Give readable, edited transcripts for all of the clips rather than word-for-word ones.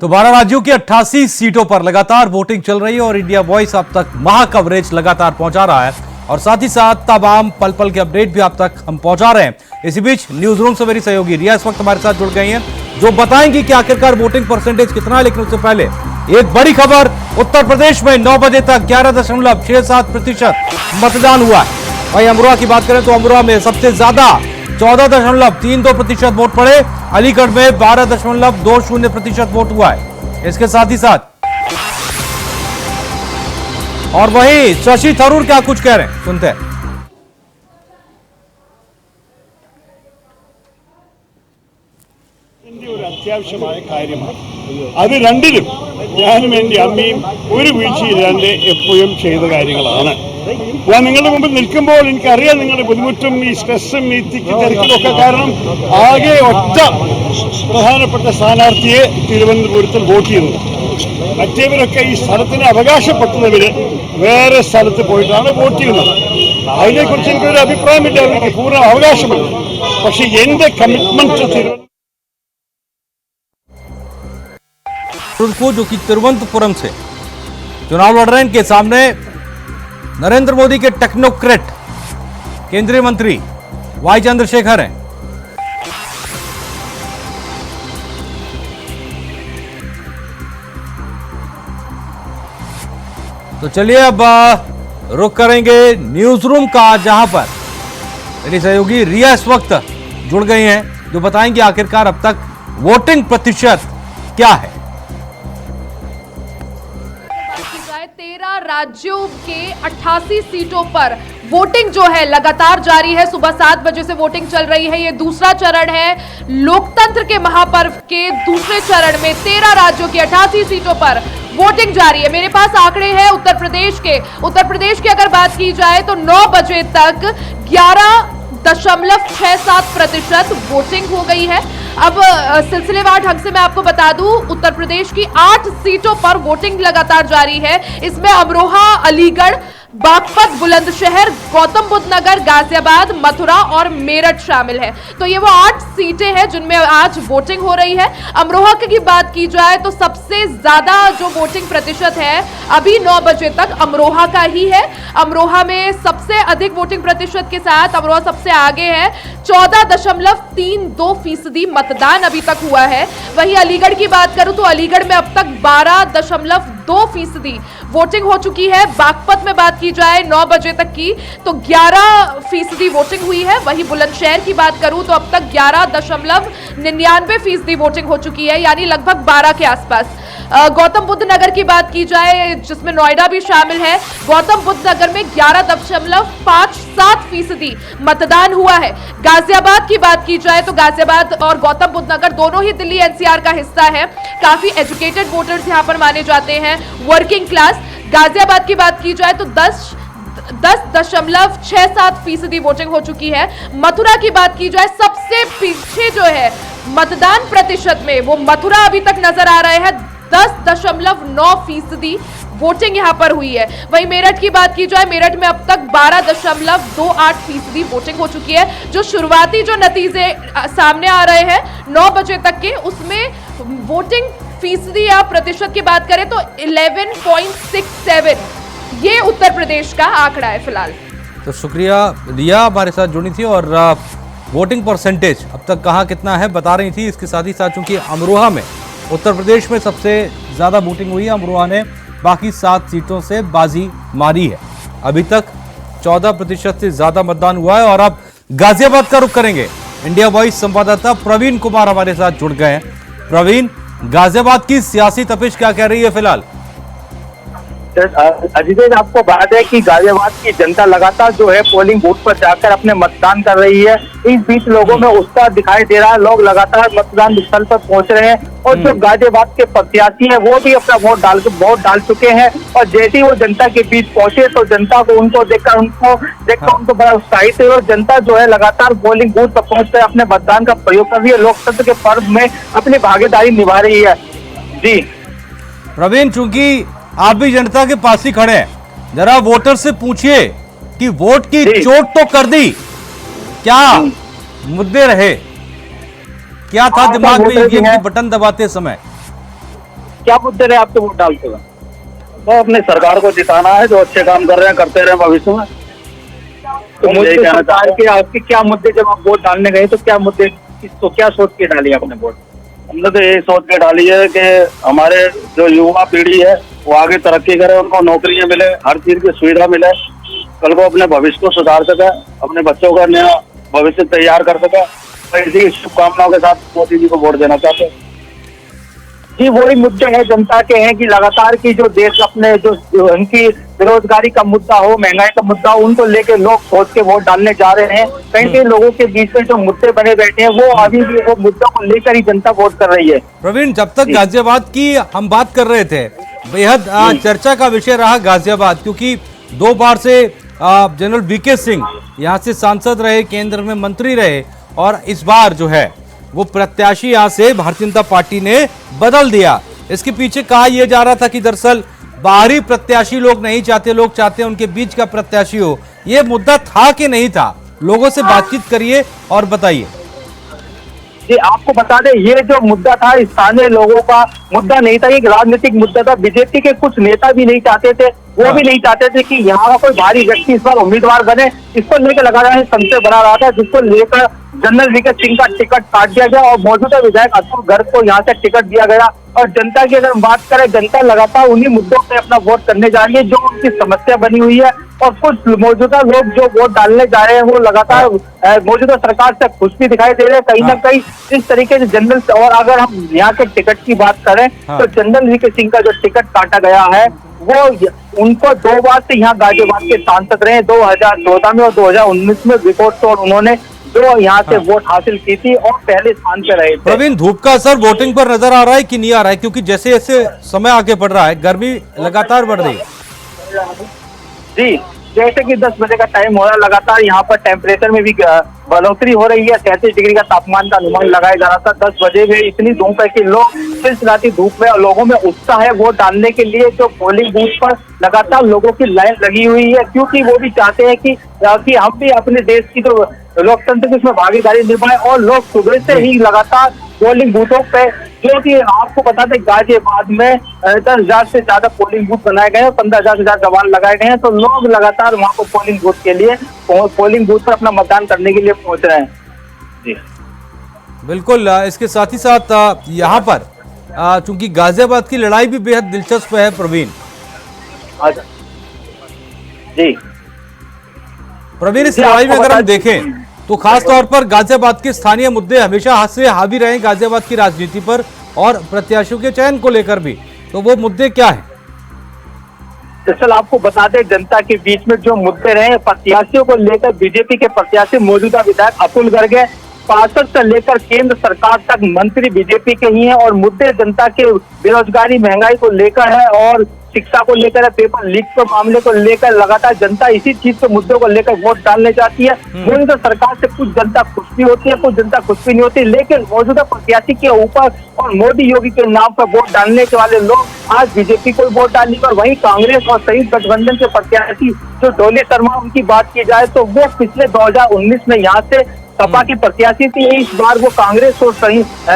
तो 12 राज्यों की 88 सीटों पर लगातार वोटिंग चल रही है और इंडिया वॉइस आप तक महा कवरेज लगातार पहुंचा रहा है और साथ ही साथ तमाम पल पल के अपडेट भी आप तक हम पहुंचा रहे हैं। इसी बीच न्यूज रूम से मेरी सहयोगी रिया इस वक्त हमारे साथ जुड़ गई हैं जो बताएंगी कि आखिरकार वोटिंग परसेंटेज कितना है। लेकिन उससे पहले एक बड़ी खबर, उत्तर प्रदेश में 9 बजे तक 11.67% मतदान हुआ है। वहीं अमरोहा की बात करें तो अमरोहा में सबसे ज्यादा 14.32% वोट पड़े। अलीगढ़ में 12.20% वोट हुआ है। इसके साथ ही साथ और वहीं शशि थरूर क्या कुछ कह रहे हैं, सुनते हैं। ഒരു അത്യാവശ്യമായ കാര്യമാണ്. അത് രണ്ടിലും ഞാനും എൻ്റെ അമ്മയും ഒരു വീഴ്ചയില്ലാണ്ട് എപ്പോഴും ചെയ്ത കാര്യങ്ങളാണ്. ഞാൻ നിങ്ങളുടെ മുമ്പിൽ നിൽക്കുമ്പോൾ എനിക്കറിയാം നിങ്ങളുടെ ബുദ്ധിമുട്ടും ഈ സ്ട്രെസ്സും ഈ തിരക്കിലും ഒക്കെ കാരണം ആകെ ഒറ്റ പ്രധാനപ്പെട്ട സ്ഥാനാർത്ഥിയെ തിരുവനന്തപുരത്തിൽ വോട്ട് ചെയ്തത്. മറ്റേവരൊക്കെ ഈ സ്ഥലത്തിന് അവകാശപ്പെട്ടവര് വേറെ സ്ഥലത്ത് പോയിട്ടാണ് വോട്ട് ചെയ്യുന്നത്. അതിനെക്കുറിച്ച് എനിക്കൊരു അഭിപ്രായമില്ല, അവർക്ക് പൂർണ്ണ അവകാശമുണ്ട്. പക്ഷെ എൻ്റെ കമ്മിറ്റ്മെന്റ് को जो कि तिरुवनंतपुरम से चुनाव लड़ रहे हैं, इनके सामने नरेंद्र मोदी के टेक्नोक्रेट केंद्रीय मंत्री वाई चंद्रशेखर हैं। तो चलिए अब रुक करेंगे न्यूज रूम का, जहां पर मेरी सहयोगी रिया इस वक्त जुड़ गई हैं जो बताएंगे आखिरकार अब तक वोटिंग प्रतिशत क्या है। 13 राज्यों के 88 सीटों पर वोटिंग जो है लगातार जारी है। सुबह 7 बजे से वोटिंग चल रही है। ये दूसरा चरण है लोकतंत्र के महापर्व के दूसरे चरण में 13 राज्यों की 88 सीटों पर वोटिंग जारी है। मेरे पास आंकड़े हैं उत्तर प्रदेश के। उत्तर प्रदेश की अगर बात की जाए तो 9 बजे तक 11.67% वोटिंग हो गई है। अब सिलसिलेवार ढंग से मैं आपको बता दूं, उत्तर प्रदेश की 8 सीटों पर वोटिंग लगातार जारी है। इसमें अमरोहा, अलीगढ़, बागपत, बुलंदशहर, गौतम बुद्ध नगर, गाजियाबाद, मथुरा और मेरठ शामिल है। तो ये वो 8 सीटें हैं जिनमें आज वोटिंग हो रही है। अमरोहा की बात की जाए तो सबसे ज्यादा जो वोटिंग प्रतिशत है अभी 9 बजे तक अमरोहा का ही है। अमरोहा में सबसे अधिक वोटिंग प्रतिशत के साथ अमरोहा सबसे आगे है। 14.32% मतदान अभी तक हुआ है। वहीं अलीगढ़ की बात करूं तो अलीगढ़ में अब तक 12.2% वोटिंग हो चुकी है। बागपत में बात की जाए 9 बजे तक की तो 11% वोटिंग हुई है। वहीं बुलंदशहर की बात करूं तो अब तक 11.99% वोटिंग हो चुकी है, यानी लगभग 12 के आसपास। गौतम बुद्ध नगर की बात की जाए जिसमें नोएडा भी शामिल है, गौतम बुद्ध नगर में 11.57% मतदान हुआ है। गाजियाबाद की बात की जाए तो गाजियाबाद और गौतम बुद्ध नगर दोनों ही दिल्ली एनसीआर का हिस्सा है। काफी एजुकेटेड वोटर्स यहां पर माने जाते हैं, वर्किंग क्लास। गाजियाबाद की बात की जाए तो 10.67% वोटिंग हो चुकी है। मथुरा की बात की जाए सबसे पीछे जो है मतदान प्रतिशत में वो मथुरा अभी तक नजर आ रहे हैं। 10.9% वोटिंग यहां पर हुई है। वहीं मेरठ की बात की जाए, मेरठ में अब तक 12.28% वोटिंग हो चुकी है। जो शुरुआती जो नतीजे सामने आ रहे हैं 9 बजे तक के, उसमें वोटिंग फीसदी या प्रतिशत की बात करें तो 11.67 ये उत्तर प्रदेश का आंकड़ा है फिलहाल। तो शुक्रिया रिया हमारे साथ जुड़ी थी और वोटिंग परसेंटेज अब तक कहाँ कितना है बता रही थी। इसके साथ ही साथ चूंकि अमरोहा में उत्तर प्रदेश में सबसे ज्यादा वोटिंग हुई है, अमरोहा ने बाकी 7 सीटों से बाजी मारी है। अभी तक 14% से ज्यादा मतदान हुआ है। और अब गाजियाबाद का रुख करेंगे। इंडिया वॉइस संवाददाता प्रवीण कुमार हमारे साथ जुड़ गए हैं। प्रवीण, गाजियाबाद की सियासी तपिश क्या कह रही है फिलहाल? अजीत, आपको बात है कि गाजियाबाद की जनता लगातार जो है पोलिंग बूथ पर जाकर अपने मतदान कर रही है। इस बीच लोगों में उत्साह दिखाई दे रहा है। लोग लगातार मतदान स्थल पर पहुंच रहे हैं और जो गाजियाबाद के प्रत्याशी हैं वो भी अपना वोट डाल चुके हैं। और जैसे ही वो जनता के बीच पहुंचे तो जनता को उनको देखकर उनको बड़ा उत्साहित है और जनता जो है लगातार पोलिंग बूथ पर पहुंचकर अपने मतदान का प्रयोग कर रही है। लोकतंत्र के पर्व में अपनी भागीदारी निभा रही है। जी प्रवीण, चूंकि आप भी जनता के पास ही खड़े हैं, जरा वोटर से पूछिए कि वोट की चोट तो कर दी, क्या मुद्दे रहे, क्या था दिमाग में ये बटन दबाते समय? क्या मुद्दे रहे आपके वोट डालते हुए? तो अपनी सरकार को जिताना है, जो अच्छे काम कर रहे हैं करते रहे भविष्य में। तो मुझे सरकार के आपके क्या मुद्दे, जब आप वोट डालने गए तो क्या मुद्दे, तो क्या सोच के डाली आपने वोट? हमने तो यही सोच के डाली है कि हमारे जो युवा पीढ़ी है वो आगे तरक्की करे, उनको नौकरियां मिले, हर चीज की सुविधा मिले, कल को अपने भविष्य को सुधार सके, अपने बच्चों का नया भविष्य तैयार कर सके। तो इसी शुभकामनाओं के साथ मोदी जी को वोट देना चाहते हैं। जी, वही मुद्दे हैं जनता के हैं कि लगातार की जो देश अपने जो उनकी बेरोजगारी का मुद्दा हो, महंगाई का मुद्दा हो, उनको लेके लोग सोच के वोट डालने जा रहे हैं। कहीं लोगों के बीच में जो मुद्दे बने बैठे हैं वो अभी भी वो मुद्दा को लेकर ही जनता वोट कर रही है। प्रवीण, जब तक गाजियाबाद की हम बात कर रहे थे, बेहद चर्चा का विषय रहा गाजियाबाद, क्योंकि 2 बार से जनरल वीके सिंह यहाँ से सांसद रहे, केंद्र में मंत्री रहे, और इस बार जो है वो प्रत्याशी यहाँ से भारतीय जनता पार्टी ने बदल दिया। इसके पीछे कहा यह जा रहा था कि दरअसल बाहरी प्रत्याशी लोग नहीं चाहते, लोग चाहते हैं उनके बीच का प्रत्याशी हो। ये मुद्दा था कि नहीं था? लोगों से बातचीत करिए और बताइए। जी, आपको बता दें, ये जो मुद्दा था स्थानीय लोगों का मुद्दा नहीं था, एक राजनीतिक मुद्दा था। बीजेपी के कुछ नेता भी नहीं चाहते थे, वो भी नहीं चाहते थे कि यहाँ का कोई भारी व्यक्ति इस बार उम्मीदवार बने। इसको लेकर लगातार संशय बना रहा था, जिसको लेकर जनरल वीके सिंह का टिकट काट दिया गया और मौजूदा विधायक अतुल गर्ग को यहाँ से टिकट दिया गया। और जनता की अगर बात करें, जनता लगातार उन्हीं मुद्दों पे अपना वोट करने जा रही है जो उनकी समस्या बनी हुई है। और कुछ मौजूदा लोग जो वोट डालने जा रहे हैं वो लगातार मौजूदा सरकार से खुश भी दिखाई दे रहे हैं कहीं ना कहीं। इस तरीके से जनरल, और अगर हम यहाँ के टिकट की बात करें तो जनरल वीके सिंह का जो टिकट काटा गया है वो उनको 2 बार से यहाँ गाजियाबाद के सांसद रहे, 2014 में और 2019 में रिकॉर्ड तोड़ उन्होंने जो यहाँ से वोट हासिल की थी और पहले स्थान पे रहे थे। प्रवीण, धूप का असर वोटिंग पर नजर आ रहा है कि नहीं आ रहा है? क्योंकि जैसे जैसे समय आगे बढ़ रहा है, गर्मी लगातार बढ़ रही है। जी, जैसे कि 10 बजे का टाइम हो रहा है, लगातार यहाँ पर टेम्परेचर में भी बढ़ोतरी हो रही है। 33 डिग्री का तापमान का अनुमान लगाया जा रहा था। 10 बजे में इतनी धूप है कि लोग चिलचिलाती धूप में, और लोगों में उत्साह है वोट डालने के लिए। जो पोलिंग बूथ पर लगातार लोगों की लाइन लगी हुई है, क्योंकि वो भी चाहते हैं कि हम भी अपने देश की जो लोकतंत्र की उसमें भागीदारी निभाएं। और लोग सुबह से ही लगातार पोलिंग बूथों पे, जो कि आपको बता दें गाजियाबाद में 10,000 से ज्यादा पोलिंग बूथ बनाए गए हैं, 15,000 से ज्यादा जवान लगाए गए हैं। तो लोग लगातार वहाँ को पोलिंग बूथ के लिए, पोलिंग बूथ पर अपना मतदान करने के लिए पहुंच रहे हैं। जी बिल्कुल। इसके साथ ही साथ यहाँ पर चूंकि गाजियाबाद की लड़ाई भी बेहद दिलचस्प है प्रवीण। जी प्रवीण, इस लड़ाई में अगर हम देखें तो खास तौर पर गाजियाबाद के स्थानीय मुद्दे हमेशा हाथ से हावी रहे गाजियाबाद की राजनीति पर, और प्रत्याशियों के चयन को लेकर भी। तो वो मुद्दे क्या है? दरअसल आपको बता दें, जनता के बीच में जो मुद्दे रहे प्रत्याशियों को लेकर, बीजेपी के प्रत्याशी मौजूदा विधायक अतुल गर्ग है, पार्षद से लेकर केंद्र सरकार तक मंत्री बीजेपी के ही हैं। और मुद्दे जनता के बेरोजगारी, महंगाई को लेकर है, और शिक्षा को लेकर है, पेपर लीक के मामले को लेकर। लगातार जनता इसी चीज के मुद्दों को लेकर वोट डालने जाती है। मौजूदा सरकार से कुछ जनता खुश भी होती है, कुछ जनता खुश भी नहीं होती, लेकिन मौजूदा प्रत्याशी के ऊपर और मोदी योगी के नाम पर वोट डालने के वाले लोग आज बीजेपी को वोट डालेंगे। और वहीं कांग्रेस और संयुक्त गठबंधन के प्रत्याशी जो डोली शर्मा, उनकी बात की जाए तो वो पिछले 2019 में यहाँ से सपा की प्रत्याशी थी। इस बार वो कांग्रेस और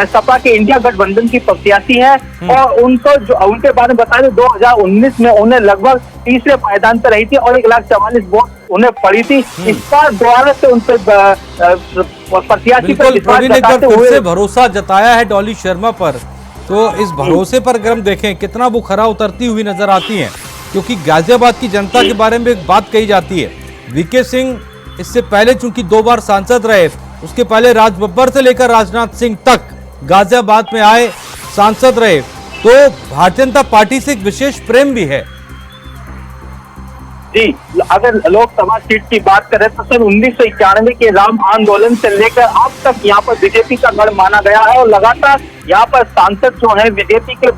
सपा के इंडिया गठबंधन की प्रत्याशी है। और उनको जो उनके बारे में बता दें, 2019 में उन्हें लगभग तीसरे पायदान पर रही थी और 1,44,000 वोट उन्हें पड़ी थी। इस बार दोबारा से उनसे प्रत्याशी पर प्रवीण एक बार फिर से भरोसा जताया है डॉली शर्मा पर। तो इस भरोसे पर अगर हम देखें कितना वो खरा उतरती हुई नजर आती है, क्योंकि गाजियाबाद की जनता के बारे में एक बात कही जाती है। वीके सिंह इससे पहले चूंकि 2 बार सांसद रहे, उसके पहले राज बब्बर से लेकर राजनाथ सिंह तक गाजियाबाद में आए, सांसद रहे, तो भारतीय जनता पार्टी से एक विशेष प्रेम भी है। जी, अगर लोकसभा सीट की बात करें तो सन 1991 के राम आंदोलन से लेकर अब तक यहाँ पर बीजेपी का गढ़ माना गया है। और लगातार यहाँ पर सांसद जो है बीजेपी के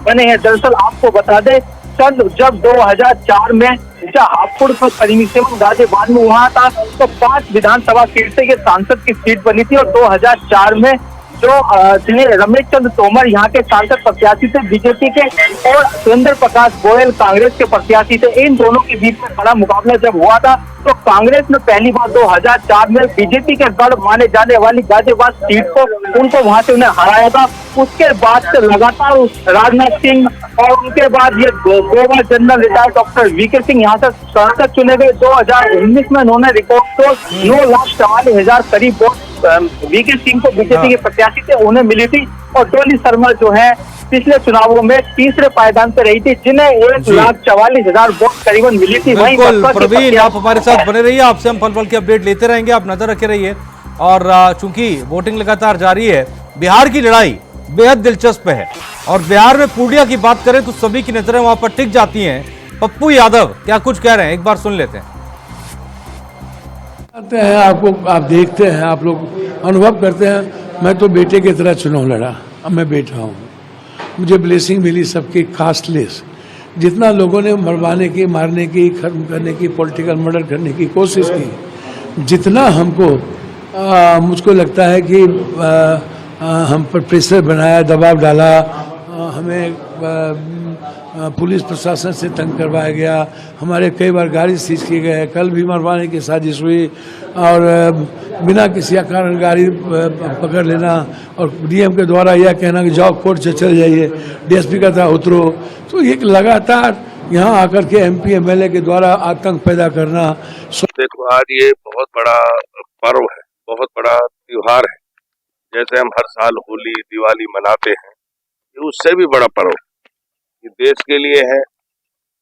बने हैं। दरअसल आपको बता दें, सन जब 2004 में हापुड़ गाजियाबाद में हुआ था तो 5 विधानसभा सीट से ये सांसद की सीट बनी थी। और 2004 में जो श्री रमेश चंद्र तोमर यहाँ के सांसद प्रत्याशी थे बीजेपी के, और सुरेंद्र प्रकाश गोयल कांग्रेस के प्रत्याशी थे। इन दोनों के बीच में बड़ा मुकाबला जब हुआ था तो कांग्रेस ने पहली बार 2004 में बीजेपी के गढ़ माने जाने वाली गाजियाबाद सीट को उनको वहां से उन्हें हराया था। उसके बाद से लगातार राजनाथ सिंह और उनके बाद ये Goa general retired doctor V K Singh यहाँ से सांसद चुने गए। 2019 में उन्होंने रिकॉर्ड तो 9,44,000 करीब वोट वीके सिंह को बीजेपी के प्रत्याशी थे उन्हें मिली थी, और डोली शर्मा जो है पिछले चुनावों में तीसरे पायदान पर रही थी जिन्हें 1,44,000 वोट करीबन मिली थी। वहीं बिल्कुल प्रवीण, आप हमारे साथ बने रहिए, आपसे हम पल-पल की अपडेट लेते रहेंगे, आप नजर रखे रहिए। और चूंकि वोटिंग लगातार जारी है, बिहार की लड़ाई बेहद दिलचस्प है, और बिहार में पूर्णिया की बात करें तो सभी की नजरें वहां पर टिक जाती हैं। पप्पू यादव क्या कुछ कह रहे हैं, एक बार सुन लेते हैं। करते हैं, आपको आप देखते हैं, आप लोग अनुभव करते हैं। मैं तो बेटे की तरह चुनाव लड़ा, अब मैं बेटा हूँ, मुझे ब्लेसिंग मिली सबकी कास्टलेस। जितना लोगों ने मरवाने की, मारने की, खत्म करने की, पॉलिटिकल मर्डर करने की कोशिश की, जितना हमको मुझको लगता है कि हम पर प्रेशर बनाया, दबाव डाला, हमें पुलिस प्रशासन से तंग करवाया गया, हमारे कई बार गाड़ी सीज किए गए, कल भी मरवाने की साजिश हुई, और बिना किसी कारण गाड़ी पकड़ लेना, और डीएम के द्वारा यह कहना कि जाओ कोर्ट से चले जाइए, डीएसपी का था उतरो। तो एक लगातार यहाँ आकर के एमपी एमएलए के द्वारा आतंक पैदा करना। देखो, आज ये बहुत बड़ा पर्व है, बहुत बड़ा त्योहार है। जैसे हम हर साल होली दिवाली मनाते हैं, ये उससे भी बड़ा पर्व ये देश के लिए है।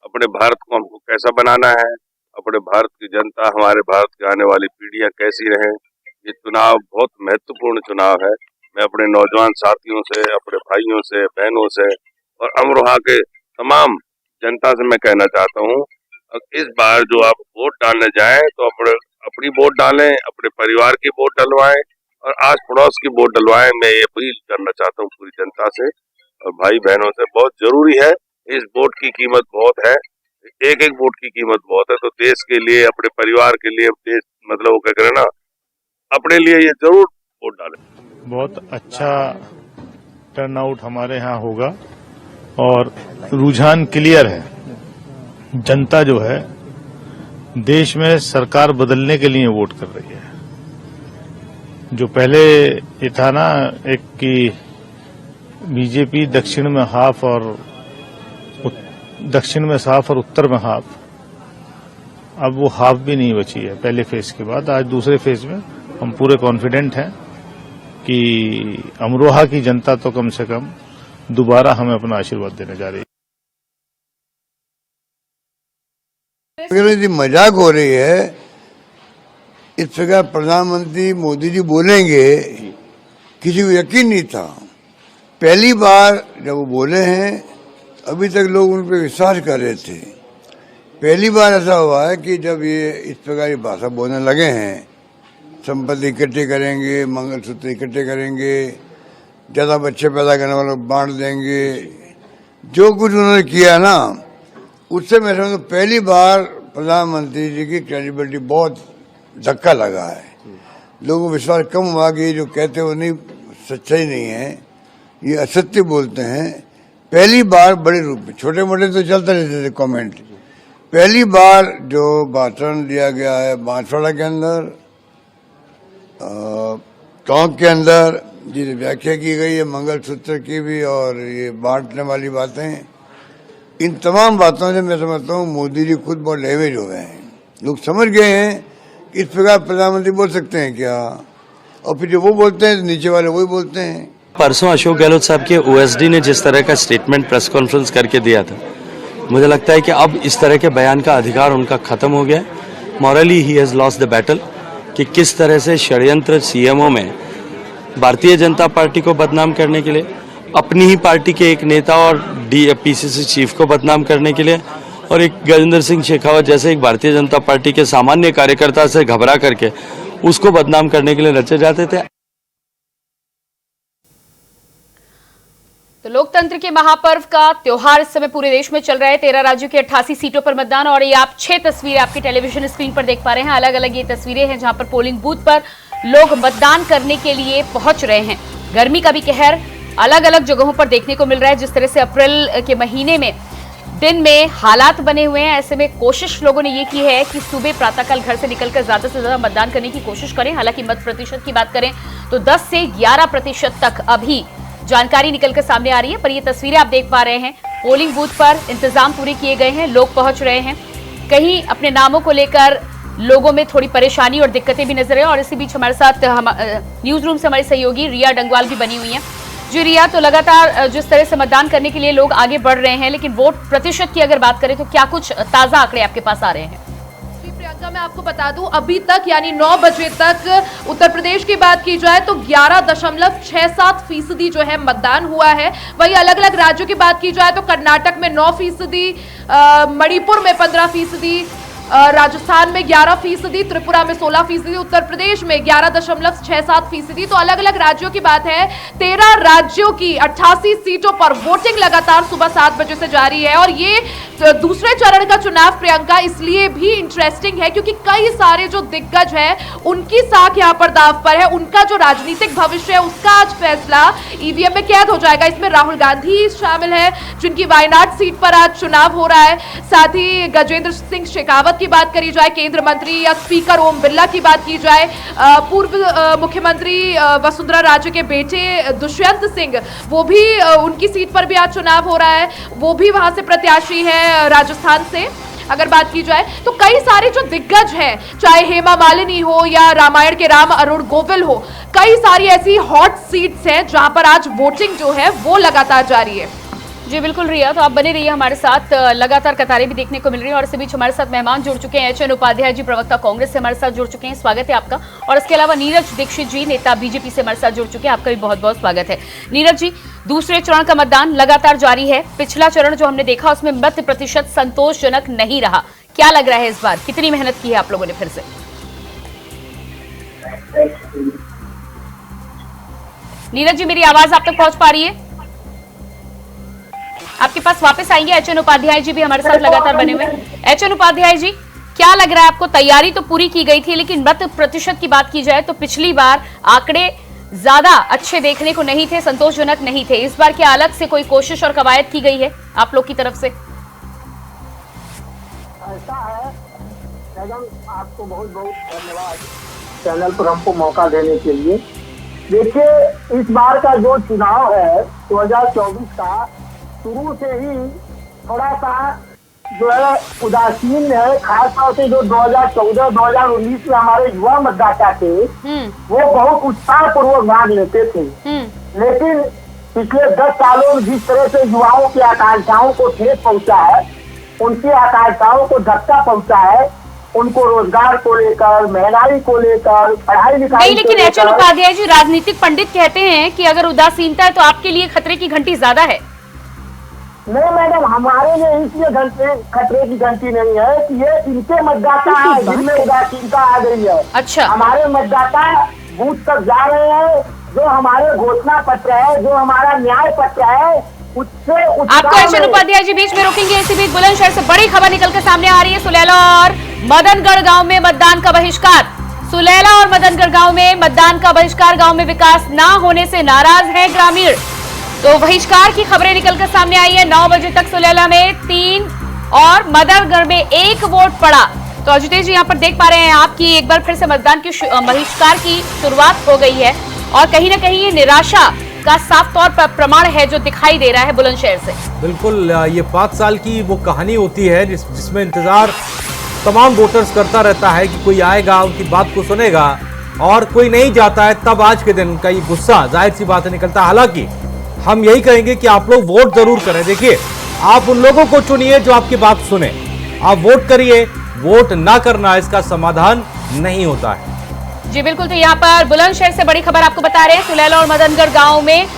अपने भारत को हमको कैसा बनाना है, अपने भारत की जनता, हमारे भारत की आने वाली पीढ़ियां कैसी रहें, ये चुनाव बहुत महत्वपूर्ण चुनाव है। मैं अपने नौजवान साथियों से, अपने भाइयों से, बहनों से और अमरोहा के तमाम जनता से मैं कहना चाहता हूँ, इस बार जो आप वोट डालने जाएं तो अपनी वोट डालें, अपने परिवार की वोट डलवाएं और आस पड़ोस की वोट डलवाएं। मैं ये अपील करना चाहता हूँ पूरी जनता से और भाई बहनों से, बहुत जरूरी है। इस वोट की कीमत बहुत है, एक एक वोट की कीमत बहुत है, तो देश के लिए, अपने परिवार के लिए, देश मतलब वो क्या करें ना, अपने लिए ये जरूर वोट डालें। बहुत अच्छा टर्नआउट हमारे यहाँ होगा और रुझान क्लियर है। जनता जो है देश में सरकार बदलने के लिए वोट कर रही है। जो पहले ये था ना एक कि बीजेपी दक्षिण में हाफ और दक्षिण में साफ और उत्तर में हाफ, अब वो हाफ भी नहीं बची है पहले फेज के बाद। आज दूसरे फेज में हम पूरे कॉन्फिडेंट हैं कि अमरोहा की जनता तो कम से कम दोबारा हमें अपना आशीर्वाद देने जा रही है। मजाक हो रही है, इस प्रकार प्रधानमंत्री मोदी जी बोलेंगे किसी को यकीन नहीं था। पहली बार जब वो बोले हैं, अभी तक लोग उन पर विश्वास कर रहे थे। पहली बार ऐसा हुआ है कि जब ये इस प्रकार की भाषा बोलने लगे हैं, संपत्ति इकट्ठी करेंगे, मंगलसूत्र इकट्ठे करेंगे, ज़्यादा बच्चे पैदा करने वालों को बांट देंगे, जो कुछ उन्होंने किया ना, उससे मैं समझता हूँ पहली बार प्रधानमंत्री जी की क्रेडिबिलिटी बहुत धक्का लगा है। लोगों को विश्वास कम हुआ कि जो कहते वो नहीं, सच्चाई नहीं है, ये असत्य बोलते हैं। पहली बार बड़े रूप में, छोटे मोटे तो चलते रहते थे कमेंट, पहली बार जो भाषण दिया गया है बांसवाड़ा के अंदर, टोंक के अंदर, जिसे व्याख्या की गई है मंगलसूत्र की भी और ये बांटने वाली बातें, इन तमाम बातों से मैं समझता हूँ मोदी जी खुद बहुत डैमेज हो गए हैं। लोग समझ गए हैं कि इस प्रकार प्रधानमंत्री बोल सकते हैं क्या, और फिर जो वो बोलते हैं नीचे वाले वही बोलते हैं। परसों अशोक गहलोत साहब के ओएसडी ने जिस तरह का स्टेटमेंट प्रेस कॉन्फ्रेंस करके दिया था, मुझे लगता है कि अब इस तरह के बयान का अधिकार उनका खत्म हो गया है। Morally he has lost the battle कि किस तरह से षड्यंत्र सीएमओ में भारतीय जनता पार्टी को बदनाम करने के लिए, अपनी ही पार्टी के एक नेता और पीसीसी चीफ को बदनाम करने के लिए, और एक गजेंद्र सिंह शेखावत जैसे एक भारतीय जनता पार्टी के सामान्य कार्यकर्ता से घबरा करके उसको बदनाम करने के लिए रचे जाते थे। तो लोकतंत्र के महापर्व का त्योहार इस समय पूरे देश में चल रहा है। 13 राज्यों की 88 सीटों पर मतदान, और ये आप 6 तस्वीरें आपकी टेलीविजन स्क्रीन पर देख पा रहे हैं। अलग अलग ये तस्वीरें हैं जहां पर पोलिंग बूथ पर लोग मतदान करने के लिए पहुंच रहे हैं। गर्मी का भी कहर अलग अलग जगहों पर देखने को मिल रहा है। जिस तरह से अप्रैल के महीने में दिन में हालात बने हुए हैं, ऐसे में कोशिश लोगों ने ये की है कि सुबह प्रातःकाल घर से निकलकर ज्यादा से ज्यादा मतदान करने की कोशिश करें। हालांकि मत प्रतिशत की बात करें तो 10 से 11% तक अभी जानकारी निकलकर सामने आ रही है। पर ये तस्वीरें आप देख पा रहे हैं, पोलिंग बूथ पर इंतजाम पूरे किए गए हैं, लोग पहुंच रहे हैं। कहीं अपने नामों को लेकर लोगों में थोड़ी परेशानी और दिक्कतें भी नजर है। और इसी बीच हमारे साथ न्यूज रूम से हमारी सहयोगी रिया डंगवाल भी बनी हुई है। जी रिया, तो लगातार जिस तरह से मतदान करने के लिए लोग आगे बढ़ रहे हैं, लेकिन वोट प्रतिशत की अगर बात करें तो क्या कुछ ताजा आंकड़े आपके पास आ रहे हैं? जी प्रियंका, मैं आपको बता दूं, अभी तक यानी 9 बजे तक उत्तर प्रदेश की बात की जाए तो 11.67% जो है मतदान हुआ है। वहीं अलग अलग राज्यों की बात की जाए तो कर्नाटक में 9%, मणिपुर में 15%, राजस्थान में 11%, त्रिपुरा में 16%, उत्तर प्रदेश में 11.67%। तो अलग अलग राज्यों की बात है। 13 राज्यों की 88 सीटों पर वोटिंग लगातार सुबह 7 बजे से जारी है। और ये दूसरे चरण का चुनाव प्रियंका इसलिए भी इंटरेस्टिंग है क्योंकि कई सारे जो दिग्गज है उनकी साख यहाँ पर दाव पर है। उनका जो राजनीतिक भविष्य है उसका आज फैसला ईवीएम में कैद हो जाएगा। इसमें राहुल गांधी शामिल है जिनकी वायनाड सीट पर आज चुनाव हो रहा है। साथ ही गजेंद्र सिंह शेखावत की बात करी जाए, केंद्र मंत्री, या स्पीकर ओम बिरला की बात की जाए, पूर्व मुख्यमंत्री वसुंधरा राजे के बेटे दुष्यंत सिंह, वो भी उनकी सीट पर भी आज चुनाव हो रहा है। वो भी वहां से प्रत्याशी है राजस्थान से। अगर बात की जाए तो कई सारे जो दिग्गज हैं, चाहे हेमा मालिनी हो या रामायण के राम अरुण गोविल हो, कई सारी ऐसी हॉट सीट्स हैं जहां पर आज वोटिंग जो है वो लगातार जारी है। जी बिल्कुल रिया, तो आप बने रहिए हमारे साथ। लगातार कतारें भी देखने को मिल रही हैं और इसी बीच हमारे साथ मेहमान जुड़ चुके हैं। एचएन उपाध्याय जी, प्रवक्ता कांग्रेस से हमारे साथ जुड़ चुके हैं, स्वागत है आपका। और इसके अलावा नीरज दीक्षित जी, नेता बीजेपी से हमारे साथ जुड़ चुके हैं, आपका भी बहुत बहुत स्वागत है। नीरज जी, दूसरे चरण का मतदान लगातार जारी है। पिछला चरण जो हमने देखा उसमें मत प्रतिशत संतोषजनक नहीं रहा, क्या लग रहा है इस बार कितनी मेहनत की है आप लोगों ने फिर से? नीरज जी, मेरी आवाज आप तक पहुंच पा रही है? आपके पास वापस आएंगे। एचएन उपाध्याय जी भी हमारे साथ लगातार बने हुए हैं। एचएन उपाध्याय जी, क्या लग रहा है आपको? तैयारी तो पूरी की गई थी, लेकिन मत प्रतिशत की बात की जाए तो पिछली बार आंकड़े ज्यादा अच्छे देखने को नहीं थे, संतोषजनक नहीं थे। इस बार क्या अलग से कोई कोशिश और कवायद की गई है आप लोग की तरफ से? ऐसा है मैडम, आपको बहुत बहुत धन्यवाद चैनल पर हमको मौका देने के लिए। देखिए, इस बार का जो चुनाव है 2024 का, शुरू से ही थोड़ा सा जो है उदासीन है। खासतौर से जो 2014-2019 में हमारे युवा मतदाता थे वो बहुत उत्साह पूर्वक भाग लेते थे। लेकिन पिछले 10 सालों में जिस तरह से युवाओं की आकांक्षाओं को ठेस पहुंचा है, उनकी आकांक्षाओं को धक्का पहुंचा है, उनको रोजगार को लेकर, महंगाई को लेकर, पढ़ाई लिखाई नहीं, लेकिन एचएन उपाध्याय जी, राजनीतिक पंडित कहते हैं कि अगर उदासीनता है तो आपके लिए खतरे की घंटी ज्यादा है। नहीं मैडम, हमारे लिए इसलिए खतरे की घंटी नहीं है कि ये इनके मतदाता है जिनमें उदासीनता आ गई है। अच्छा, हमारे मतदाता बूथ तक जा रहे हैं। जो हमारे घोषणा पत्र है, जो हमारा न्याय पत्र है, उससे आपको एचएन उपाध्याय जी बीच में रोकेंगे। इसी बीच बुलंदशहर से बड़ी खबर निकलकर सामने आ रही है। सुलैला और मदनगढ़ गांव में मतदान का बहिष्कार। सुलैला और मदनगढ़ गांव में मतदान का बहिष्कार। गांव में विकास न होने से नाराज है ग्रामीण। तो बहिष्कार की खबरें निकलकर सामने आई है। 9 बजे तक सुलैला में 3 और मदनगढ़ में 1 वोट पड़ा। तो अजितेश जी, यहाँ पर देख पा रहे हैं आप कि एक बार फिर से मतदान की बहिष्कार की शुरुआत हो गई है और कहीं ना कहीं ये निराशा का साफ तौर पर प्रमाण है जो दिखाई दे रहा है बुलंदशहर से। बिल्कुल, ये 5 साल की वो कहानी होती है जिसमें इंतजार तमाम वोटर्स करता रहता है कि कोई आएगा, उनकी बात को सुनेगा, और कोई नहीं जाता है। तब आज के दिन उनका ये गुस्सा जाहिर सी बात है निकलता है। हालांकि हम यही कहेंगे कि आप लोग वोट जरूर करें। देखिए, आप उन लोगों को चुनिए जो आपकी बात सुने। आप वोट करिए, वोट ना करना इसका समाधान नहीं होता है। जी बिल्कुल, तो यहाँ पर बुलंदशहर से बड़ी खबर आपको बता रहे हैं। सुलैला और मदनगढ़ गांव में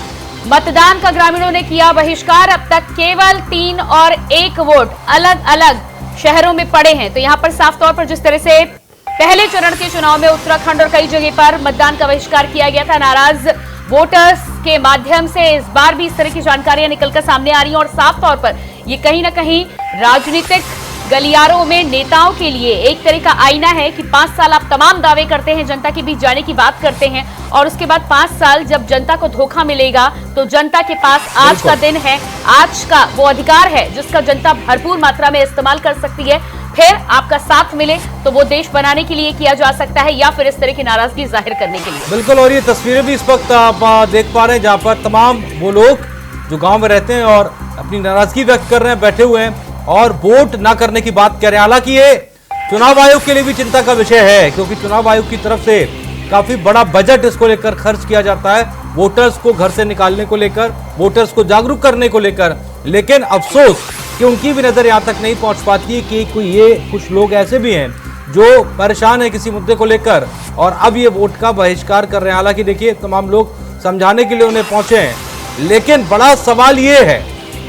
मतदान का ग्रामीणों ने किया बहिष्कार। अब तक केवल 3 और 1 वोट अलग अलग शहरों में पड़े हैं। तो यहाँ पर साफ तौर पर जिस तरह से पहले चरण के चुनाव में उत्तराखंड और कई जगह पर मतदान का बहिष्कार किया गया था, नाराज वोटर्स के माध्यम से इस बार भी इस तरह की जानकारियां निकलकर सामने आ रही हैं। और साफ तौर पर ये कहीं ना कहीं राजनीतिक गलियारों में नेताओं के लिए एक तरह का आईना है कि 5 साल आप तमाम दावे करते हैं, जनता के बीच जाने की बात करते हैं और उसके बाद 5 साल जब जनता को धोखा मिलेगा तो जनता के पास आज का दिन है, आज का वो अधिकार है जिसका जनता भरपूर मात्रा में इस्तेमाल कर सकती है। फिर आपका साथ मिले तो वो देश बनाने के लिए किया जा सकता है या फिर इस तरह की नाराजगी जाहिर करने के लिए। बिल्कुल, और ये तस्वीरें भी इस वक्त आप देख पा रहे हैं जहां पर तमाम वो लोग जो गांव में रहते हैं और अपनी नाराजगी व्यक्त कर रहे हैं, बैठे हुए हैं और वोट ना करने की बात कर रहे हैं। हालांकि ये चुनाव आयोग के लिए भी चिंता का विषय है, क्योंकि चुनाव आयोग की तरफ से काफी बड़ा बजट इसको लेकर खर्च किया जाता है, वोटर्स को घर से निकालने को लेकर, वोटर्स को जागरूक करने को लेकर। लेकिन अफसोस कि उनकी भी नजर यहां तक नहीं पहुंच पाती है कि कुछ लोग ऐसे भी हैं जो परेशान है किसी मुद्दे को लेकर और अब ये वोट का बहिष्कार कर रहे हैं। हालांकि देखिए, तमाम लोग समझाने के लिए उन्हें पहुंचे हैं, लेकिन बड़ा सवाल ये है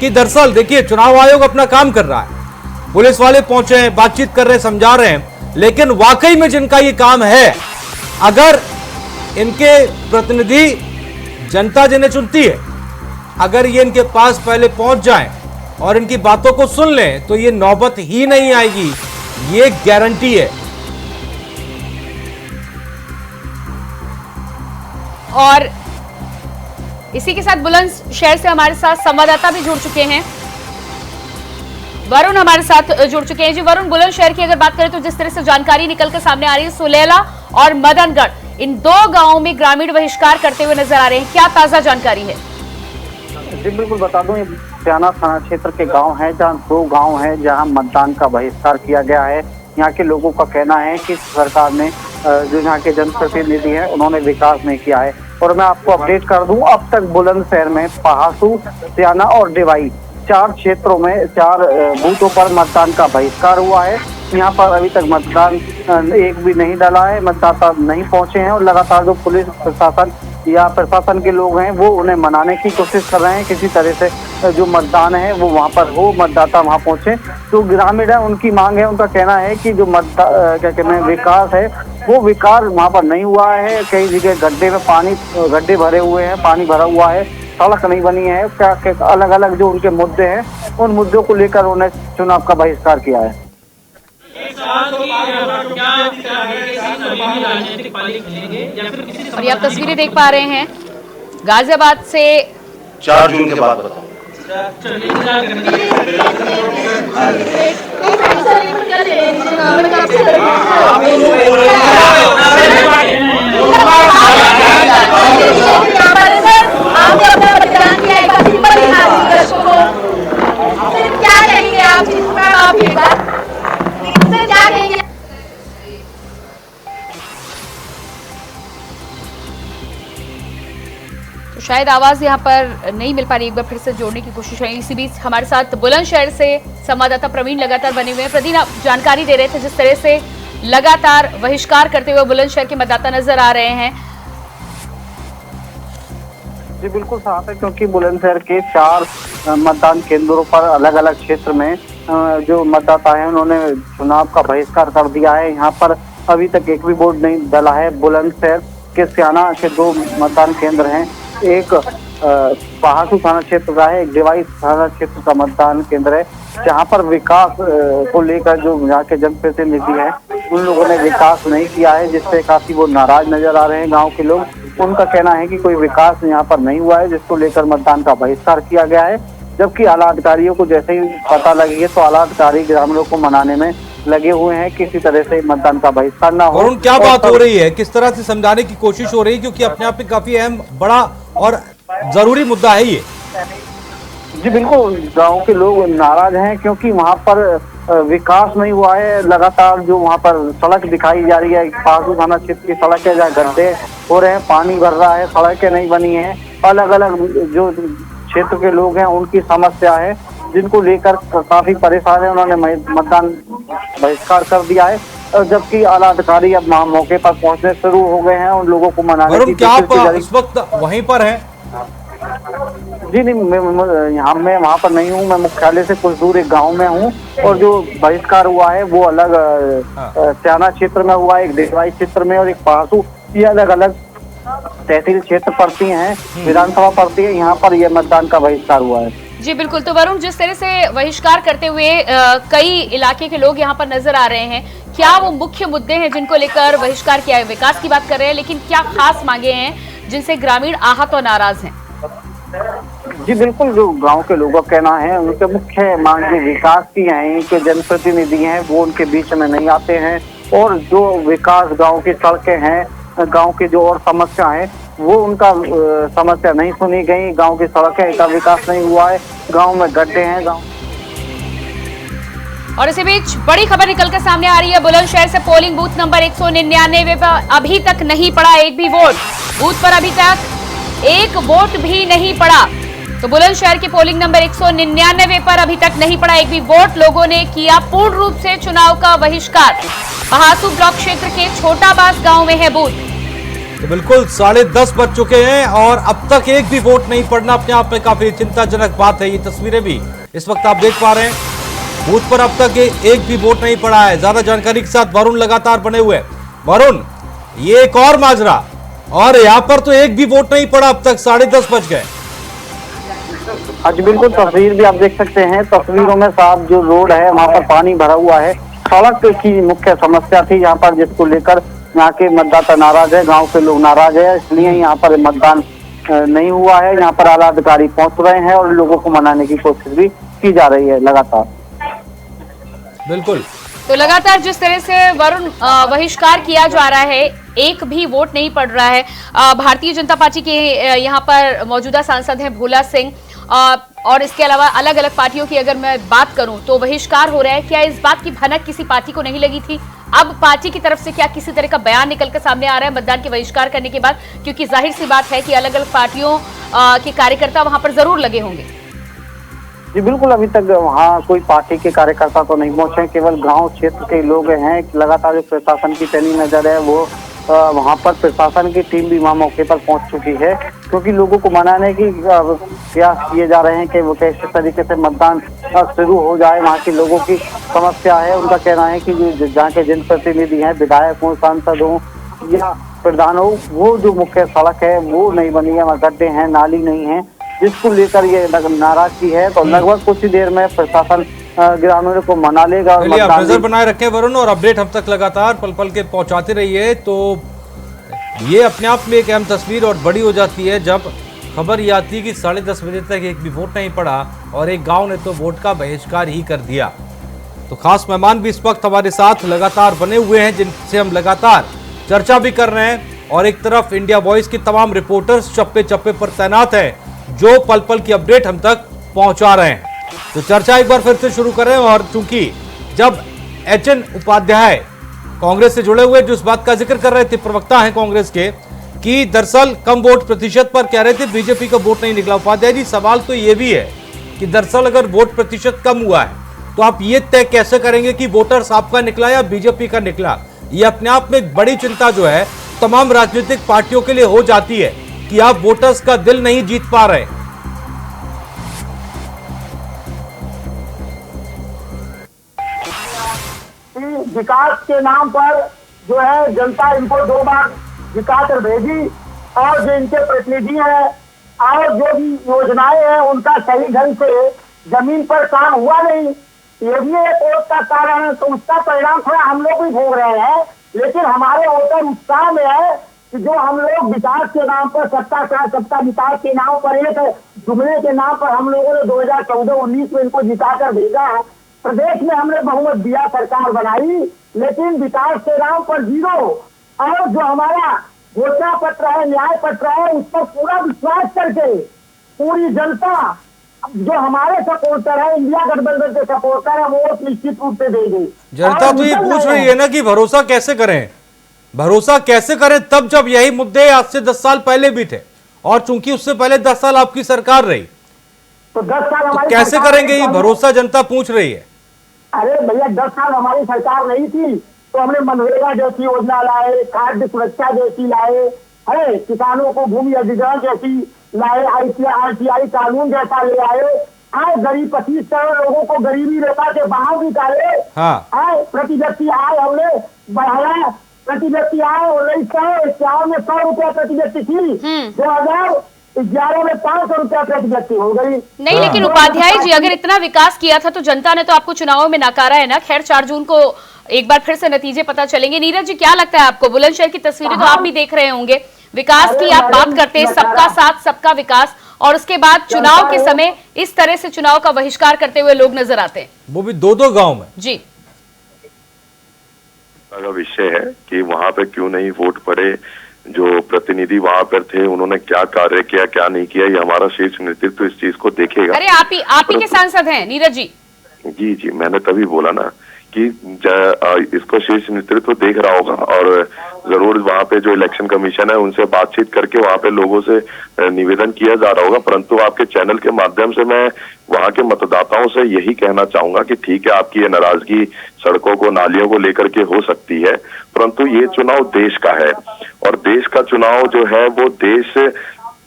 कि दरअसल देखिए, चुनाव आयोग अपना काम कर रहा है, पुलिस वाले पहुंचे हैं, बातचीत कर रहे हैं, समझा रहे हैं, लेकिन वाकई में जिनका ये काम है, अगर इनके प्रतिनिधि जनता जिन्हें चुनती है, अगर ये इनके पास पहले पहुंच जाएं और इनकी बातों को सुन लें तो ये नौबत ही नहीं आएगी, ये गारंटी है। और इसी के साथ बुलंदशहर से हमारे साथ संवाददाता भी जुड़ चुके हैं, वरुण हमारे साथ जुड़ चुके हैं। जी वरुण, बुलंदशहर की अगर बात करें तो जिस तरह से जानकारी निकल कर सामने आ रही है, सुलेला और मदनगढ़, इन 2 गांवों में ग्रामीण बहिष्कार करते हुए नजर आ रहे हैं, क्या ताजा जानकारी है? जी बिल्कुल, बता दूं, स्याना थाना क्षेत्र के गांव हैं जहां 2 गांव हैं जहां मतदान का बहिष्कार किया गया है। यहाँ के लोगों का कहना है कि सरकार ने, जो यहाँ के जनप्रतिनिधि हैं, उन्होंने विकास नहीं किया है। और मैं आपको अपडेट कर दूं, अब तक बुलंदशहर में पहासू, स्याना और डिवाई 4 क्षेत्रों में 4 बूथों पर मतदान का बहिष्कार हुआ है। यहाँ पर अभी तक मतदान एक भी नहीं डाला है, मतदाता नहीं पहुंचे हैं और लगातार जो पुलिस प्रशासन या प्रशासन के लोग हैं वो उन्हें मनाने की कोशिश कर रहे हैं, किसी तरह से जो मतदान है वो वहाँ पर हो, मतदाता वहाँ पहुंचे। जो ग्रामीण है उनकी मांग है, उनका कहना है कि जो क्या कहते हैं विकास है वो विकास वहाँ पर नहीं हुआ है। कई जगह गड्ढे भरे हुए हैं, पानी भरा हुआ है, सड़क नहीं बनी है। क्या अलग अलग जो उनके मुद्दे हैं, उन मुद्दों को लेकर उन्हें चुनाव का बहिष्कार किया है। और ये आप तस्वीरें देख पा रहे हैं गाजियाबाद से 4 जून के बाद बताओ। क्या कहेंगे आप इस पर? आप क्या कहेंगे? तो शायद आवाज यहाँ पर नहीं मिल पा रही, एक बार फिर से जोड़ने की कोशिश है। इसी बीच हमारे साथ बुलंदशहर से संवाददाता प्रवीण लगातार बने हुए हैं। प्रवीण, आप जानकारी दे रहे थे जिस तरह से लगातार बहिष्कार करते हुए बुलंदशहर के मतदाता नजर आ रहे हैं। जी बिल्कुल साफ है, क्योंकि बुलंदशहर के 4 मतदान केंद्रों पर अलग अलग क्षेत्र में जो मतदाता हैं उन्होंने चुनाव का बहिष्कार कर दिया है। यहाँ पर अभी तक एक भी वोट नहीं डला है। बुलंदशहर के स्याना के 2 मतदान केंद्र हैं, एक पहासू थाना क्षेत्र का है, एक डिवाई थाना क्षेत्र का मतदान केंद्र है, जहाँ पर विकास को लेकर जो यहाँ के जनप्रतिनिधि हैं उन लोगों ने विकास नहीं किया है, जिससे काफी वो नाराज नजर आ रहे हैं गाँव के लोग। उनका कहना है कि कोई विकास यहाँ पर नहीं हुआ है, जिसको लेकर मतदान का बहिष्कार किया गया है। जबकि आला अधिकारियों को जैसे ही पता लगी है तो आला अधिकारी ग्रामीणों को मनाने में लगे हुए हैं, किसी तरह से मतदान का बहिष्कार ना हो। और क्या बात हो रही है, किस तरह से समझाने की कोशिश हो रही है, क्योंकि अपने आप में काफी अहम, बड़ा और जरूरी मुद्दा है ये। जी बिल्कुल, गांव के लोग नाराज हैं क्योंकि वहां पर विकास नहीं हुआ है। लगातार जो वहां पर सड़क दिखाई जा रही है, पहासू थाना क्षेत्र की सड़क है जहाँ गड्ढे हो रहे हैं, पानी भर रहा है, सड़कें नहीं बनी है। अलग अलग जो क्षेत्र के लोग हैं उनकी समस्या है, जिनको लेकर काफी परेशान है। उन्होंने मतदान बहिष्कार कर दिया है, और जबकि आला अधिकारी अब मौके पर पहुंचने शुरू हो गए हैं उन लोगों को मनाने की। क्या आप इस वक्त वहीं पर हैं? जी नहीं, मैं वहाँ पर नहीं हूँ, मैं मुख्यालय से कुछ दूर एक गांव में हूँ। और जो बहिष्कार हुआ है वो अलग स्याना क्षेत्र में हुआ है, एक डिवाई क्षेत्र में और एक पहासू, ये अलग अलग तहसील क्षेत्र पड़ती हैं, विधानसभा पड़ती है, यहाँ पर यह मतदान का बहिष्कार हुआ है। जी बिल्कुल। तो वरुण, जिस तरह से बहिष्कार करते हुए कई इलाके के लोग यहाँ पर नजर आ रहे हैं, क्या वो मुख्य मुद्दे हैं जिनको लेकर बहिष्कार किया है? विकास की बात कर रहे हैं, लेकिन क्या खास मांगे हैं जिनसे ग्रामीण आहत और नाराज हैं? जी बिल्कुल, जो गांव के लोगों का कहना है, उनके मुख्य मांगे विकास की हैं कि जनप्रतिनिधि हैं वो उनके बीच में नहीं आते हैं, और जो विकास गांव की सड़कें हैं, गांव की जो और समस्या है वो उनका समस्या नहीं सुनी गई। गांव की सड़कें का विकास नहीं हुआ है, गांव में गड्ढे हैं। गांव और इसी बीच बड़ी खबर निकलकर सामने आ रही है। बुलंदशहर से पोलिंग बूथ नंबर 199 पर अभी तक नहीं पड़ा एक भी वोट। बूथ पर अभी तक एक वोट भी नहीं पड़ा। तो बुलंदशहर के पोलिंग नंबर 199 पर अभी तक नहीं पड़ा एक भी वोट। लोगों ने किया पूर्ण रूप से चुनाव का बहिष्कार। महासू ब्लॉक क्षेत्र के छोटा बास गांव में है बूथ। तो बिल्कुल 10:30 बज चुके हैं और अब तक एक भी वोट नहीं पड़ना अपने आप में काफी चिंताजनक बात है। ये तस्वीरें भी इस वक्त आप देख पा रहे हैं। बूथ पर अब तक एक भी वोट नहीं पड़ा है। ज्यादा जानकारी के साथ वरुण लगातार बने हुए। वरुण, ये एक और माजरा, और यहाँ पर तो एक भी वोट नहीं पड़ा अब तक, 10:30 बज गए। आज बिल्कुल तस्वीर भी आप देख सकते हैं। तस्वीरों में साफ जो रोड है वहाँ पर पानी भरा हुआ है। सड़क की मुख्य समस्या थी यहाँ पर, जिसको लेकर यहाँ के मतदाता नाराज है, गांव के लोग नाराज है, इसलिए यहाँ पर मतदान नहीं हुआ है। यहाँ पर आला अधिकारी पहुंच रहे हैं और लोगों को मनाने की कोशिश भी की जा रही है लगातार। बिल्कुल, तो लगातार जिस तरह से वरुण बहिष्कार किया जा रहा है, एक भी वोट नहीं पड़ रहा है। भारतीय जनता पार्टी के यहाँ पर मौजूदा सांसद हैं भोला सिंह, और इसके अलावा अलग अलग पार्टियों की अगर मैं बात करूं तो बहिष्कार हो रहा है। क्या इस बात की भनक किसी पार्टी को नहीं लगी थी? अब पार्टी की तरफ से क्या किसी तरह का बयान निकलकर सामने आ रहा है मतदान के बहिष्कार करने के बाद? क्योंकि जाहिर सी बात है कि अलग अलग पार्टियों के कार्यकर्ता वहां पर जरूर लगे होंगे। जी बिल्कुल, अभी तक वहाँ कोई पार्टी के कार्यकर्ता तो नहीं पहुंचे, केवल गांव क्षेत्र के लोग हैं। लगातार जो प्रशासन की पैनी नजर है वो वहाँ पर प्रशासन की टीम भी वहाँ मौके पर पहुंच चुकी है, क्योंकि लोगों को मनाने की प्रयास किए जा रहे हैं कि वो कैसे तरीके से मतदान शुरू हो जाए। वहाँ के लोगों की समस्या है, उनका कहना है कि जहाँ के जनप्रतिनिधि हैं, विधायक हो, सांसद हो या प्रधान हो, वो जो मुख्य सड़क है वो नहीं बनी है, वहाँ गड्ढे हैं, नाली नहीं है, जिसको लेकर ये नाराजगी है। तो लगभग कुछ ही देर में प्रशासन ग्रामीणों को मना लेगा। और आप नजर बनाए रखें वरुण, और अपडेट हम तक लगातार पल पल के पहुंचाते रहिए। तो ये अपने आप में एक अहम तस्वीर और बड़ी हो जाती है जब खबर ये आती है कि 10:30 बजे तक एक भी वोट नहीं पड़ा और एक गांव ने तो वोट का बहिष्कार ही कर दिया। तो खास मेहमान भी इस वक्त हमारे साथ लगातार बने हुए हैं, जिनसे हम लगातार चर्चा भी कर रहे हैं। और एक तरफ इंडिया वॉइस की तमाम रिपोर्टर्स चप्पे चप्पे पर तैनात है, जो पल पल की अपडेट हम तक पहुंचा रहे हैं। तो चर्चा एक बार फिर से शुरू करें। और चूंकि जब HN उपाध्याय कांग्रेस से जुड़े हुए जो इस बात का जिक्र कर रहे थे, प्रवक्ता हैं कांग्रेस के, कि दरअसल कम वोट प्रतिशत पर कह रहे थे बीजेपी का वोट नहीं निकला। उपाध्याय जी, सवाल तो ये भी है कि दरअसल अगर वोट प्रतिशत कम हुआ है तो आप ये तय कैसे करेंगे कि वोटर्स आपका निकला या बीजेपी का निकला? ये अपने आप में एक बड़ी चिंता जो है तमाम राजनीतिक पार्टियों के लिए हो जाती है कि आप वोटर्स का दिल नहीं जीत पा रहे। विकास के नाम पर जो है जनता इनको 2 बार विकास भेजी, और जो इनके प्रतिनिधि हैं और जो भी योजनाएं हैं उनका सही ढंग से जमीन पर काम हुआ नहीं। ये भी एक वोट का कारण है, तो उसका परिणाम थोड़ा हम लोग भी भोग रहे हैं। लेकिन हमारे वोटर उत्साह में है कि जो हम लोग विकास के नाम पर, सबका विकास के नाम पर, एक जुमले के नाम पर हम लोगों ने 2014-19 में इनको जिताकर भेजा है। प्रदेश में हमने बहुमत दिया, सरकार बनाई, लेकिन विकास के नाम पर 0। और जो हमारा घोषणा पत्र है, न्याय पत्र है, उस पर पूरा विश्वास करके पूरी जनता जो हमारे सपोर्टर है, इंडिया गठबंधन के सपोर्टर है, वो निश्चित रूप से देगी। जनता तो ये पूछ रही है ना कि भरोसा कैसे करें, भरोसा कैसे करें, तब जब यही मुद्दे आज से 10 साल पहले भी थे, और चूंकि उससे पहले 10 साल आपकी सरकार रही, तो 10 साल तो कैसे करेंगे ये भरोसा, जनता पूछ रही है। अरे भैया, 10 साल हमारी सरकार नहीं थी तो हमने मनरेगा जैसी योजना लाए, खाद्य सुरक्षा जैसी लाए, है किसानों को भूमि अधिग्रहण जैसी लाए, RTI कानून जैसा ले आए, गरीब 25 करोड़ लोगों को गरीबी रेखा के बाहर निकाले। हाँ, प्रति व्यक्ति आय हमने बढ़ाया, प्रति व्यक्ति आय 1951 में 100 रुपया प्रति व्यक्ति थी। 11 में 500 रुपया प्रति व्यक्ति हो गई। नहीं, लेकिन उपाध्याय जी, अगर इतना विकास किया था तो जनता ने तो आपको चुनावों में नकारा है ना। खैर 4 जून को एक बार फिर से नतीजे पता चलेंगे। नीरज जी, क्या लगता है आपको? बुलंदशहर की तस्वीरें तो आप भी देख रहे होंगे, विकास की आप बात करते हैं, सबका साथ सबका विकास, और उसके बाद चुनाव के समय इस तरह से चुनाव का बहिष्कार करते हुए लोग नजर आते हैं, वो भी 2-2 गांव में। जी, का विषय है कि वहां पे क्यों नहीं वोट पड़े, जो प्रतिनिधि वहां पर थे उन्होंने क्या कार्य किया क्या नहीं किया, ये हमारा शीर्ष नेतृत्व इस चीज को देखेगा। अरे आप ही के सांसद हैं नीरज जी। जी, मैंने तभी बोला ना कि इसको शीर्ष नेतृत्व देख रहा होगा और जरूर वहां पे जो इलेक्शन कमीशन है उनसे बातचीत करके वहां पे लोगों से निवेदन किया जा रहा होगा। परंतु आपके चैनल के माध्यम से मैं वहां के मतदाताओं से यही कहना चाहूंगा कि ठीक है, आपकी ये नाराजगी सड़कों को नालियों को लेकर के हो सकती है, परंतु ये चुनाव देश का है और देश का चुनाव जो है वो देश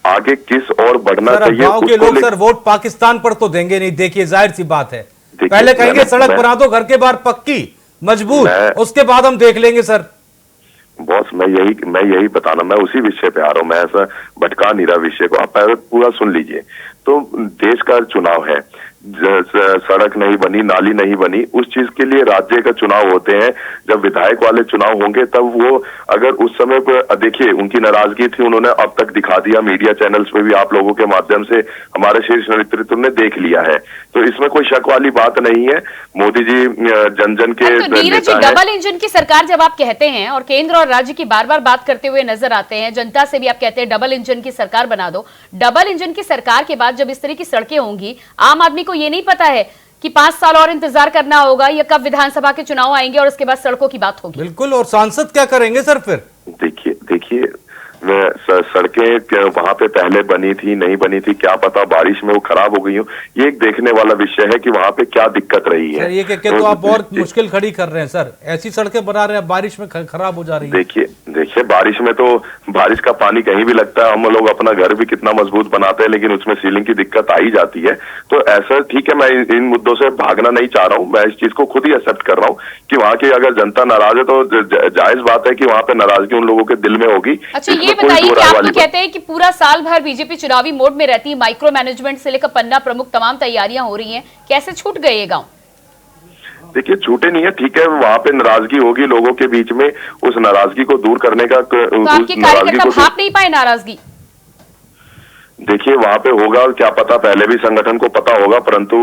आगे किस और बढ़ना चाहिए। गांव के लोग सर वोट पाकिस्तान पर तो देंगे नहीं, देखिए जाहिर सी बात है। पहले कहेंगे सड़क बना दो घर के बाहर पक्की मजबूत, उसके बाद हम देख लेंगे सर। बॉस, मैं यही बताना, मैं उसी विषय पे आ रहा हूँ, मैं ऐसा भटका नहीं रहा विषय को, आप पहले पूरा सुन लीजिए। तो देश का चुनाव है, सड़क नहीं बनी, नाली नहीं बनी, उस चीज के लिए राज्य का चुनाव होते हैं। जब विधायक वाले चुनाव होंगे तब वो अगर उस समय पर देखिए उनकी नाराजगी थी, उन्होंने अब तक दिखा दिया, मीडिया चैनल्स पे भी आप लोगों के माध्यम से हमारे शीर्ष नेतृत्व ने देख लिया है, तो इसमें कोई शक वाली बात नहीं है। मोदी जी जन जन के नीरज जी, डबल इंजन की सरकार जब आप कहते हैं और केंद्र और राज्य की बार बार बात करते हुए नजर आते हैं, जनता से भी आप कहते हैं डबल इंजन की सरकार बना दो, डबल इंजन की सरकार के बाद जब इस तरह की सड़कें होंगी, आम आदमी को ये नहीं पता है कि 5 साल और इंतजार करना होगा या कब विधानसभा के चुनाव आएंगे और उसके बाद सड़कों की बात होगी। बिल्कुल, और सांसद क्या करेंगे सर फिर? देखिए सड़कें वहां पे पहले बनी थी नहीं बनी थी, क्या पता बारिश में वो खराब हो गई हो, ये एक देखने वाला विषय है कि वहां पे क्या दिक्कत रही है। ये तो आप और मुश्किल खड़ी कर रहे हैं सर, ऐसी सड़कें बना रहे हैं बारिश में खराब हो जा रही है। देखिए बारिश में तो बारिश का पानी कहीं भी लगता है, हम लोग अपना घर भी कितना मजबूत बनाते हैं लेकिन उसमें सीलिंग की दिक्कत आ ही जाती है। तो ऐसा ठीक है, मैं इन मुद्दों से भागना नहीं चाह रहा हूँ, मैं इस चीज को खुद ही एक्सेप्ट कर रहा हूँ कि वहाँ की अगर जनता नाराज है तो जायज बात है कि वहाँ पे नाराजगी उन लोगों के दिल में होगी। अच्छा, ये बताइए कि आप तो कहते हैं कि पूरा साल भर बीजेपी चुनावी मोड में रहती है, माइक्रो मैनेजमेंट से लेकर पन्ना प्रमुख तमाम तैयारियां हो रही हैं, कैसे छूट गए ये गांव? देखिए छूटे नहीं है, ठीक है, वहाँ पे नाराजगी होगी लोगों के बीच में, उस नाराजगी को दूर करने का तो आपके कार्यकर्ता भाप नहीं पाए नाराजगी? देखिए वहां पे होगा, क्या पता पहले भी संगठन को पता होगा, परंतु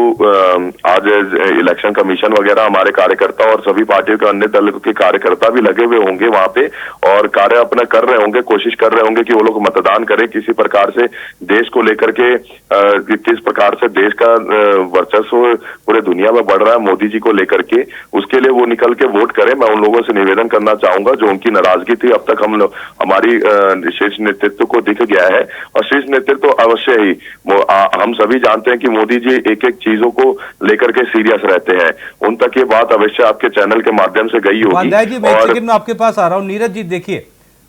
आज इलेक्शन कमीशन वगैरह हमारे कार्यकर्ता और सभी पार्टियों के अन्य दल के कार्यकर्ता भी लगे हुए होंगे वहां पे और कार्य अपना कर रहे होंगे, कोशिश कर रहे होंगे कि वो लोग मतदान करें, किसी प्रकार से देश को लेकर के किस प्रकार से देश का वर्चस्व पूरे दुनिया में बढ़ रहा है मोदी जी को लेकर के, उसके लिए वो निकल के वोट करें। मैं उन लोगों से निवेदन करना चाहूंगा जो उनकी नाराजगी थी, अब तक हमारी शीर्ष नेतृत्व को दिख गया है और शीर्ष नेतृत्व अवश्य ही हम सभी जानते हैं कि मोदी जी एक एक चीजों को लेकर के सीरियस रहते हैं, उन तक ये बात अवश्य आपके चैनल के माध्यम से गई होगी। जी मैं एक सेकंड में आपके पास आ रहा हूं। नीरज जी देखिए,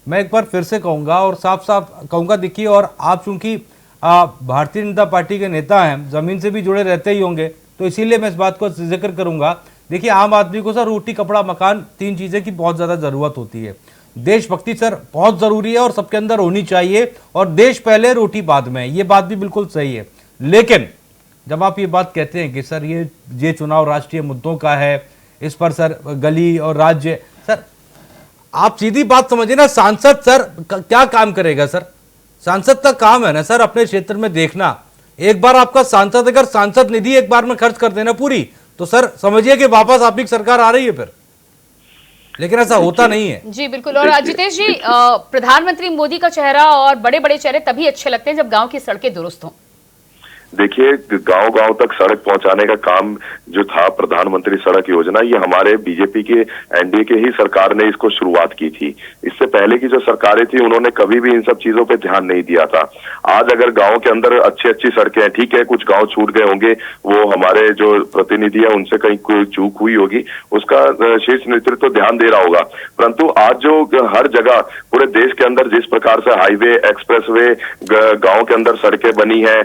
मैं एक बार फिर से कहूंगा और साफ साफ कहूंगा, देखिए, और आप चूंकि भारतीय जनता पार्टी के नेता हैं, जमीन से भी जुड़े रहते ही होंगे, तो इसीलिए मैं इस बात को जिक्र करूंगा। देखिए आम आदमी को सर रोटी कपड़ा मकान 3 चीजें की बहुत ज्यादा जरूरत होती है। देशभक्ति सर बहुत जरूरी है और सबके अंदर होनी चाहिए, और देश पहले रोटी बाद में, ये बात भी बिल्कुल सही है। लेकिन जब आप ये बात कहते हैं कि सर ये चुनाव राष्ट्रीय मुद्दों का है, इस पर सर गली और राज्य, सर आप सीधी बात समझिए ना, सांसद सर क्या काम करेगा सर? सांसद का काम है ना सर अपने क्षेत्र में देखना। एक बार आपका सांसद अगर सांसद निधि एक बार में खर्च कर देना पूरी, तो सर समझिए कि वापस आपकी सरकार आ रही है फिर, लेकिन ऐसा होता नहीं है। जी बिल्कुल। और जितेश जी, प्रधानमंत्री मोदी का चेहरा और बड़े बड़े चेहरे तभी अच्छे लगते हैं जब गांव की सड़कें दुरुस्त हों। देखिए गांव गांव तक सड़क पहुंचाने का काम जो था प्रधानमंत्री सड़क योजना, ये हमारे बीजेपी के एनडीए के ही सरकार ने इसको शुरुआत की थी। इससे पहले की जो सरकारें थी उन्होंने कभी भी इन सब चीजों पे ध्यान नहीं दिया था। आज अगर गांव के अंदर अच्छी अच्छी सड़कें हैं, ठीक है कुछ गांव छूट गए होंगे, वो हमारे जो प्रतिनिधि है उनसे कहीं कोई चूक हुई होगी, उसका शीर्ष नेतृत्व ध्यान दे रहा होगा, परंतु आज जो हर जगह पूरे देश के अंदर जिस प्रकार से हाईवे एक्सप्रेसवे गाँव के अंदर सड़कें बनी है,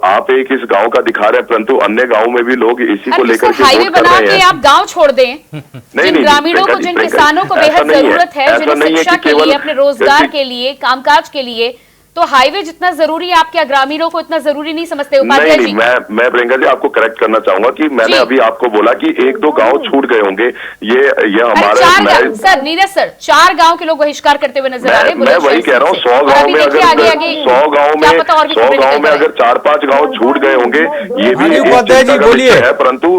आप एक इस गांव का दिखा रहे हैं, परंतु अन्य गांव में भी लोग इसी को लेकर के हाईवे बना के आप गांव छोड़ दें, जिन ग्रामीणों को, जिन किसानों को बेहद जरूरत है, जिन्हें शिक्षा के लिए, अपने रोजगार के लिए, कामकाज के लिए तो हाईवे जितना जरूरी है आपके ग्रामीणों को इतना जरूरी नहीं समझते उपाध्याय जी? मैं प्रियंका जी आपको करेक्ट करना चाहूंगा कि मैंने अभी आपको बोला कि 1-2 गांव छूट गए होंगे। ये हमारे सर नीरज सर 4 गांव के लोग बहिष्कार करते हुए नजर आ रहे हैं। मैं वही कह रहा हूँ 100 गांव में अगर 100 गांव में अगर 4-5 गांव छूट गए होंगे ये भी है, परंतु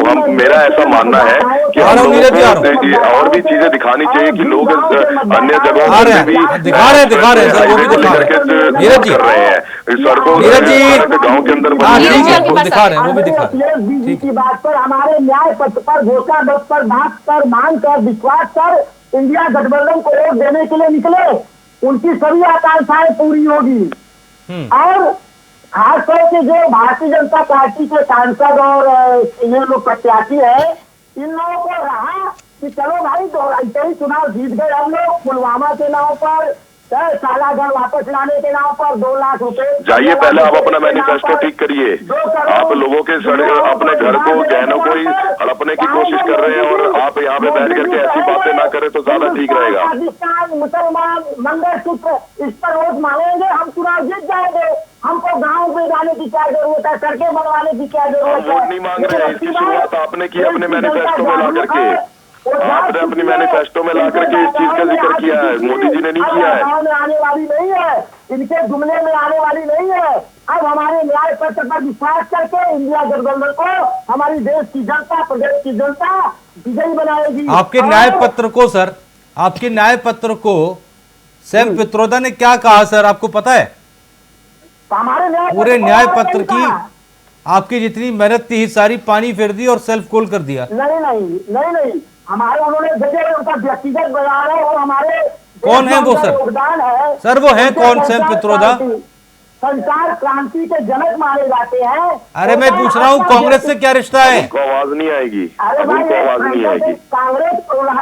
हम मेरा ऐसा मानना है कि हम लोगों को और भी चीजें दिखानी चाहिए कि लोग अन्य जगहों पर भी दिखा रहे हैं कर रहे हैं सड़कों गाँव के अंदर दिखा रहे हैं, वो भी दिखा रहे हैं की बात पर हमारे न्याय पत्र पर घोषणा पत्र पर बात कर मान कर विश्वास कर इंडिया गठबंधन को वोट देने के लिए निकले, उनकी सभी आकांक्षाएं पूरी होगी। और खासतौर से जो भारतीय जनता पार्टी के सांसद और ये लोग प्रत्याशी है, इन लोगों को रहा कि चलो भाई ऐसे ही चुनाव जीत गए हम लोग, पुलवामा के नाम पर, सालागढ़ वापस लाने के नाम पर 2 लाख रुपए। जाइए पहले आप अपना मैनिफेस्टो ठीक करिए। आप लोगों के अपने घर को गहनों को ही हड़पने की कोशिश कर रहे हैं और आप यहाँ पे बैठ करके ऐसी बातें ना करें तो ज्यादा ठीक रहेगा। पाकिस्तान मुसलमान मंगलसूत्र इस पर वोट मांगेंगे, हम चुनाव जीत जाएंगे। हमको गाँव में जाने की क्या जरूरत है, सड़कें बनवाने की क्या जरूरत है? वोट नहीं मांग रहे हैं, इसकी शुरुआत आपने की अपने मैनिफेस्टो में ला करके। आपने अपनी मैनिफेस्टो में ला करके इस चीज का जिक्र किया है, मोदी जी ने नहीं किया है। आने वाली नहीं है, इनके जुमले में आने वाली नहीं है। अब हमारे न्याय पत्र पर विश्वास करके इंडिया गठबंधन को हमारी देश की जनता, प्रदेश की जनता विजयी बनाएगी। आपके न्याय पत्र को सर, आपके न्याय पत्र को सैम पित्रोदा ने क्या कहा सर, आपको पता है? हमारे पूरे न्याय पत्र की आपकी जितनी मेहनत थी सारी पानी फेर दी और सेल्फ गोल कर दिया। नहीं, हमारे उन्होंने जगह उनका व्यक्तिगत बयान है और हमारे कौन है वो सर? योगदान है सर वो है कौन सैम पित्रोदा? संचार क्रांति के जनक माने जाते हैं। अरे मैं पूछ रहा हूँ कांग्रेस से क्या रिश्ता है? उनको आवाज नहीं आएगी, अरे भाई आवाज नहीं आएगी। कांग्रेस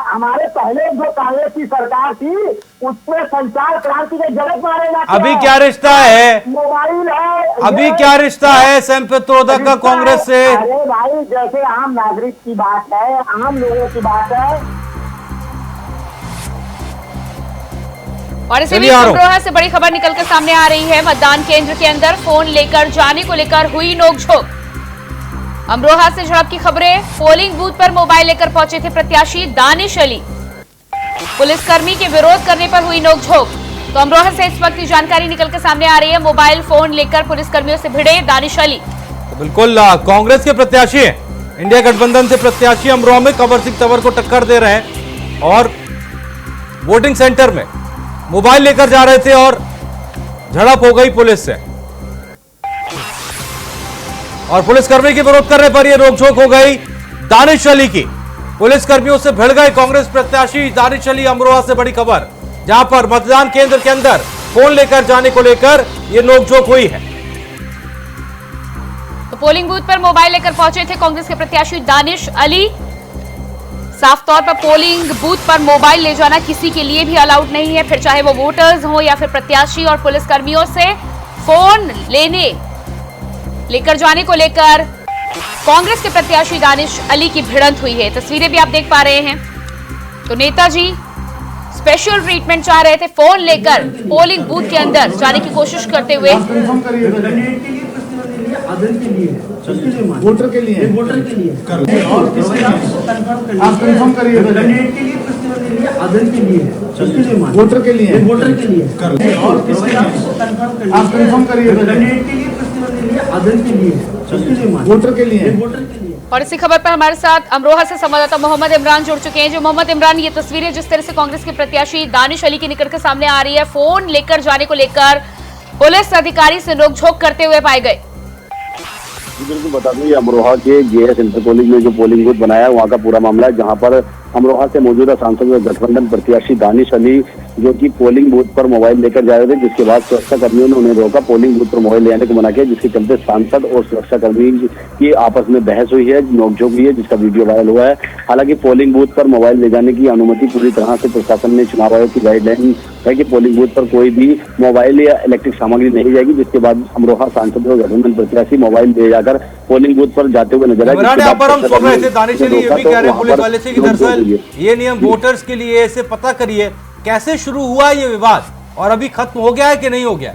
हमारे पहले जो कांग्रेस की सरकार थी उसमें संचार क्रांति के जनक माने जाते हैं। अभी क्या रिश्ता है? मोबाइल है। अभी क्या रिश्ता है सैम पित्रोदा का कांग्रेस से? अरे भाई जैसे आम नागरिक की बात है, आम लोगों की बात है। और इसी बीच अमरोहा से बड़ी खबर निकलकर सामने आ रही है। मतदान केंद्र के अंदर फोन लेकर जाने को लेकर हुई नोकझोंक। अमरोहा से झड़प की खबरें। पोलिंग बूथ पर मोबाइल लेकर पहुंचे थे प्रत्याशी दानिश अली, पुलिसकर्मी के विरोध करने पर हुई नोकझोंक। तो अमरोहा से इस वक्त जानकारी निकलकर सामने आ रही है। मोबाइल फोन लेकर पुलिसकर्मियों से भिड़े दानिश अली। तो बिल्कुल कांग्रेस के प्रत्याशी हैं, इंडिया गठबंधन से प्रत्याशी अमरोहा में कंवर सिंह तंवर को टक्कर दे रहे हैं और वोटिंग सेंटर में मोबाइल लेकर जा रहे थे और झड़प हो गई पुलिस से और पुलिसकर्मी के विरोध करने पर यह रोकझोंक हो गई दानिश अली की। पुलिसकर्मियों से भिड़ गए कांग्रेस प्रत्याशी दानिश अली। अमरोहा से बड़ी खबर, जहां पर मतदान केंद्र के अंदर फोन लेकर जाने को लेकर यह नोकझोंक हुई है। तो पोलिंग बूथ पर मोबाइल लेकर पहुंचे थे कांग्रेस के प्रत्याशी दानिश अली। साफ तौर पर पोलिंग बूथ पर मोबाइल ले जाना किसी के लिए भी अलाउड नहीं है, फिर चाहे वो वोटर्स हो या फिर प्रत्याशी। और पुलिसकर्मियों से फोन लेकर जाने को लेकर कांग्रेस के प्रत्याशी दानिश अली की भिड़ंत हुई है। तस्वीरें भी आप देख पा रहे हैं। तो नेताजी स्पेशल ट्रीटमेंट चाह रहे थे, फोन लेकर पोलिंग बूथ के अंदर जाने की कोशिश करते हुए। वोटर के लिए और आप कंफर्म करिए आदरण के लिए वोटर के लिए और आप कंफर्म करिए आदरण के लिए वोटर के लिए। और इसी खबर पर हमारे साथ अमरोहा से संवाददाता मोहम्मद इमरान जुड़ चुके हैं। जो मोहम्मद इमरान, ये तस्वीरें जिस तरह से कांग्रेस के प्रत्याशी दानिश अली की निकल कर सामने आ रही है, फोन लेकर जाने को लेकर पुलिस अधिकारी से नोकझोंक करते हुए पाए गए। बिल्कुल बता दूं, ये अमरोहा के जेएस इंटर कॉलेज में जो पोलिंग बूथ बनाया है वहाँ का पूरा मामला है, जहाँ पर अमरोहा से मौजूदा सांसद व गठबंधन प्रत्याशी दानिश अली जो कि पोलिंग बूथ पर मोबाइल लेकर जा रहे थे, जिसके बाद सुरक्षा कर्मियों ने उन्हें रोका, पोलिंग बूथ पर मोबाइल ले आने को मना किया, जिसके चलते सांसद और सुरक्षा कर्मी की आपस में बहस हुई है, नोकझोंक हुई है, जिसका वीडियो वायरल हुआ है। हालांकि पोलिंग बूथ पर मोबाइल ले जाने की अनुमति पूरी तरह से प्रशासन ने चुनाव आयोग की गाइडलाइन है कि पोलिंग बूथ पर कोई भी मोबाइल या इलेक्ट्रिक सामग्री नहीं जाएगी, जिसके बाद अमरोहा सांसद और गठबंधन प्रत्याशी मोबाइल ले जाकर पोलिंग बूथ पर जाते हुए नजर आए। पुलिस वाले से कि दरअसल ये नियम वोटर्स के लिए, इसे पता करिए कैसे शुरू हुआ ये विवाद और अभी खत्म हो गया है कि नहीं हो गया?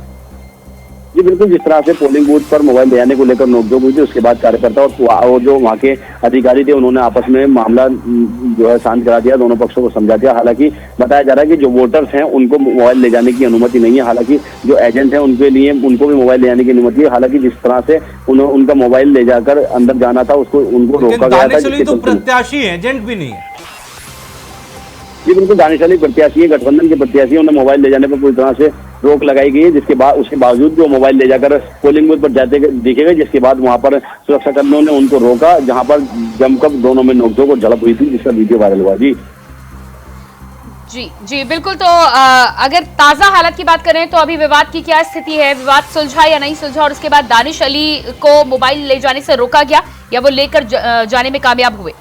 जी बिल्कुल, जिस तरह से पोलिंग बूथ पर मोबाइल ले जाने को लेकर नोकझोंक हुई थी, उसके बाद कार्यकर्ता और जो वहाँ के अधिकारी थे उन्होंने आपस में मामला जो है शांत करा दिया, दोनों पक्षों को समझा दिया। हालांकि बताया जा रहा है कि जो वोटर्स हैं उनको मोबाइल ले जाने की अनुमति नहीं है, हालांकि जो एजेंट हैं उनके लिए उनको भी मोबाइल ले जाने की अनुमति है। हालांकि जिस तरह से उनका मोबाइल ले जाकर अंदर जाना था उनको रोका गया था। तो प्रत्याशी है, एजेंट भी नहीं है। जी बिल्कुल, दानिश प्रत्याशी है, गठबंधन के प्रत्याशी, उन्हें मोबाइल ले जाने पर पूरी तरह से रोक लगाई गई है, जिसके बाद उसके बावजूद जो मोबाइल ले जाकर पोलिंग बूथ पर जाते दिखे गए, जिसके बाद वहां पर सुरक्षा कर्मियों ने उनको रोका, जहां पर जमकर दोनों में नोकझोंक और झड़प हुई थी, जिसका वीडियो वायरल हुआ। जी बिल्कुल। तो अगर ताजा हालत की बात करें तो अभी विवाद की क्या स्थिति है? विवाद सुलझा या नहीं सुलझा? और उसके बाद दानिश अली को मोबाइल ले जाने से रोका गया या वो लेकर जाने में कामयाब हुए?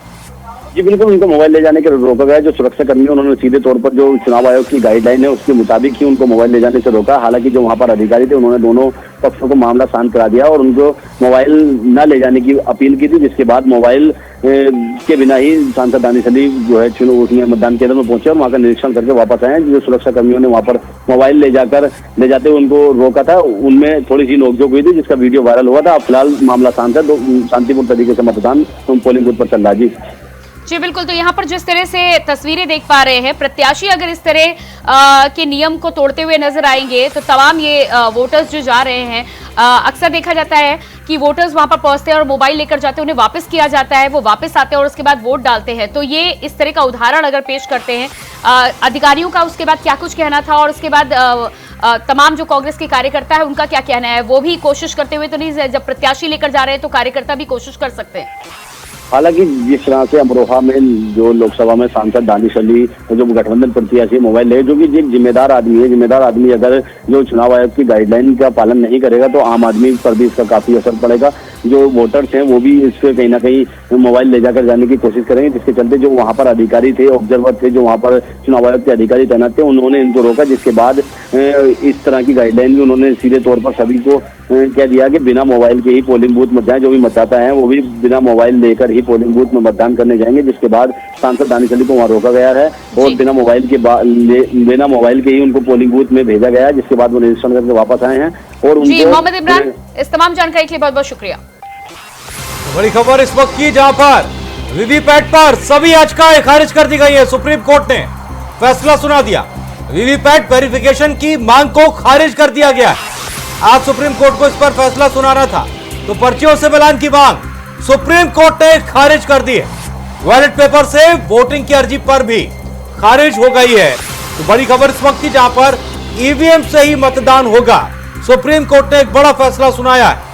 जी बिल्कुल, उनको मोबाइल ले जाने के रोका गया। जो सुरक्षा कर्मी उन्होंने सीधे तौर पर जो चुनाव आयोग की गाइडलाइन है उसके मुताबिक ही उनको मोबाइल ले जाने से रोका। हालांकि जो वहां पर अधिकारी थे उन्होंने दोनों पक्षों को मामला शांत करा दिया और उनको मोबाइल न ले जाने की अपील की थी, जिसके बाद मोबाइल के बिना ही सांसद दानिश अली जो है उसमें मतदान केंद्र में पहुंचे और वहां का निरीक्षण करके वापस आए। जो सुरक्षा कर्मियों ने वहां पर मोबाइल ले जाते हुए उनको रोका था, उनमें थोड़ी सी नोकझोंक हुई थी, जिसका वीडियो वायरल हुआ था। अब फिलहाल मामला शांत है, शांतिपूर्ण तरीके से मतदान पोलिंग बूथ पर चल रहा है। जी बिल्कुल। तो यहाँ पर जिस तरह से तस्वीरें देख पा रहे हैं, प्रत्याशी अगर इस तरह के नियम को तोड़ते हुए नजर आएंगे तो तमाम ये वोटर्स जो जा रहे हैं, अक्सर देखा जाता है कि वोटर्स वहां पर पहुंचते हैं और मोबाइल लेकर जाते हैं, उन्हें वापस किया जाता है, वो वापस आते हैं और उसके बाद वोट डालते हैं। तो ये इस तरह का उदाहरण अगर पेश करते हैं अधिकारियों का, उसके बाद क्या कुछ कहना था और उसके बाद तमाम जो कांग्रेस के कार्यकर्ता है उनका क्या कहना है, वो भी कोशिश करते हुए तो नहीं? जब प्रत्याशी लेकर जा रहे हैं तो कार्यकर्ता भी कोशिश कर सकते हैं। हालांकि जिस तरह से अमरोहा में जो लोकसभा में सांसद दानिश अली जो गठबंधन प्रत्याशी मोबाइल ले, जो कि एक जिम्मेदार आदमी है, जिम्मेदार आदमी अगर जो चुनाव आयोग की गाइडलाइन का पालन नहीं करेगा तो आम आदमी पर भी इसका काफी असर पड़ेगा। जो वोटर्स हैं वो भी इससे कहीं ना कहीं मोबाइल ले जाकर जाने की कोशिश करेंगे, जिसके चलते जो वहां पर अधिकारी थे, ऑब्जर्वर थे, जो वहां पर चुनाव आयोग के अधिकारी तैनात थे, उन्होंने इनको रोका, जिसके बाद इस तरह की गाइडलाइन भी उन्होंने सीधे तौर पर सभी को कह दिया कि बिना मोबाइल के ही पोलिंग बूथ में जाएं। जो भी मतदाता है वो भी बिना मोबाइल लेकर ही पोलिंग बूथ में मतदान करने जाएंगे, जिसके बाद सांसद दानिश अली को वहां रोका गया है और बिना मोबाइल के ही उनको पोलिंग बूथ में भेजा गया है, जिसके बाद वो निरीक्षण करके वापस आए हैं। और उनको मोहम्मद इमरान, इस तमाम जानकारी के लिए बहुत बहुत शुक्रिया। बड़ी खबर इस वक्त की, जहां पर वीवीपैट पर सभी याचिकाएं खारिज कर दी गई है। सुप्रीम कोर्ट ने फैसला सुना दिया, वीवीपैट वेरिफिकेशन की मांग को खारिज कर दिया गया है। आज सुप्रीम कोर्ट को इस पर फैसला सुनाना था, तो पर्चियों से मिलान की मांग सुप्रीम कोर्ट ने खारिज कर दी है। बैलेट पेपर से वोटिंग की अर्जी पर भी खारिज हो गई है। तो बड़ी खबर इस वक्त की, जहां पर ईवीएम से ही मतदान होगा। सुप्रीम कोर्ट ने एक बड़ा फैसला सुनाया है।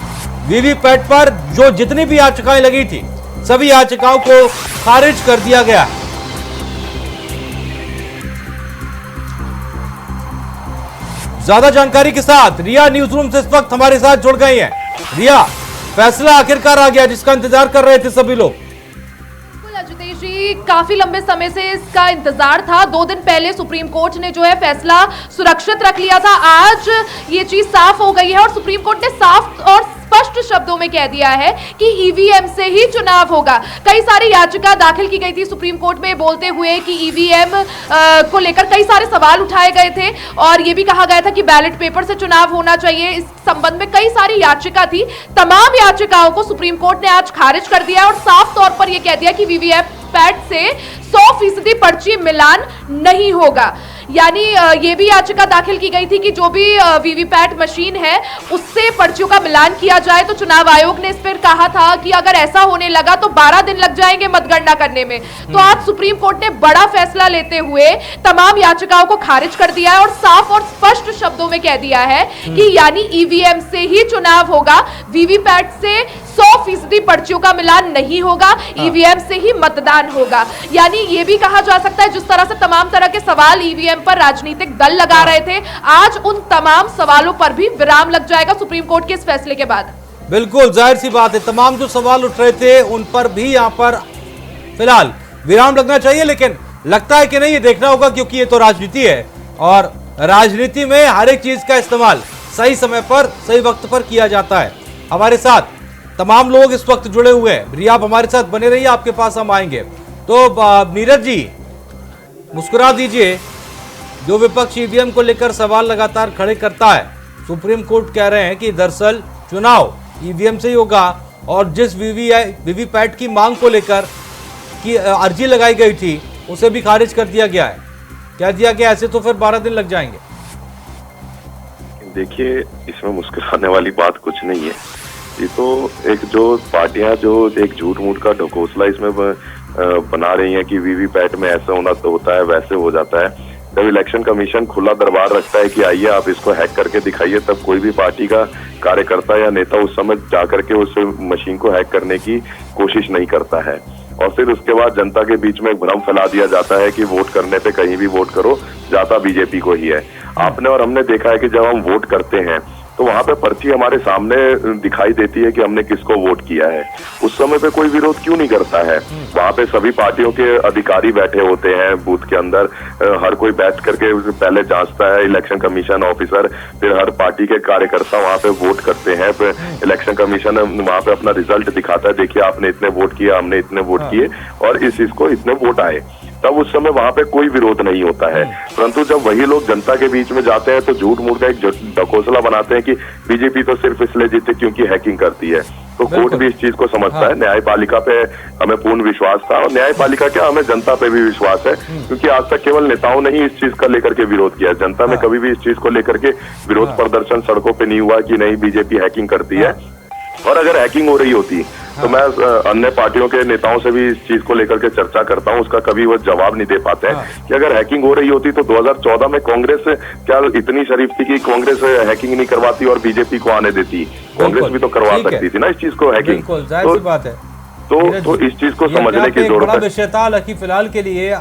वीवीपैट पर जो जितनी भी याचिकाएं लगी थी सभी याचिकाओं को खारिज कर दिया गया है। ज्यादा जानकारी के साथ रिया न्यूज रूम से इस वक्त हमारे साथ जुड़ गई हैं। रिया, फैसला आखिरकार आ गया जिसका इंतजार कर रहे थे सभी लोग। अजितेश जी, काफी लंबे समय से इसका इंतजार था। 2 दिन पहले सुप्रीम कोर्ट ने जो है फैसला सुरक्षित रख लिया था। आज ये चीज साफ हो गई है और सुप्रीम कोर्ट ने साफ और स्पष्ट शब्दों में कह दिया है कि ईवीएम से ही चुनाव होगा। कई सारी याचिका दाखिल की गई थी सुप्रीम कोर्ट में, बोलते हुए कि ईवीएम को लेकर कई सारे सवाल उठाए गए थे और यह भी कहा गया था कि बैलेट पेपर से चुनाव होना चाहिए। इस संबंध में कई सारी याचिका थी। तमाम याचिकाओं को सुप्रीम कोर्ट ने आज खारिज कर दिया और साफ तौर पर यह कह दिया कि वीवीपैट से 100% पर्ची मिलान नहीं होगा। यानी ये भी याचिका दाखिल की गई थी कि जो भी वीवीपैट मशीन है उससे पर्चियों का मिलान किया जाए। तो चुनाव आयोग ने इस पर कहा था कि अगर ऐसा होने लगा तो 12 दिन लग जाएंगे मतगणना करने में। तो आज सुप्रीम कोर्ट ने बड़ा फैसला लेते हुए तमाम याचिकाओं को खारिज कर दिया है और साफ और स्पष्ट शब्दों में कह दिया है कि यानी ईवीएम से ही चुनाव होगा, वीवीपैट से 100% पर्चियों का मिलान नहीं होगा, ईवीएम से ही मतदान होगा। यानी ये भी कहा जा सकता है जिस तरह से तमाम तरह के सवाल ईवीएम पर राजनीतिक दल लगा रहे थे, आज उन तमाम सवालों पर भी विराम लग जाएगा सुप्रीम कोर्ट के इस फैसले के बाद। बिल्कुल जाहिर सी बात है, तमाम जो सवाल उठ रहे थे उन पर भी यहां पर फिलहाल विराम लगना चाहिए, लेकिन लगता है कि नहीं, ये देखना होगा, क्योंकि ये तो राजनीति है और राजनीति में हर एक चीज का इस्तेमाल सही समय पर सही वक्त पर किया जाता है। हमारे साथ तमाम लोग इस वक्त जुड़े हुए हैं। रिया, आप हमारे साथ बने रहिए, आपके पास हम आएंगे। तो नीरज जी मुस्कुरा दीजिए, जो विपक्ष ईवीएम को लेकर सवाल लगातार खड़े करता है, सुप्रीम कोर्ट कह रहे हैं कि दरअसल चुनाव ईवीएम से ही होगा और जिस वीवीपैट की मांग को लेकर की अर्जी लगाई गई थी उसे भी खारिज कर दिया गया है। कह दिया गया ऐसे तो फिर 12 दिन लग जाएंगे। देखिए, इसमें मुस्कुराने वाली बात कुछ नहीं है। ये तो एक जो पार्टियां जो एक झूठ मूठ का ढकोसला इसमें बना रही हैं कि वीवीपैट में ऐसा होना तो होता है, वैसे हो जाता है। जब इलेक्शन कमीशन खुला दरबार रखता है कि आइए आप इसको हैक करके दिखाइए, तब कोई भी पार्टी का कार्यकर्ता या नेता उस समय जाकर के उस मशीन को हैक करने की कोशिश नहीं करता है। और फिर उसके बाद जनता के बीच में एक भ्रम फैला दिया जाता है कि वोट करने पे कहीं भी वोट करो, जाता बीजेपी को ही है। आपने और हमने देखा है कि जब हम वोट करते हैं तो वहां पे पर्ची हमारे सामने दिखाई देती है कि हमने किसको वोट किया है। उस समय पे कोई विरोध क्यों नहीं करता है? वहां पे सभी पार्टियों के अधिकारी बैठे होते हैं बूथ के अंदर, हर कोई बैठ करके पहले जांचता है, इलेक्शन कमीशन ऑफिसर, फिर हर पार्टी के कार्यकर्ता वहां पे वोट करते हैं। फिर इलेक्शन कमीशन वहां पे अपना रिजल्ट दिखाता है, देखिए आपने इतने वोट किया, हमने इतने वोट किए और इसको इतने वोट आए। तब उस समय वहां पे कोई विरोध नहीं होता है। परंतु जब वही लोग जनता के बीच में जाते हैं तो झूठ मूठ का एक ढकोसला बनाते हैं कि बीजेपी तो सिर्फ इसलिए जीते क्योंकि हैकिंग करती है। तो कोर्ट भी इस चीज को समझता है। न्यायपालिका पे हमें पूर्ण विश्वास था और न्यायपालिका क्या, हमें जनता पे भी विश्वास है, क्योंकि आज तक केवल नेताओं ने ही इस चीज का लेकर के विरोध किया। जनता में कभी भी इस चीज को लेकर के विरोध प्रदर्शन सड़कों पे नहीं हुआ कि नहीं बीजेपी हैकिंग करती है। और अगर हैकिंग हो रही होती तो मैं अन्य पार्टियों के नेताओं से भी इस चीज को लेकर के चर्चा करता हूं, उसका कभी वो जवाब नहीं दे पाते हैं कि अगर हैकिंग हो रही होती तो 2014 में कांग्रेस क्या इतनी शरीफ थी कि कांग्रेस हैकिंग नहीं करवाती और बीजेपी को आने देती? कांग्रेस भी तो करवा सकती थी ना इस चीज को, हैकिंग। तो इस चीज को समझने की जरूरत है। विषय था, हालांकि फिलहाल के लिए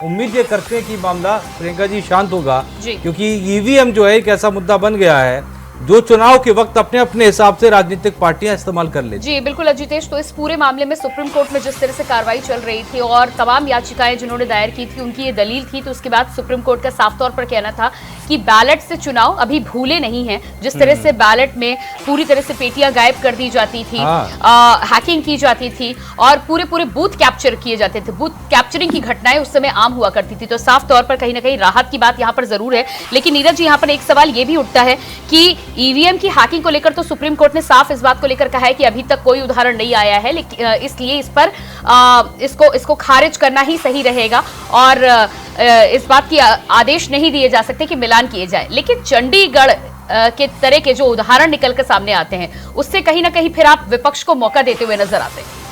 उम्मीद ये करते हैं कि मामला प्रियंका जी शांत होगा, क्योंकि ईवीएम जो है एक ऐसा मुद्दा बन गया है जो चुनाव के वक्त अपने अपने हिसाब से राजनीतिक पार्टियां इस्तेमाल कर लेती। जी बिल्कुल अजितेश, तो इस पूरे मामले में सुप्रीम कोर्ट में जिस तरह से कार्रवाई चल रही थी और तमाम याचिकाएं जिन्होंने दायर की थी उनकी ये दलील थी, तो उसके बाद सुप्रीम कोर्ट का साफ तौर पर कहना था कि बैलेट से चुनाव अभी भूले नहीं हैं। जिस तरह से बैलेट में पूरी तरह से पेटियां गायब कर दी जाती थी, हैकिंग की जाती थी और पूरे बूथ कैप्चर किए जाते थे, बूथ कैप्चरिंग की घटनाएं उस समय आम हुआ करती थी। तो साफ तौर पर कहीं ना कहीं राहत की बात यहाँ पर जरूर है। लेकिन नीरज जी, यहाँ पर एक सवाल ये भी उठता है कि ईवीएम की हैकिंग को लेकर तो सुप्रीम कोर्ट ने साफ इस बात को लेकर कहा है कि अभी तक कोई उदाहरण नहीं आया है, लेकिन इसलिए इस पर इसको खारिज करना ही सही रहेगा और इस बात की आदेश नहीं दिए जा सकते कि मिलान किए जाए। लेकिन चंडीगढ़ के तरह के जो उदाहरण निकल कर सामने आते हैं उससे कहीं ना कहीं फिर आप विपक्ष को मौका देते हुए नजर आते हैं।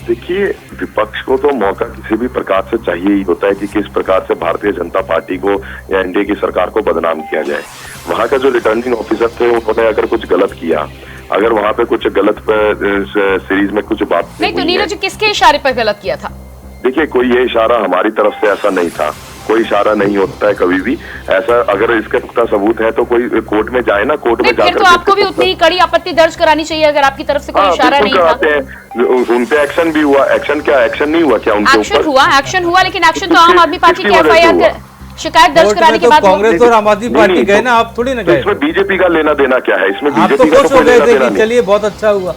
देखिए, विपक्ष को तो मौका किसी भी प्रकार से चाहिए ही होता है कि किस प्रकार से भारतीय जनता पार्टी को या एनडीए की सरकार को बदनाम किया जाए। वहां का जो रिटर्निंग ऑफिसर थे उन्होंने अगर कुछ गलत किया, अगर वहां पे कुछ गलत सीरीज में कुछ बात नहीं, तो नीरज किसके इशारे पर गलत किया था? देखिए, कोई ये इशारा हमारी तरफ से ऐसा नहीं था, कोई इशारा नहीं होता है कभी भी ऐसा। अगर इसके पुख्ता सबूत है तो कोई कोर्ट में जाए ना, कोर्ट में जाकर तो आपको भी उतनी ही कड़ी आपत्ति दर्ज करानी चाहिए अगर आपकी तरफ से कोई इशारा नहीं था। उन पे एक्शन भी हुआ, एक्शन नहीं हुआ क्या उनके ऊपर? एक्शन हुआ, लेकिन एक्शन तो आम आदमी पार्टी की एफआईआर शिकायत दर्ज कराने के बाद कांग्रेस और आम आदमी पार्टी गए ना, आप थोड़ी ना गए। इसमें बीजेपी का लेना देना क्या है? इसमें आप तो खुश हो गए थे कि चलिए बहुत अच्छा हुआ।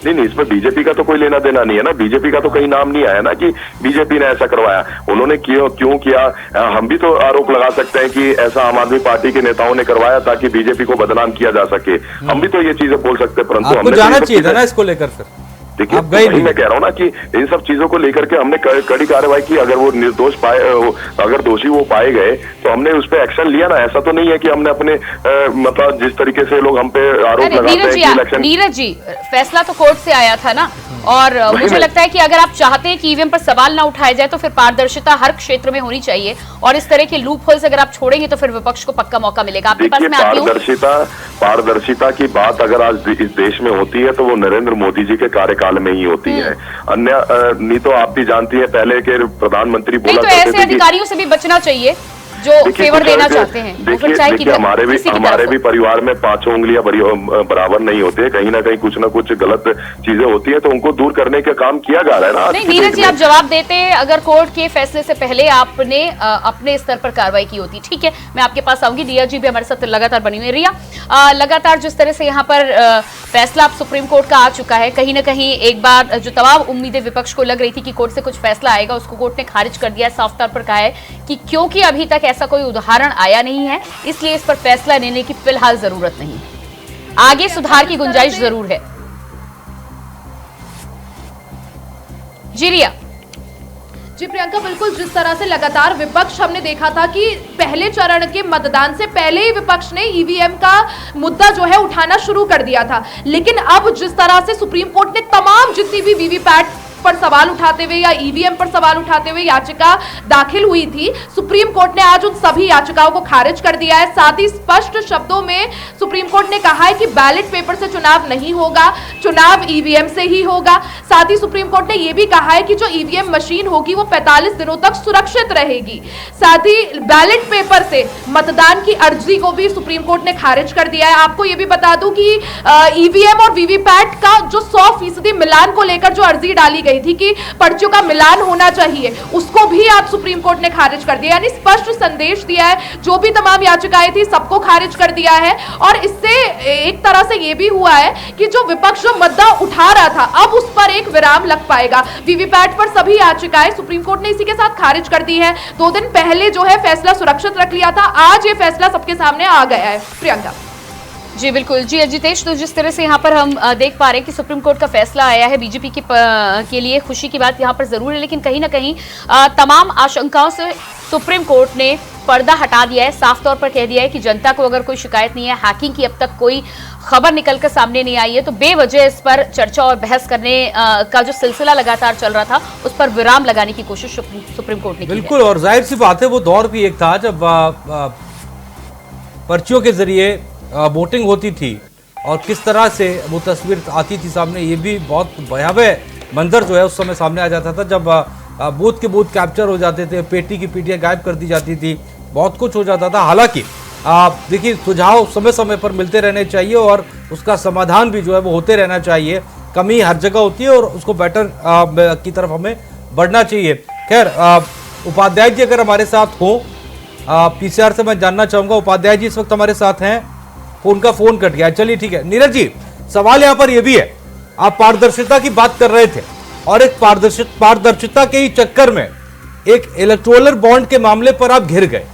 नहीं, इसमें बीजेपी का तो कोई लेना देना नहीं है ना। बीजेपी का तो कहीं नाम नहीं आया ना कि बीजेपी ने ऐसा करवाया। उन्होंने क्यों किया? हम भी तो आरोप लगा सकते हैं कि ऐसा आम आदमी पार्टी के नेताओं ने करवाया ताकि बीजेपी को बदनाम किया जा सके। हम भी तो ये चीजें बोल सकते हैं, परंतु हमने जाना चाहिए था ना इसको लेकर। फिर देखिए, मैं कह रहा हूँ ना कि इन सब चीजों को लेकर के हमने कड़ी कार्रवाई की। अगर वो निर्दोष अगर दोषी वो पाए गए तो हमने उस पर एक्शन लिया ना। ऐसा तो नहीं है कि हमने अपने मतलब जिस तरीके से लोग हम पे आरोप लगाते हैं कि इलेक्शन। नीरज जी, फैसला तो कोर्ट से आया था ना, और मुझे लगता है कि अगर आप चाहते हैं कि ईवीएम पर सवाल ना उठाया जाए तो फिर पारदर्शिता हर क्षेत्र में होनी चाहिए और इस तरह के लूप होल्स अगर आप छोड़ेंगे तो फिर विपक्ष को पक्का मौका मिलेगा। आपके पास में पारदर्शिता की बात अगर आज इस देश में होती है तो वो नरेंद्र मोदी जी के कार्यकाल में ही होती है। अन्य नहीं तो आप भी जानती है, पहले के प्रधानमंत्री बोला करते थे कि ऐसे अधिकारियों से भी बचना चाहिए जो फेवर देना चाहते हैं। देखिए, हमारे भी परिवार में 5 उंगलियां बराबर नहीं होते, कहीं ना कहीं कुछ ना कुछ गलत चीजें होती है, तो उनको दूर करने का काम किया जा रहा है ना। नहीं नीरज जी, आप जवाब देते हैं अगर कोर्ट के फैसले से पहले आपने अपने स्तर पर कार्रवाई की होती। ठीक है, मैं आपके पास आऊंगी। रिया जी भी हमारे साथ लगातार बनी हुई। रिया, लगातार जिस तरह से यहाँ पर फैसला अब सुप्रीम कोर्ट का आ चुका है। कहीं ना कहीं एक बार जो तमाम उम्मीदें विपक्ष को लग रही थी कि कोर्ट से कुछ फैसला आएगा, उसको कोर्ट ने खारिज कर दिया। साफ तौर पर कहा है कि क्योंकि अभी तक ऐसा कोई उदाहरण आया नहीं है, इसलिए इस पर फैसला लेने की फिलहाल जरूरत नहीं है। आगे सुधार की गुंजाइश जरूर है। जी रिया। जी प्रियंका, बिल्कुल जिस तरह से लगातार विपक्ष हमने देखा था कि पहले चरण के मतदान से पहले ही विपक्ष ने ईवीएम का मुद्दा जो है उठाना शुरू कर दिया था, लेकिन अब जिस तरह से सुप्रीम कोर्ट ने तमाम जितनी भी वीवीपैट पर सवाल उठाते हुए या ईवीएम पर सवाल उठाते हुए याचिका दाखिल हुई थी, सुप्रीम कोर्ट ने आज उन सभी याचिकाओं को खारिज कर दिया है। साथ ही स्पष्ट शब्दों में सुप्रीम कोर्ट ने कहा है कि बैलेट पेपर से चुनाव नहीं होगा, चुनाव ईवीएम से ही होगा। साथ ही सुप्रीम कोर्ट ने यह भी कहा है कि जो ईवीएम मशीन होगी वो 45 दिनों तक सुरक्षित रहेगी। साथ ही बैलेट पेपर से मतदान की अर्जी को भी सुप्रीम कोर्ट ने खारिज कर दिया है। आपको यह भी बता दूं कि ईवीएम और वीवीपैट का जो 100% मिलान को लेकर जो अर्जी डाली गई थी कि पर्चियों का मिलान होना चाहिए, उसको भी आज सुप्रीम कोर्ट ने खारिज कर दिया। यानी स्पष्ट संदेश दिया है, जो भी तमाम याचिकाएं थी सबको खारिज कर दिया है। और इससे एक तरह से यह भी हुआ है कि जो विपक्ष जो मुद्दा उठा रहा था, अब उस पर एक विराम लग पाएगा। वीवीपैट पर सभी याचिकाएं सुप्रीम कोर्ट ने इसी के साथ खारिज कर दी है। 2 दिन पहले जो है फैसला सुरक्षित रख लिया था, आज ये फैसला सबके सामने आ गया है। प्रियंका। जी बिल्कुल। जी अजितेश, तो जिस तरह से यहाँ पर हम देख पा रहे हैं कि सुप्रीम कोर्ट का फैसला आया है, बीजेपी के लिए खुशी की बात यहाँ पर जरूर है, लेकिन कहीं ना कहीं तमाम आशंकाओं से सुप्रीम कोर्ट ने पर्दा हटा दिया है। साफ तौर पर कह दिया है कि जनता को अगर कोई शिकायत नहीं है, हैकिंग की अब तक कोई खबर निकलकर सामने नहीं आई है, तो बेवजह इस पर चर्चा और बहस करने का जो सिलसिला लगातार चल रहा था, उस पर विराम लगाने की कोशिश सुप्रीम कोर्ट ने की। बिल्कुल, और जाहिर सी बात है वो दौर भी एक था जब पर्चियों के जरिए वोटिंग होती थी और किस तरह से वो तस्वीर आती थी सामने। ये भी बहुत भयावह मंजर जो है उस समय सामने आ जाता था, जब बूथ के बूथ कैप्चर हो जाते थे, पेटी की पेटियां गायब कर दी जाती थी, बहुत कुछ हो जाता था। हालांकि देखिए, सुझाव समय समय पर मिलते रहने चाहिए और उसका समाधान भी जो है वो होते रहना चाहिए। कमी हर जगह होती है और उसको बेटर की तरफ हमें बढ़ना चाहिए। खैर, उपाध्याय जी अगर हमारे साथ हो, पीसीआर से मैं जानना चाहूंगा, उपाध्याय जी इस वक्त हमारे साथ हैं, उनका फोन कट गया। चलिए ठीक है। नीरज जी, सवाल यहां पर यह भी है, आप पारदर्शिता की बात कर रहे थे और एक पारदर्शिता के ही चक्कर में एक इलेक्टोरल बॉन्ड के मामले पर आप घिर गए।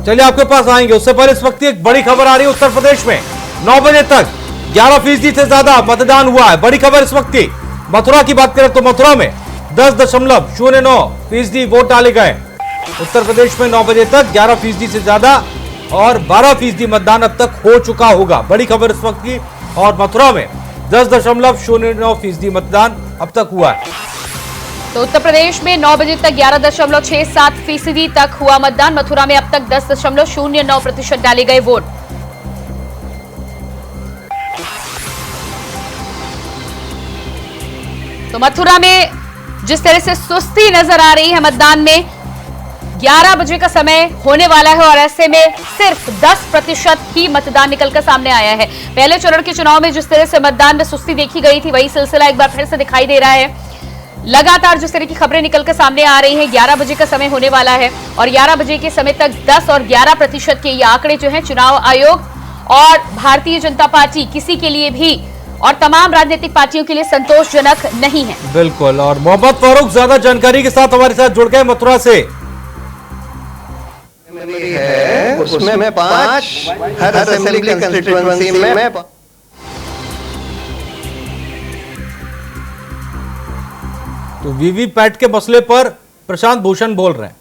चलिए आपके पास आएंगे, उससे पहले इस वक्त एक बड़ी खबर आ रही है। उत्तर प्रदेश में 9 बजे तक 11% से ज्यादा मतदान हुआ है। बड़ी खबर इस वक्त की मथुरा की बात करें तो मथुरा में 10.09% वोट डाले गए। उत्तर प्रदेश में 9 बजे तक 11% से ज्यादा और 12% मतदान अब तक हो चुका होगा। बड़ी खबर इस वक्त की। और मथुरा में 10.09% मतदान अब तक हुआ है। तो उत्तर प्रदेश में 9 बजे तक 11.67% तक हुआ मतदान। मथुरा में अब तक 10.09% डाले गए वोट। तो मथुरा में जिस तरह से सुस्ती नजर आ रही है मतदान में, 11 बजे का समय होने वाला है और ऐसे में सिर्फ 10% ही मतदान निकलकर सामने आया है। पहले चरण के चुनाव में जिस तरह से मतदान में सुस्ती देखी गई थी, वही सिलसिला एक बार फिर से दिखाई दे रहा है। लगातार जिस तरह की खबरें निकलकर सामने आ रही हैं, 11 बजे का समय होने वाला है और 11 बजे के समय तक 10 और 11% के ये आंकड़े जो हैं चुनाव आयोग और भारतीय जनता पार्टी किसी के लिए भी और तमाम राजनीतिक पार्टियों के लिए संतोषजनक नहीं है। बिल्कुल। और मोहम्मद फारूक ज्यादा जानकारी के साथ हमारे साथ जुड़ गए मथुरा से। है उसमें 5 हर असेंबली कंस्टिट्यूएंसी में। तो वीवीपैट के मसले पर प्रशांत भूषण बोल रहे हैं।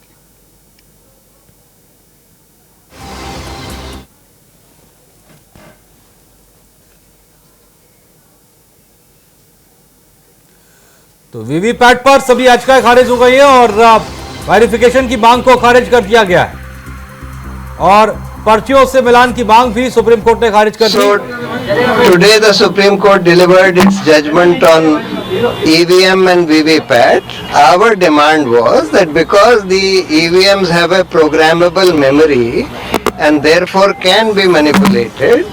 तो वीवीपैट पर सभी याचिकाएं खारिज हो गई है और वेरिफिकेशन की मांग को खारिज कर दिया गया है और पर्चियों से मिलान की मांग भी सुप्रीम कोर्ट ने खारिज कर दी। Today the Supreme Court delivered its judgment on EVM and VVPAT. Our demand was that because the EVMs have a programmable memory and therefore can be manipulated,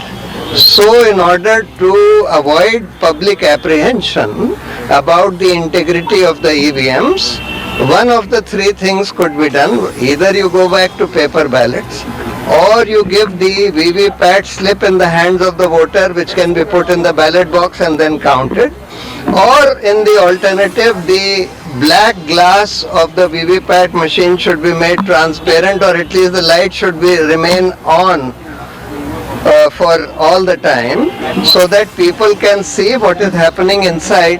so in order to avoid public apprehension about the integrity of the EVMs, one of the three things could be done. Either you go back to paper ballots or you give the VVPAT slip in the hands of the voter, which can be put in the ballot box and then counted, or in the alternative, the black glass of the VVPAT machine should be made transparent, or at least the light should remain on for all the time, so that people can see what is happening inside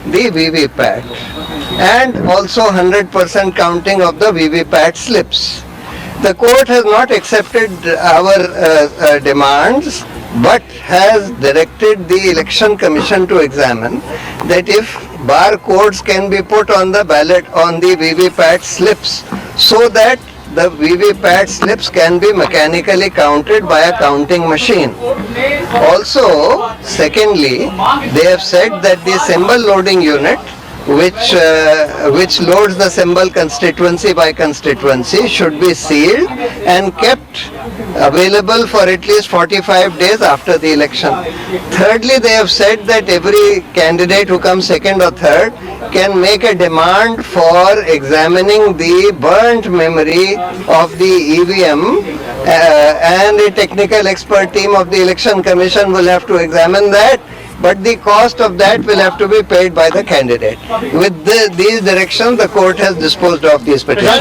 the VVPAT, and also 100% counting of the VVPAT slips. The court has not accepted our demands, but has directed the Election Commission to examine that if barcodes can be put on the ballot, on the VVPAT slips, so that the VVPAT slips can be mechanically counted by a counting machine. Also, secondly, they have said that the symbol loading unit, which loads the symbol constituency by constituency, should be sealed and kept available for at least 45 days after the election. Thirdly, they have said that every candidate who comes second or third can make a demand for examining the burnt memory of the EVM, and a technical expert team of the Election Commission will have to examine that. But the cost of that will have to be paid by the candidate. With these directions, the court has disposed of these petitions.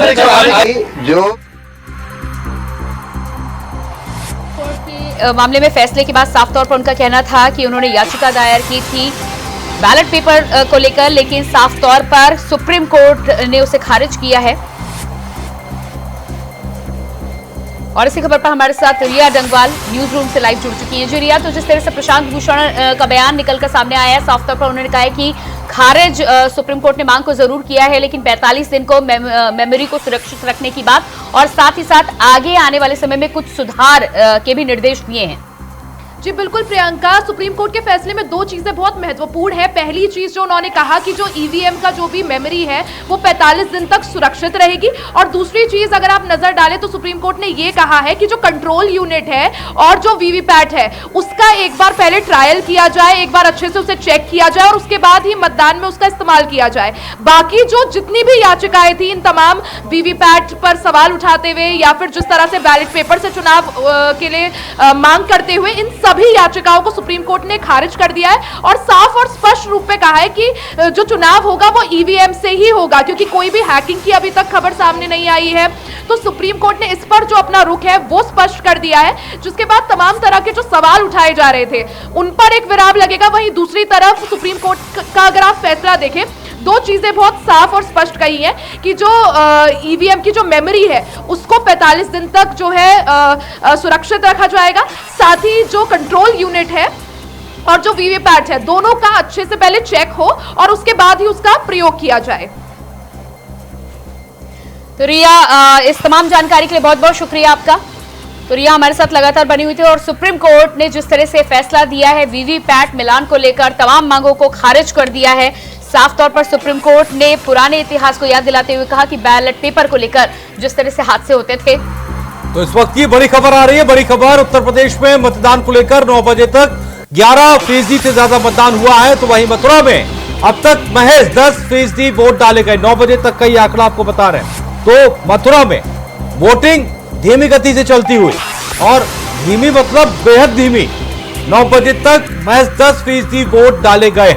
मामले में फैसले के बाद साफ तौर पर उनका कहना था कि उन्होंने याचिका दायर की थी बैलेट पेपर को लेकर, लेकिन साफ तौर पर सुप्रीम कोर्ट ने उसे खारिज किया है। और इसी खबर पर हमारे साथ रिया डंगवाल न्यूज रूम से लाइव जुड़ चुकी है। जी रिया, तो जिस तरह से प्रशांत भूषण का बयान निकलकर सामने आया है, साफ तौर पर उन्होंने कहा है कि खारिज सुप्रीम कोर्ट ने मांग को जरूर किया है, लेकिन 45 दिन को मेमोरी को सुरक्षित रखने की बात और साथ ही साथ आगे आने वाले समय में कुछ सुधार के भी निर्देश दिए हैं। जी बिल्कुल प्रियंका, सुप्रीम कोर्ट के फैसले में दो चीजें बहुत महत्वपूर्ण है। पहली चीज जो उन्होंने कहा कि जो ईवीएम का जो भी मेमोरी है वो 45 दिन तक सुरक्षित रहेगी, और दूसरी चीज अगर आप नजर डालें तो सुप्रीम कोर्ट ने ये कहा है कि जो कंट्रोल यूनिट है और जो वीवीपैट है उसका एक बार पहले ट्रायल किया जाए, एक बार अच्छे से उसे चेक किया जाए और उसके बाद ही मतदान में उसका इस्तेमाल किया जाए। बाकी जो जितनी भी याचिकाएं थी इन तमाम वीवीपैट पर सवाल उठाते हुए या फिर जिस तरह से बैलेट पेपर से चुनाव के लिए मांग करते हुए, इन सभी याचिकाओं को सुप्रीम कोर्ट ने खारिज कर दिया है और साफ और स्पष्ट रूप में कहा है कि जो चुनाव होगा वो ईवीएम से ही होगा, क्योंकि कोई भी हैकिंग की अभी तक खबर सामने नहीं आई है। तो सुप्रीम कोर्ट ने इस पर जो अपना रुख है वो स्पष्ट कर दिया है, जिसके बाद तमाम तरह के जो सवाल उठाए जा रहे थे उन पर एक विराम लगेगा। वहीं दूसरी तरफ सुप्रीम कोर्ट का अगर आप फैसला देखें, दो चीजें बहुत साफ और स्पष्ट कही हैं कि जो ईवीएम की जो मेमोरी है उसको 45 दिन तक जो है सुरक्षित रखा जाएगा, साथ ही जो कंट्रोल यूनिट है और जो वीवीपैट है दोनों का अच्छे से पहले चेक हो और उसके बाद ही उसका प्रयोग किया जाए। तो रिया, इस तमाम जानकारी के लिए बहुत बहुत शुक्रिया आपका। तो रिया हमारे साथ लगातार बनी हुई थी और सुप्रीम कोर्ट ने जिस तरह से फैसला दिया है वीवीपैट मिलान को लेकर तमाम मांगों को खारिज कर दिया है। साफ तौर पर सुप्रीम कोर्ट ने पुराने इतिहास को याद दिलाते हुए कहा कि बैलेट पेपर को लेकर जिस तरह से हादसे होते थे। तो इस वक्त की बड़ी खबर आ रही है, बड़ी खबर उत्तर प्रदेश में मतदान को लेकर 9 बजे तक 11% से ज्यादा मतदान हुआ है, तो वहीं मथुरा में अब तक महज 10% वोट डाले गए। 9 बजे तक का ये आंकड़ा आपको बता रहे हैं। तो मथुरा में वोटिंग धीमी गति से चलती हुई, और धीमी मतलब बेहद धीमी, 9 बजे तक महज 10% वोट डाले गए।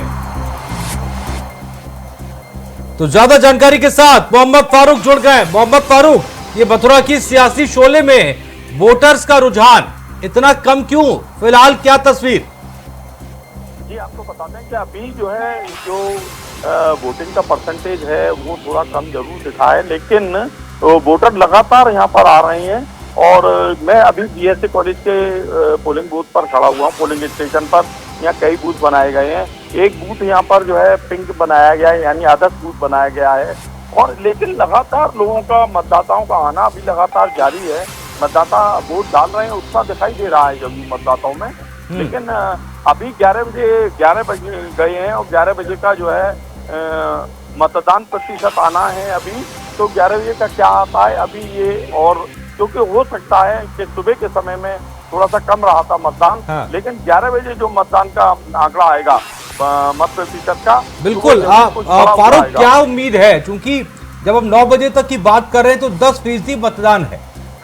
तो ज्यादा जानकारी के साथ मोहम्मद फारूक जुड़ गए। मोहम्मद फारूक, ये मथुरा की सियासी शोले में वोटर्स का रुझान इतना कम क्यों? फिलहाल क्या तस्वीर? जी आपको बता दें कि अभी जो है जो वोटिंग का परसेंटेज है वो थोड़ा कम जरूर दिखा है, लेकिन वोटर लगातार यहाँ पर आ रहे हैं। और मैं अभी बीएसए कॉलेज के पोलिंग बूथ पर खड़ा हुआ हूँ, पोलिंग स्टेशन पर। यहाँ कई बूथ बनाए गए हैं, एक बूथ यहाँ पर जो है पिंक बनाया गया है, यानी आदर्श बूथ बनाया गया है। और लेकिन लगातार लोगों का, मतदाताओं का आना अभी लगातार जारी है। मतदाता वोट डाल रहे हैं, उत्साह दिखाई दे रहा है जब मतदाताओं में। लेकिन अभी 11 बजे गए हैं और 11 बजे का जो है मतदान प्रतिशत आना है अभी। तो 11 बजे का क्या आता है अभी ये, और क्योंकि हो सकता है कि सुबह के समय में थोड़ा सा कम रहा था मतदान, लेकिन 11 बजे जो मतदान का आंकड़ा आएगा मत प्रतिशत का, बिल्कुल। फारूक, क्या उम्मीद है, क्योंकि जब हम 9 बजे तक की बात कर रहे हैं तो 10% मतदान है,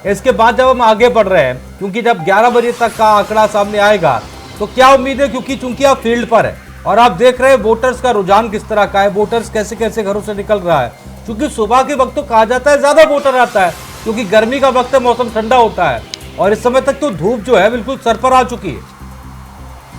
इसके बाद जब हम आगे बढ़ रहे हैं, क्योंकि जब 11 बजे तक का आंकड़ा सामने आएगा तो क्या उम्मीद है, क्योंकि चूंकि आप फील्ड पर है और आप देख रहे हैं वोटर्स का रुझान किस तरह का है, वोटर्स कैसे कैसे घरों से निकल रहा है। क्योंकि सुबह के वक्त तो कहा जाता है ज्यादा वोटर आता है, क्योंकि गर्मी का वक्त है, मौसम ठंडा होता है और इस समय तक तो धूप जो है बिल्कुल सर पर आ चुकी है।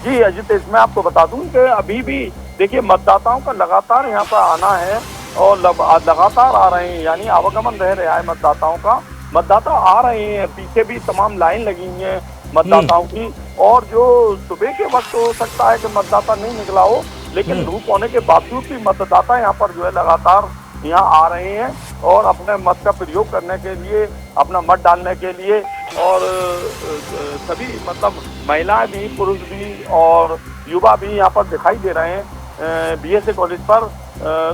जी अजित, इसमें आपको बता दूं कि अभी भी देखिए मतदाताओं का लगातार यहाँ पर आना है और लगातार आ रहे हैं, यानी आवागमन रह रहा है मतदाताओं का। मतदाता आ रहे हैं, पीछे भी तमाम लाइन लगी हुई है मतदाताओं की। और जो सुबह के वक्त हो सकता है कि मतदाता नहीं निकला हो, लेकिन धूप होने के बावजूद भी मतदाता यहाँ पर जो है लगातार यहाँ आ रहे हैं और अपने मत का प्रयोग करने के लिए, अपना मत डालने के लिए। और सभी मतलब महिलाएं भी, पुरुष भी और युवा भी यहाँ पर दिखाई दे रहे हैं बीएसए कॉलेज पर।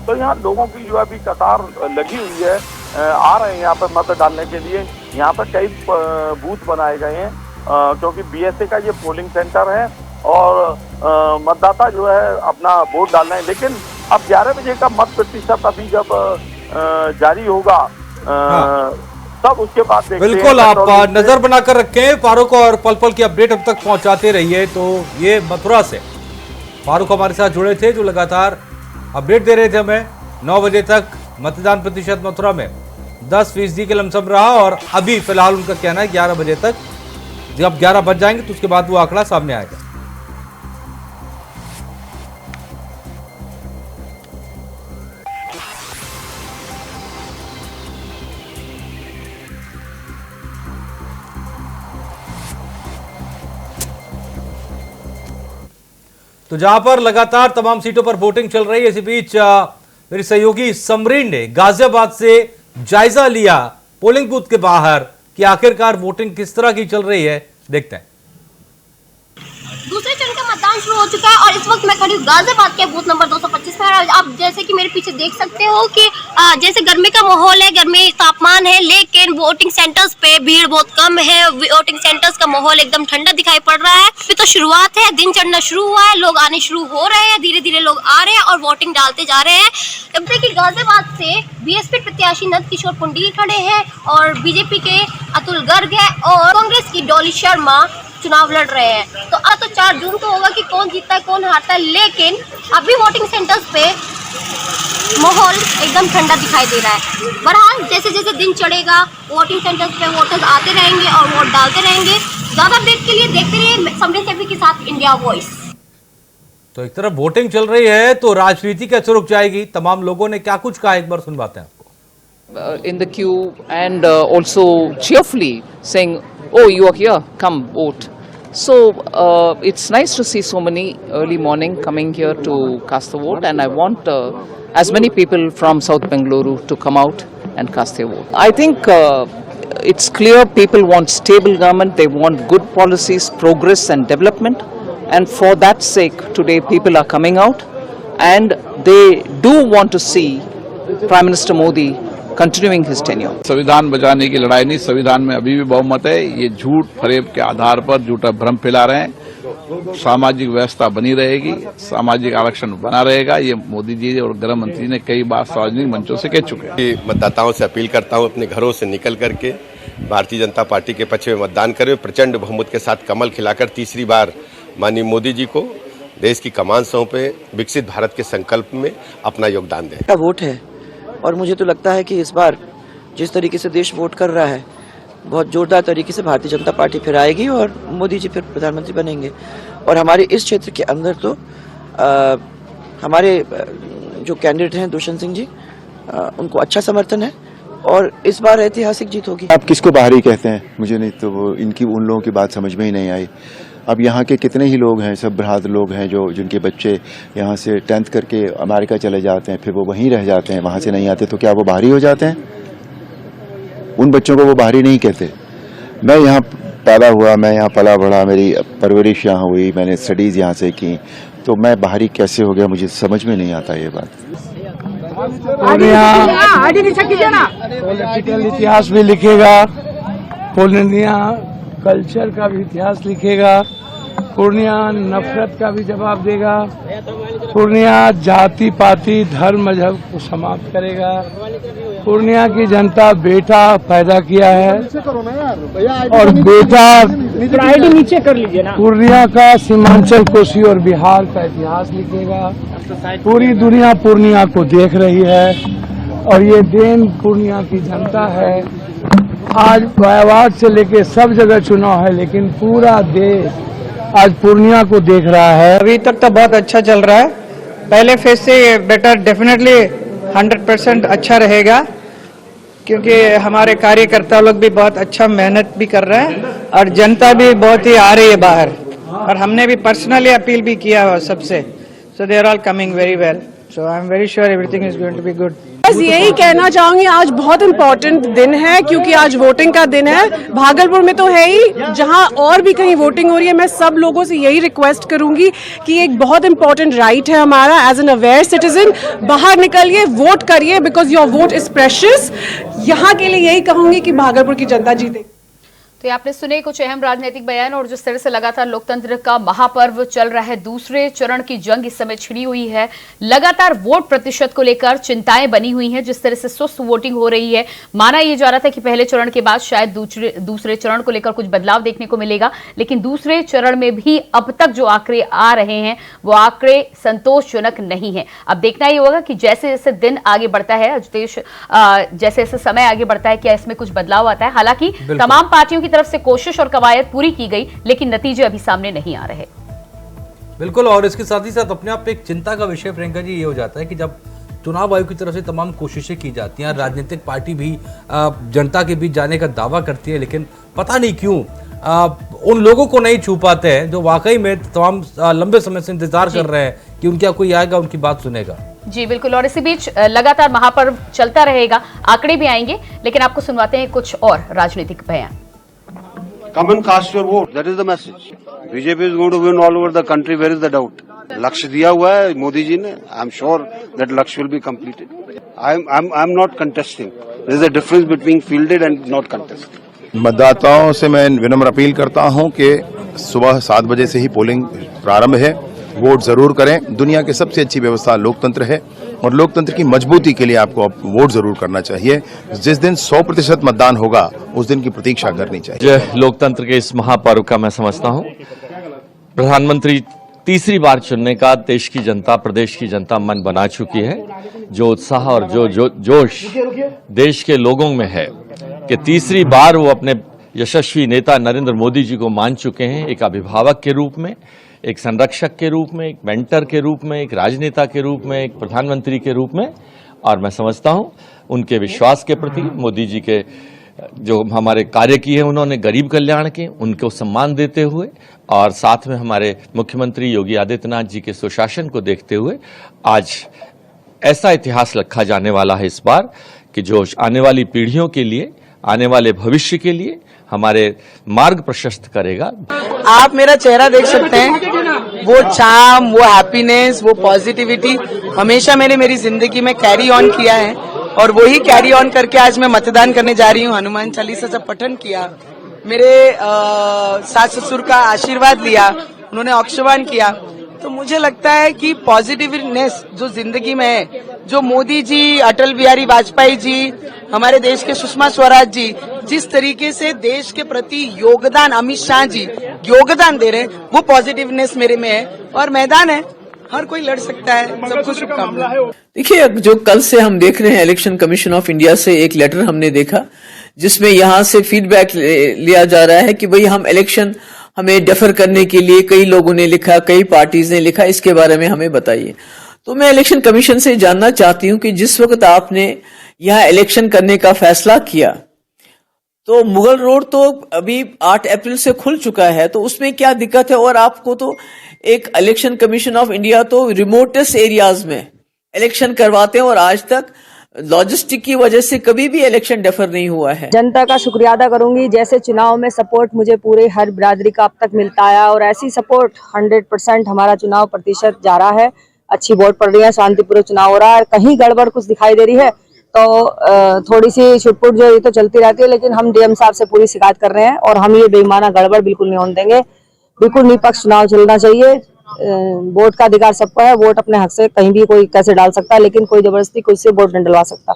तो यहाँ लोगों की जो अभी कतार लगी हुई है, आ रहे हैं यहाँ पर मत डालने के लिए। यहाँ पर कई बूथ बनाए गए हैं क्योंकि बीएसए का ये पोलिंग सेंटर है और मतदाता जो है अपना वोट डाल रहे हैं। लेकिन अब 11 बजे का मत प्रतिशत अभी जब जारी होगा तब उसके बाद देखते बिल्कुल आप नजर बनाकर रखें फारूक, और पल पल की अपडेट अब तक पहुंचाते रहिए। तो ये मथुरा से फारूक हमारे साथ जुड़े थे, जो लगातार अपडेट दे रहे थे हमें। 9 बजे तक मतदान प्रतिशत मथुरा में 10% के लमसम रहा और अभी फिलहाल उनका कहना है 11 बजे तक, जब 11 बज जाएंगे तो उसके बाद वो आंकड़ा सामने आएगा। तो जहां पर लगातार तमाम सीटों पर वोटिंग चल रही है, इसी बीच मेरी सहयोगी समरीन ने गाजियाबाद से जायजा लिया पोलिंग बूथ के बाहर कि आखिरकार वोटिंग किस तरह की चल रही है। देखते हैं। दूसरे चरण का मतदान शुरू हो चुका है और इस वक्त मैं खड़ी हूँ गाजियाबाद के बूथ नंबर 225 में। और आप जैसे कि मेरे पीछे देख सकते हो कि जैसे गर्मी का माहौल है, गर्मी तापमान है, लेकिन वोटिंग सेंटर्स पे भीड़ बहुत कम है। वोटिंग सेंटर्स का माहौल एकदम ठंडा दिखाई पड़ रहा है। अभी तो शुरुआत है, दिन चढ़ना शुरू हुआ है, लोग आने शुरू हो रहे हैं, धीरे धीरे लोग आ रहे हैं और वोटिंग डालते जा रहे हैं। अब देखिए गाजियाबाद से बीएसपी प्रत्याशी नंद किशोर पुंडीर खड़े हैं और बीजेपी के अतुल गर्ग है और कांग्रेस की डॉली शर्मा चुनाव लड़ रहे हैं। तो अब तो 4 जून को होगा कि कौन जीतता है कौन हारता है, लेकिन अभी वोटिंग सेंटर्स पे माहौल एकदम ठंडा दिखाई दे रहा है। बहरहाल जैसे जैसे दिन चढ़ेगा वोटिंग सेंटर्स पे वोटर्स आते रहेंगे और वोट डालते रहेंगे। ज्यादा अपडेट के लिए देखते रहिए समरीन सेठी के साथ इंडिया वॉइस। तो एक तरफ वोटिंग चल रही है तो राजनीति कैसे रुक जाएगी, तमाम लोगों ने क्या कुछ कहा, एक बार सुनवाते हैं आपको। In the queue and also cheerfully saying, "Oh, you are here, come vote." So it's nice to see so many early morning coming here to cast the vote, and I want as many people from South Bengaluru to come out and cast their vote. I think it's clear people want stable government, they want good policies, progress and development, and for that sake today people are coming out and they do want to see Prime Minister Modi continuing his tenure. संविधान बचाने की लड़ाई नहीं, संविधान में अभी भी बहुमत है। ये झूठ फरेब के आधार पर झूठा भ्रम फैला रहे हैं। सामाजिक व्यवस्था बनी रहेगी, सामाजिक आरक्षण बना रहेगा, ये मोदी जी और गृह मंत्री ने कई बार सार्वजनिक मंचों से कह चुके हैं। मतदाताओं से अपील करता हूं, अपने घरों से निकल करके भारतीय जनता पार्टी के पक्ष में मतदान करें। प्रचंड बहुमत के साथ कमल खिलाकर तीसरी बार माननीय मोदी जी को देश की कमान सौंपे, विकसित भारत के संकल्प में अपना योगदान दें। वोट है और मुझे तो लगता है कि इस बार जिस तरीके से देश वोट कर रहा है, बहुत जोरदार तरीके से भारतीय जनता पार्टी फिर आएगी और मोदी जी फिर प्रधानमंत्री बनेंगे। और हमारे इस क्षेत्र के अंदर तो हमारे जो कैंडिडेट हैं दुष्यंत सिंह जी, उनको अच्छा समर्थन है और इस बार ऐतिहासिक जीत होगी। आप किसको बाहरी कहते हैं, मुझे नहीं तो वो इनकी उन लोगों की बात समझ में ही नहीं आई। अब यहाँ के कितने ही लोग हैं, सब बहादुर लोग हैं जो जिनके बच्चे यहाँ से 10th करके अमेरिका चले जाते हैं, फिर वो वहीं रह जाते हैं, वहाँ से नहीं आते, तो क्या वो बाहरी हो जाते हैं? उन बच्चों को वो बाहरी नहीं कहते। मैं यहाँ पैदा हुआ, मैं यहाँ पला बढ़ा, मेरी परवरिश यहाँ हुई, मैंने स्टडीज़ यहाँ से की, तो मैं बाहरी कैसे हो गया, मुझे समझ में नहीं आता ये बात। पॉलिटिकल इतिहास भी लिखेगा, पूर्णिया कल्चर का भी इतिहास लिखेगा, पूर्णिया नफरत का भी जवाब देगा, पूर्णिया जाति पाति धर्म मजहब को समाप्त करेगा पूर्णिया की जनता बेटा पैदा किया है और बेटा नीचे कर लीजिए ना। पूर्णिया का सीमांचल कोसी और बिहार का इतिहास लिखेगा। पूरी दुनिया पूर्णिया को देख रही है और ये देन पूर्णिया की जनता है। आज गायवाड़ से लेके सब जगह चुनाव है, लेकिन पूरा देश आज पूर्णिया को देख रहा है। अभी तक तो बहुत अच्छा चल रहा है, पहले फेज से बेटर डेफिनेटली 100% अच्छा रहेगा, क्योंकि हमारे कार्यकर्ता लोग भी बहुत अच्छा मेहनत भी कर रहे हैं और जनता भी बहुत ही आ रही है बाहर, और हमने भी पर्सनली अपील भी किया है सबसे। So they are all coming very well, so I am very sure everything is going to be good. बस यही कहना चाहूंगी, आज बहुत इम्पोर्टेंट दिन है क्योंकि आज वोटिंग का दिन है। भागलपुर में तो है ही, जहां और भी कहीं वोटिंग हो रही है, मैं सब लोगों से यही रिक्वेस्ट करूंगी कि एक बहुत इंपॉर्टेंट राइट है हमारा एज एन अवेयर सिटीजन, बाहर निकलिए, वोट करिए, because your vote is precious. यहाँ के लिए यही कहूंगी कि भागलपुर की जनता जीते। तो आपने सुने कुछ अहम राजनीतिक बयान, और जिस तरह से लगातार लोकतंत्र का महापर्व चल रहा है, दूसरे चरण की जंग इस समय छिड़ी हुई है। लगातार वोट प्रतिशत को लेकर चिंताएं बनी हुई हैं। जिस तरह से सुस्त वोटिंग हो रही है, माना यह जा रहा था कि पहले चरण के बाद शायद दूसरे चरण को लेकर कुछ बदलाव देखने को मिलेगा, लेकिन दूसरे चरण में भी अब तक जो आंकड़े आ रहे हैं वो आंकड़े संतोषजनक नहीं है। अब देखना ही होगा कि जैसे जैसे दिन आगे बढ़ता है, अजतेश, जैसे जैसे समय आगे बढ़ता है, क्या इसमें कुछ बदलाव आता है। हालांकि तमाम पार्टियों की तरफ से कोशिश और कवायद पूरी की गई, लेकिन नतीजे अभी सामने नहीं आ रहे। बिल्कुल, और इसके साथ ही साथ अपने आप एक चिंता का विषय प्रियंका जी ये हो जाता है कि जब चुनाव आयोग की तरफ से तमाम कोशिशें की जाती हैं, राजनीतिक पार्टी भी जनता के बीच जाने का दावा करती है, लेकिन पता नहीं क्यों उन लोगों को नहीं छू पाते हैं जो वाकई में तमाम लंबे समय से इंतजार कर रहे हैं कि उनका कोई आएगा, उनकी बात सुनेगा। जी बिल्कुल, और इसी बीच लगातार महापर्व चलता रहेगा, आंकड़े भी आएंगे, लेकिन आपको सुनवाते हैं कुछ और राजनीतिक बयान। Come and cast your vote. That is the message. BJP is going to win all over the country. Where is the doubt? लक्ष्य दिया हुआ है मोदी जी ने. I am sure that लक्ष्य will be completed. I am not contesting. There is a difference between fielded and not contesting. मतदाताओं से मैं विनम्र अपील करता हूं कि सुबह 7 बजे से ही पोलिंग प्रारंभ है, वोट जरूर करें। दुनिया की सबसे अच्छी व्यवस्था लोकतंत्र है और लोकतंत्र की मजबूती के लिए आपको वोट जरूर करना चाहिए। जिस दिन 100% मतदान होगा उस दिन की प्रतीक्षा करनी चाहिए। लोकतंत्र के इस महापर्व का मैं समझता हूं प्रधानमंत्री तीसरी बार चुनने का देश की जनता, प्रदेश की जनता मन बना चुकी है। जो उत्साह और जो जोश देश के लोगों में है कि तीसरी बार वो अपने यशस्वी नेता नरेंद्र मोदी जी को मान चुके हैं, एक अभिभावक के रूप में, एक संरक्षक के रूप में, एक मेंटर के रूप में, एक राजनेता के रूप में, एक प्रधानमंत्री के रूप में। और मैं समझता हूं उनके विश्वास के प्रति, मोदी जी के जो हमारे कार्य किए उन्होंने गरीब कल्याण के, उनको सम्मान देते हुए, और साथ में हमारे मुख्यमंत्री योगी आदित्यनाथ जी के सुशासन को देखते हुए आज ऐसा इतिहास लिखा जाने वाला है इस बार कि जो आने वाली पीढ़ियों के लिए, आने वाले भविष्य के लिए हमारे मार्ग प्रशस्त करेगा। आप मेरा चेहरा देख सकते हैं, वो चार्म, वो हैप्पीनेस, वो पॉजिटिविटी हमेशा मैंने मेरी जिंदगी में कैरी ऑन किया है, और वही कैरी ऑन करके आज मैं मतदान करने जा रही हूँ। हनुमान चालीसा जब पठन किया, मेरे सास ससुर का आशीर्वाद लिया, उन्होंने औक्षवान किया, तो मुझे लगता है कि पॉजिटिवनेस जो जिंदगी में है, जो मोदी जी, अटल बिहारी वाजपेयी जी, हमारे देश के सुषमा स्वराज जी जिस तरीके से देश के प्रति योगदान, अमित शाह जी योगदान दे रहे हैं, वो पॉजिटिवनेस मेरे में है। और मैदान है, हर कोई लड़ सकता है, सबको शुभकामनाएं। देखिए, जो कल से हम देख रहे हैं इलेक्शन कमीशन ऑफ इंडिया से एक लेटर हमने देखा जिसमें यहाँ से फीडबैक लिया जा रहा है कि भाई हम इलेक्शन हमें डेफर करने के लिए कई लोगों ने लिखा, कई पार्टीज ने लिखा, इसके बारे में हमें बताइए। तो मैं इलेक्शन कमीशन से जानना चाहती हूं कि जिस वक्त आपने यहाँ इलेक्शन करने का फैसला किया तो मुगल रोड तो अभी 8 अप्रैल से खुल चुका है, तो उसमें क्या दिक्कत है? और आपको तो एक इलेक्शन कमीशन ऑफ इंडिया तो रिमोटेस्ट एरियाज में इलेक्शन करवाते हैं और आज तक लॉजिस्टिक की वजह से कभी भी इलेक्शन डेफर नहीं हुआ है। जनता का शुक्रिया अदा करूंगी, जैसे चुनाव में सपोर्ट मुझे पूरे हर बिरादरी का अब तक मिलता आया और ऐसी सपोर्ट 100% हमारा चुनाव प्रतिशत जा रहा है। अच्छी वोट पड़ रही है, शांतिपूर्वक चुनाव हो रहा है। कहीं गड़बड़ कुछ दिखाई दे रही है तो थोड़ी सी छुटपुट जो ये तो चलती रहती है, लेकिन हम डीएम साहब से पूरी शिकायत कर रहे हैं और हम ये बेईमाना गड़बड़ बिल्कुल नहीं होने देंगे। बिल्कुल निष्पक्ष चुनाव चलना चाहिए। वोट का अधिकार सबको है, वोट अपने हक से कहीं भी कोई कैसे डाल सकता है, लेकिन कोई जबरदस्ती कोई से वोट नहीं डलवा सकता।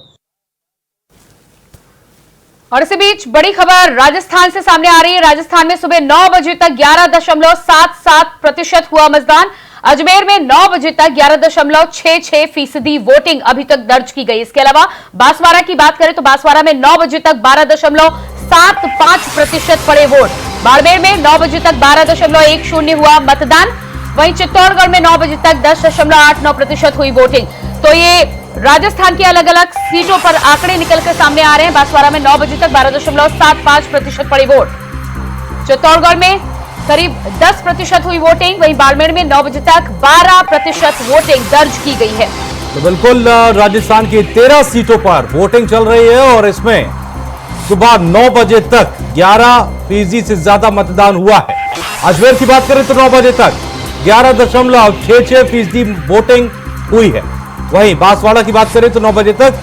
और इसी बीच बड़ी खबर राजस्थान से सामने आ रही है। राजस्थान में सुबह 9 बजे तक 11.77% हुआ मतदान। अजमेर में 9 बजे तक 11.66% वोटिंग अभी तक दर्ज की गई। इसके अलावा बांसवाड़ा की बात करें तो बांसवाड़ा में 9 बजे तक 12.75% पड़े वोट। बाड़मेर में 9 बजे तक 12.10 हुआ मतदान। वहीं चित्तौड़गढ़ में 9 बजे तक 10.89% हुई वोटिंग। तो ये राजस्थान की अलग अलग सीटों पर आंकड़े निकलकर सामने आ रहे हैं। बांसवाड़ा में 9 बजे तक 12.75% पड़े वोट। चित्तौड़गढ़ में करीब 10% हुई वोटिंग। वहीं बाड़मेर में 9 बजे तक 12% वोटिंग दर्ज की गई है। तो बिल्कुल राजस्थान की 13 सीटों पर वोटिंग चल रही है और इसमें सुबह 9 बजे तक 11% से ज्यादा मतदान हुआ है। अजमेर की बात करें तो 9 बजे तक 11.66% वोटिंग हुई है। वहीं बांसवाड़ा की बात करें तो 9 बजे तक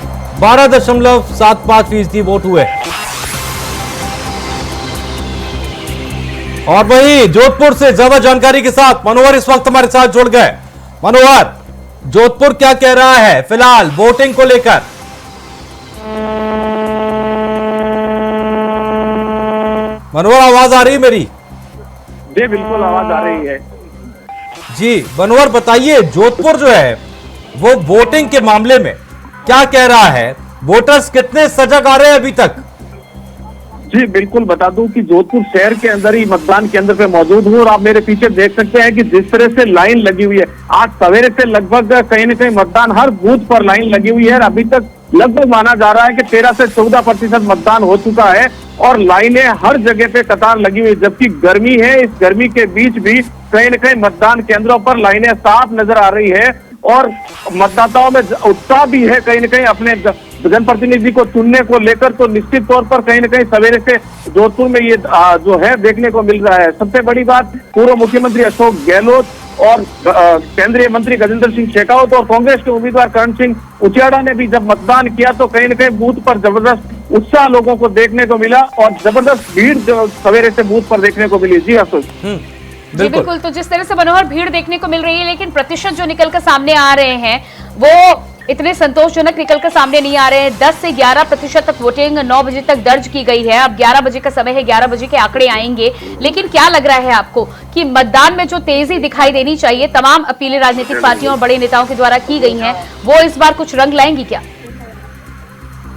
12.75% वोट हुए। और वहीं जोधपुर से ज्यादा जानकारी के साथ मनोहर इस वक्त हमारे साथ जुड़ गए। मनोहर, जोधपुर क्या कह रहा है फिलहाल वोटिंग को लेकर? मनोहर, आवाज आ रही है मेरी? जी बिल्कुल आवाज आ रही है जी। मनोहर बताइए, जोधपुर जो है वो वोटिंग के मामले में क्या कह रहा है? वोटर्स कितने सजग आ रहे हैं अभी तक? जी बिल्कुल बता दूं कि जोधपुर शहर के अंदर ही मतदान केंद्र पे मौजूद हूं और आप मेरे पीछे देख सकते हैं कि जिस तरह से लाइन लगी हुई है। आज सवेरे से लगभग कहीं न कहीं मतदान हर बूथ पर लाइन लगी हुई है और अभी तक लगभग माना जा रहा है कि 13 से 14% मतदान हो चुका है और लाइनें हर जगह पे कतार लगी हुई है। जबकि गर्मी है, इस गर्मी के बीच भी कहीं न कहीं मतदान केंद्रों पर लाइनें साफ नजर आ रही है और मतदाताओं में उत्साह भी है कहीं न कहीं अपने जनप्रतिनिधि को चुनने को लेकर। तो निश्चित तौर पर कहीं न कहीं सवेरे से जोधपुर में ये जो है देखने को मिल रहा है। सबसे बड़ी बात, पूर्व मुख्यमंत्री अशोक गहलोत और केंद्रीय मंत्री गजेंद्र सिंह शेखावत और कांग्रेस के उम्मीदवार करण सिंह उचियाड़ा ने भी जब मतदान किया तो कहीं न कहीं बूथ पर जबरदस्त उत्साह लोगों को देखने को मिला और जबरदस्त भीड़ जो सवेरे से बूथ पर देखने को मिली। जी अशोक। जी बिल्कुल। तो जिस तरह से मनोहर भीड़ देखने को मिल रही है, लेकिन प्रतिशत जो निकलकर सामने आ रहे हैं वो इतने संतोषजनक निकलकर सामने नहीं आ रहे हैं। 10 से 11% तक वोटिंग 9 बजे तक दर्ज की गई है। अब 11 बजे का समय है, 11 बजे के आंकड़े आएंगे। लेकिन क्या लग रहा है आपको कि मतदान में जो तेजी दिखाई देनी चाहिए, तमाम अपीलें राजनीतिक पार्टियों और बड़े नेताओं के द्वारा की गई हैं, वो इस बार कुछ रंग लाएंगी क्या?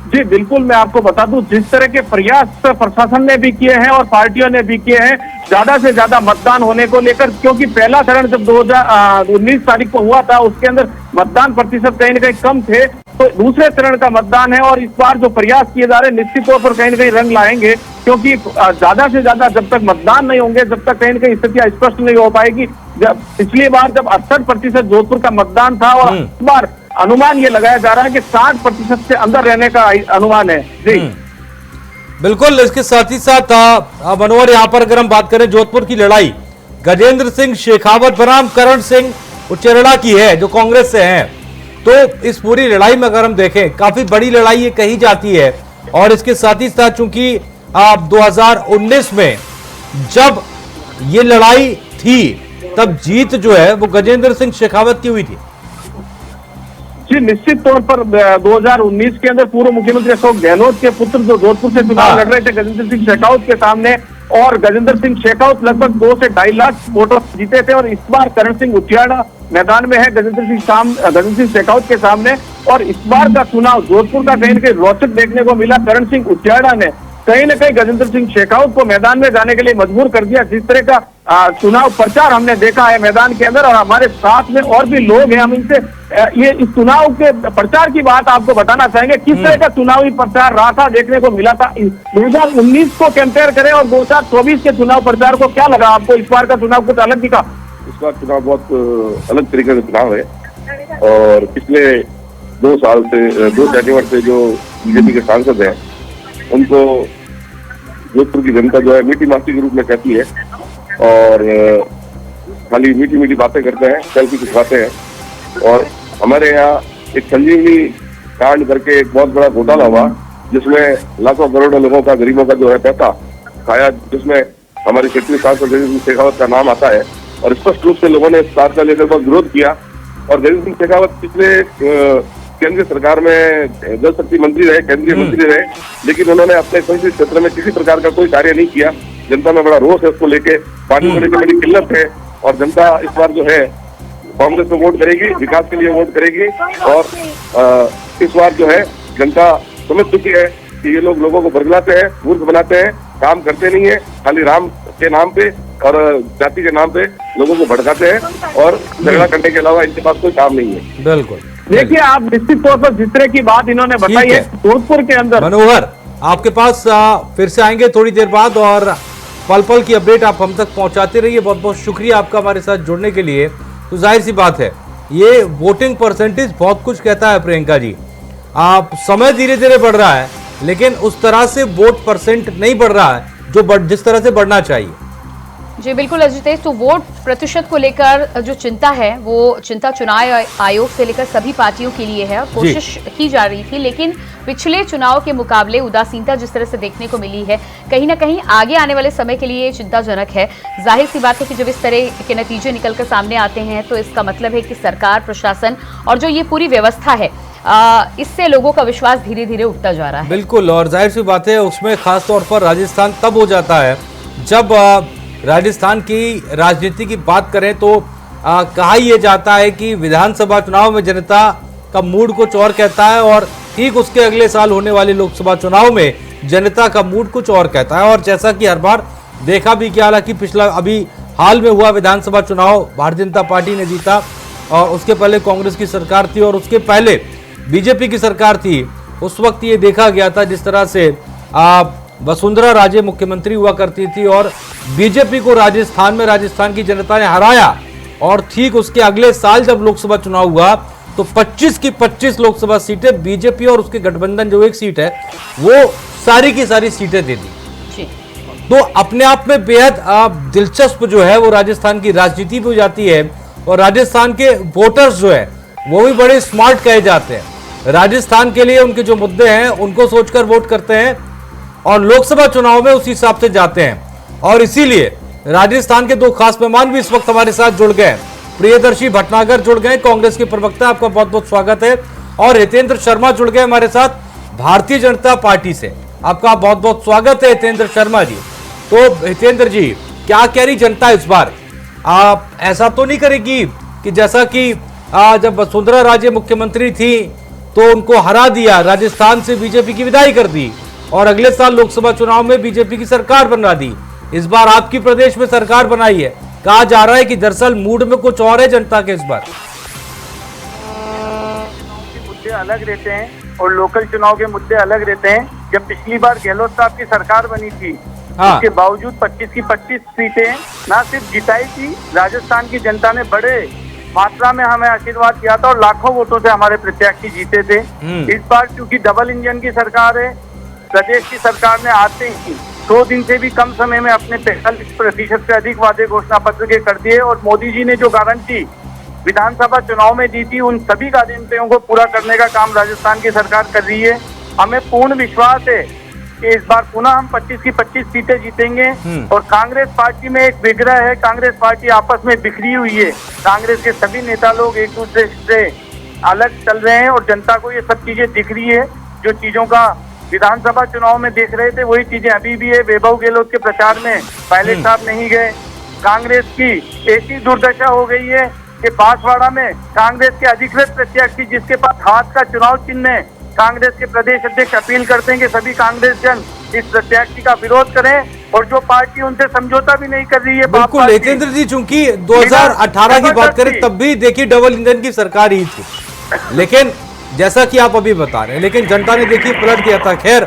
जी बिल्कुल, मैं आपको बता दूं जिस तरह के प्रयास प्रशासन ने भी किए हैं और पार्टियों ने भी किए हैं ज्यादा से ज्यादा मतदान होने को लेकर, क्योंकि पहला चरण जब 2019 तारीख को हुआ था उसके अंदर मतदान प्रतिशत कहीं न कहीं कम थे। तो दूसरे चरण का मतदान है और इस बार जो प्रयास किए जा रहे हैं निश्चित तौर पर कहीं न कहीं रंग लाएंगे, क्योंकि ज्यादा से ज्यादा जब तक मतदान नहीं होंगे जब तक कहीं न कहीं स्थितियां स्पष्ट नहीं हो पाएगी। जब पिछली बार जब 68% जोधपुर का मतदान था और इस बार अनुमान ये लगाया जा रहा है कि 60% से अंदर रहने का अनुमान है। जी बिल्कुल। इसके साथ ही साथ मनोहर, यहाँ पर अगर हम बात करें जोधपुर की लड़ाई गजेंद्र सिंह शेखावत बनाम करण सिंह उचियाड़ा की है जो कांग्रेस से हैं, तो इस पूरी लड़ाई में अगर हम देखें काफी बड़ी लड़ाई ये कही जाती है। और इसके साथ ही साथ चूंकि 2019 में जब ये लड़ाई थी तब जीत जो है वो गजेंद्र सिंह शेखावत की हुई थी। जी निश्चित तौर पर 2019 के अंदर पूर्व मुख्यमंत्री अशोक गहलोत के पुत्र जो जोधपुर से चुनाव लड़ रहे थे गजेंद्र सिंह शेखावत के सामने, और गजेंद्र सिंह शेखावत लगभग 2 से 2.5 लाख वोटों जीते थे। और इस बार करण सिंह उचियाड़ा मैदान में है गजेंद्र सिंह शेखावत के सामने। और इस बार का चुनाव जोधपुर का कहीं न कहीं रोचक देखने को मिला। करण सिंह उचियाड़ा ने कहीं न कहीं गजेंद्र सिंह शेखावत को मैदान में जाने के लिए मजबूर कर दिया। जिस तरह का चुनाव प्रचार हमने देखा है मैदान के अंदर, और हमारे साथ में और भी लोग हैं, हम इनसे ये इस चुनाव के प्रचार की बात आपको बताना चाहेंगे किस तरह का चुनावी प्रचार रहा था, देखने को मिला था। 2019 को कंपेयर करें और 2024 के चुनाव प्रचार को, क्या लगा आपको? इस बार का चुनाव कुछ अलग दिखा? इस बार चुनाव बहुत अलग तरीके का चुनाव है और पिछले 2 साल से 2 सेप्टेम्बर से जो बीजेपी के सांसद हैं उनको जोधपुर की जनता जो है मीठी मासी के रूप में कहती है और खाली मीठी मीठी बातें करते हैं, सेल्फी खिंचवाते हैं। और हमारे यहाँ एक संजीवनी कांड करके एक बहुत बड़ा घोटाला हुआ जिसमें लाखों करोड़ों लोगों का, गरीबों का जो है पैसा खाया, जिसमें हमारे क्षेत्रीय सांसद गजेंद्र सिंह शेखावत का नाम आता है। और स्पष्ट रूप से लोगों ने इस बात का लेकर बहुत विरोध किया। और गजेंद्र सिंह शेखावत पिछले केंद्रीय सरकार में जल शक्ति मंत्री रहे, केंद्रीय मंत्री रहे, लेकिन उन्होंने अपने संसदीय क्षेत्र में किसी प्रकार का कोई कार्य नहीं किया। जनता में बड़ा रोष है उसको लेके, पानी को लेकर बड़ी किल्लत है और जनता इस बार जो है कांग्रेस में वोट करेगी, विकास के लिए वोट करेगी। और इस बार जो है जनता समझ चुकी है कि ये लोगों को बरगलाते हैं, मूर्ख बनाते हैं, काम करते नहीं है, खाली राम के नाम पे और जाति के नाम पे लोगों को भड़काते हैं और झगड़ा करने के अलावा इनके पास कोई काम नहीं है। बिल्कुल। देखिए, आप निश्चित तौर पर जिस तरह की बात इन्होंने बताई है, जोधपुर के अंदर। मनोहर, आपके पास फिर से आएंगे थोड़ी देर बाद और पल पल की अपडेट आप हम तक पहुंचाते रहिए। बहुत बहुत शुक्रिया आपका हमारे साथ जुड़ने के लिए। तो जाहिर सी बात है, ये वोटिंग परसेंटेज बहुत कुछ कहता है प्रियंका जी। आप समय धीरे धीरे बढ़ रहा है, लेकिन उस तरह से वोट परसेंट नहीं बढ़ रहा है जो जिस तरह से बढ़ना चाहिए। जी बिल्कुल अजितेश, तो वोट प्रतिशत को लेकर जो चिंता है वो चिंता चुनाव आयोग से लेकर सभी पार्टियों के लिए है और कोशिश की जा रही थी, लेकिन पिछले चुनाव के मुकाबले उदासीनता जिस तरह से देखने को मिली है, कहीं ना कहीं आगे आने वाले समय के लिए चिंताजनक है। जाहिर सी बात है कि जब इस तरह के नतीजे निकलकर सामने आते हैं तो इसका मतलब है कि सरकार, प्रशासन और जो ये पूरी व्यवस्था है इससे लोगों का विश्वास धीरे धीरे उठता जा रहा है। बिल्कुल, और जाहिर सी बात है उसमें खास तौर पर राजस्थान तब हो जाता है जब राजस्थान की राजनीति की बात करें तो कहा यह जाता है कि विधानसभा चुनाव में जनता का मूड कुछ और कहता है और ठीक उसके अगले साल होने वाले लोकसभा चुनाव में जनता का मूड कुछ और कहता है। और जैसा कि हर बार देखा भी कि हालांकि पिछला अभी हाल में हुआ विधानसभा चुनाव भारतीय जनता पार्टी ने जीता और उसके पहले कांग्रेस की सरकार थी और उसके पहले बीजेपी की सरकार थी। उस वक्त ये देखा गया था जिस तरह से वसुंधरा राजे मुख्यमंत्री हुआ करती थी और बीजेपी को राजस्थान की जनता ने हराया और ठीक उसके अगले साल जब लोकसभा चुनाव हुआ तो 25 की 25 लोकसभा सीटें बीजेपी और उसके गठबंधन जो एक सीट है वो सारी की सारी सीटें दे दी। तो अपने आप में बेहद दिलचस्प जो है वो राजस्थान की राजनीति भी हो जाती है और राजस्थान के वोटर्स जो है वो भी बड़े स्मार्ट कहे जाते हैं। राजस्थान के लिए उनके जो मुद्दे हैं उनको सोचकर वोट करते हैं और लोकसभा चुनाव में उस हिसाब से जाते हैं। और इसीलिए राजस्थान के दो खास मेहमान भी इस वक्त हमारे साथ जुड़ गए। प्रियदर्शी भटनागर जुड़ गए, कांग्रेस के प्रवक्ता, आपका बहुत बहुत स्वागत है। और हितेंद्र शर्मा जुड़ गए हमारे साथ भारतीय जनता पार्टी से, आपका बहुत बहुत स्वागत है हितेंद्र शर्मा जी। तो हितेंद्र जी, क्या कह रही जनता इस बार? आप ऐसा तो नहीं करेगी कि जैसा कि जब वसुंधरा राजे मुख्यमंत्री थी तो उनको हरा दिया, राजस्थान से बीजेपी की विदाई कर दी और अगले साल लोकसभा चुनाव में बीजेपी की सरकार बना दी। इस बार आपकी प्रदेश में सरकार बनाई है, कहा जा रहा है कि दरअसल मूड में कुछ और है जनता के इस बार। मुद्दे अलग रहते हैं और लोकल चुनाव के मुद्दे अलग रहते हैं। जब पिछली बार गहलोत साहब की सरकार बनी थी उसके बावजूद 25 की 25 सीटें ना सिर्फ जिताई थी, राजस्थान की जनता ने बड़े मात्रा में हमें आशीर्वाद किया था और लाखों वोटों से हमारे प्रत्याशी जीते थे। इस बार क्योंकि डबल इंजन की सरकार है, प्रदेश की सरकार ने आते ही 2 दिन से भी कम समय में अपने 45% से अधिक वादे घोषणा पत्र के कर दिए और मोदी जी ने जो गारंटी विधानसभा चुनाव में दी थी उन सभी गारंटियों को पूरा करने का काम राजस्थान की सरकार कर रही है। हमें पूर्ण विश्वास है कि इस बार पुनः हम 25 की 25 सीटें जीतेंगे। और कांग्रेस पार्टी में एक विग्रह है, कांग्रेस पार्टी आपस में बिखरी हुई है। कांग्रेस के सभी नेता लोग एक दूसरे से अलग चल रहे हैं और जनता को ये सब चीजें दिख रही है। जो चीजों का विधानसभा चुनाव में देख रहे थे वही चीजें अभी भी है। वैभव गहलोत के प्रचार में पायलट साहब नहीं गए। कांग्रेस की ऐसी दुर्दशा हो गई है कि बांसवाड़ा में कांग्रेस के अधिकृत प्रत्याशी जिसके पास हाथ का चुनाव चिन्ह है, कांग्रेस के प्रदेश अध्यक्ष अपील करते हैं कि सभी कांग्रेस जन इस प्रत्याशी का विरोध करें और जो पार्टी उनसे समझौता भी नहीं कर रही है। बिल्कुल हितेंद्र जी, चूंकि 2018 की बात करें तब भी देखिए डबल इंजन की सरकार ही थी, लेकिन जैसा कि आप अभी बता रहे हैं, लेकिन जनता ने देखिए पलट दिया था। खैर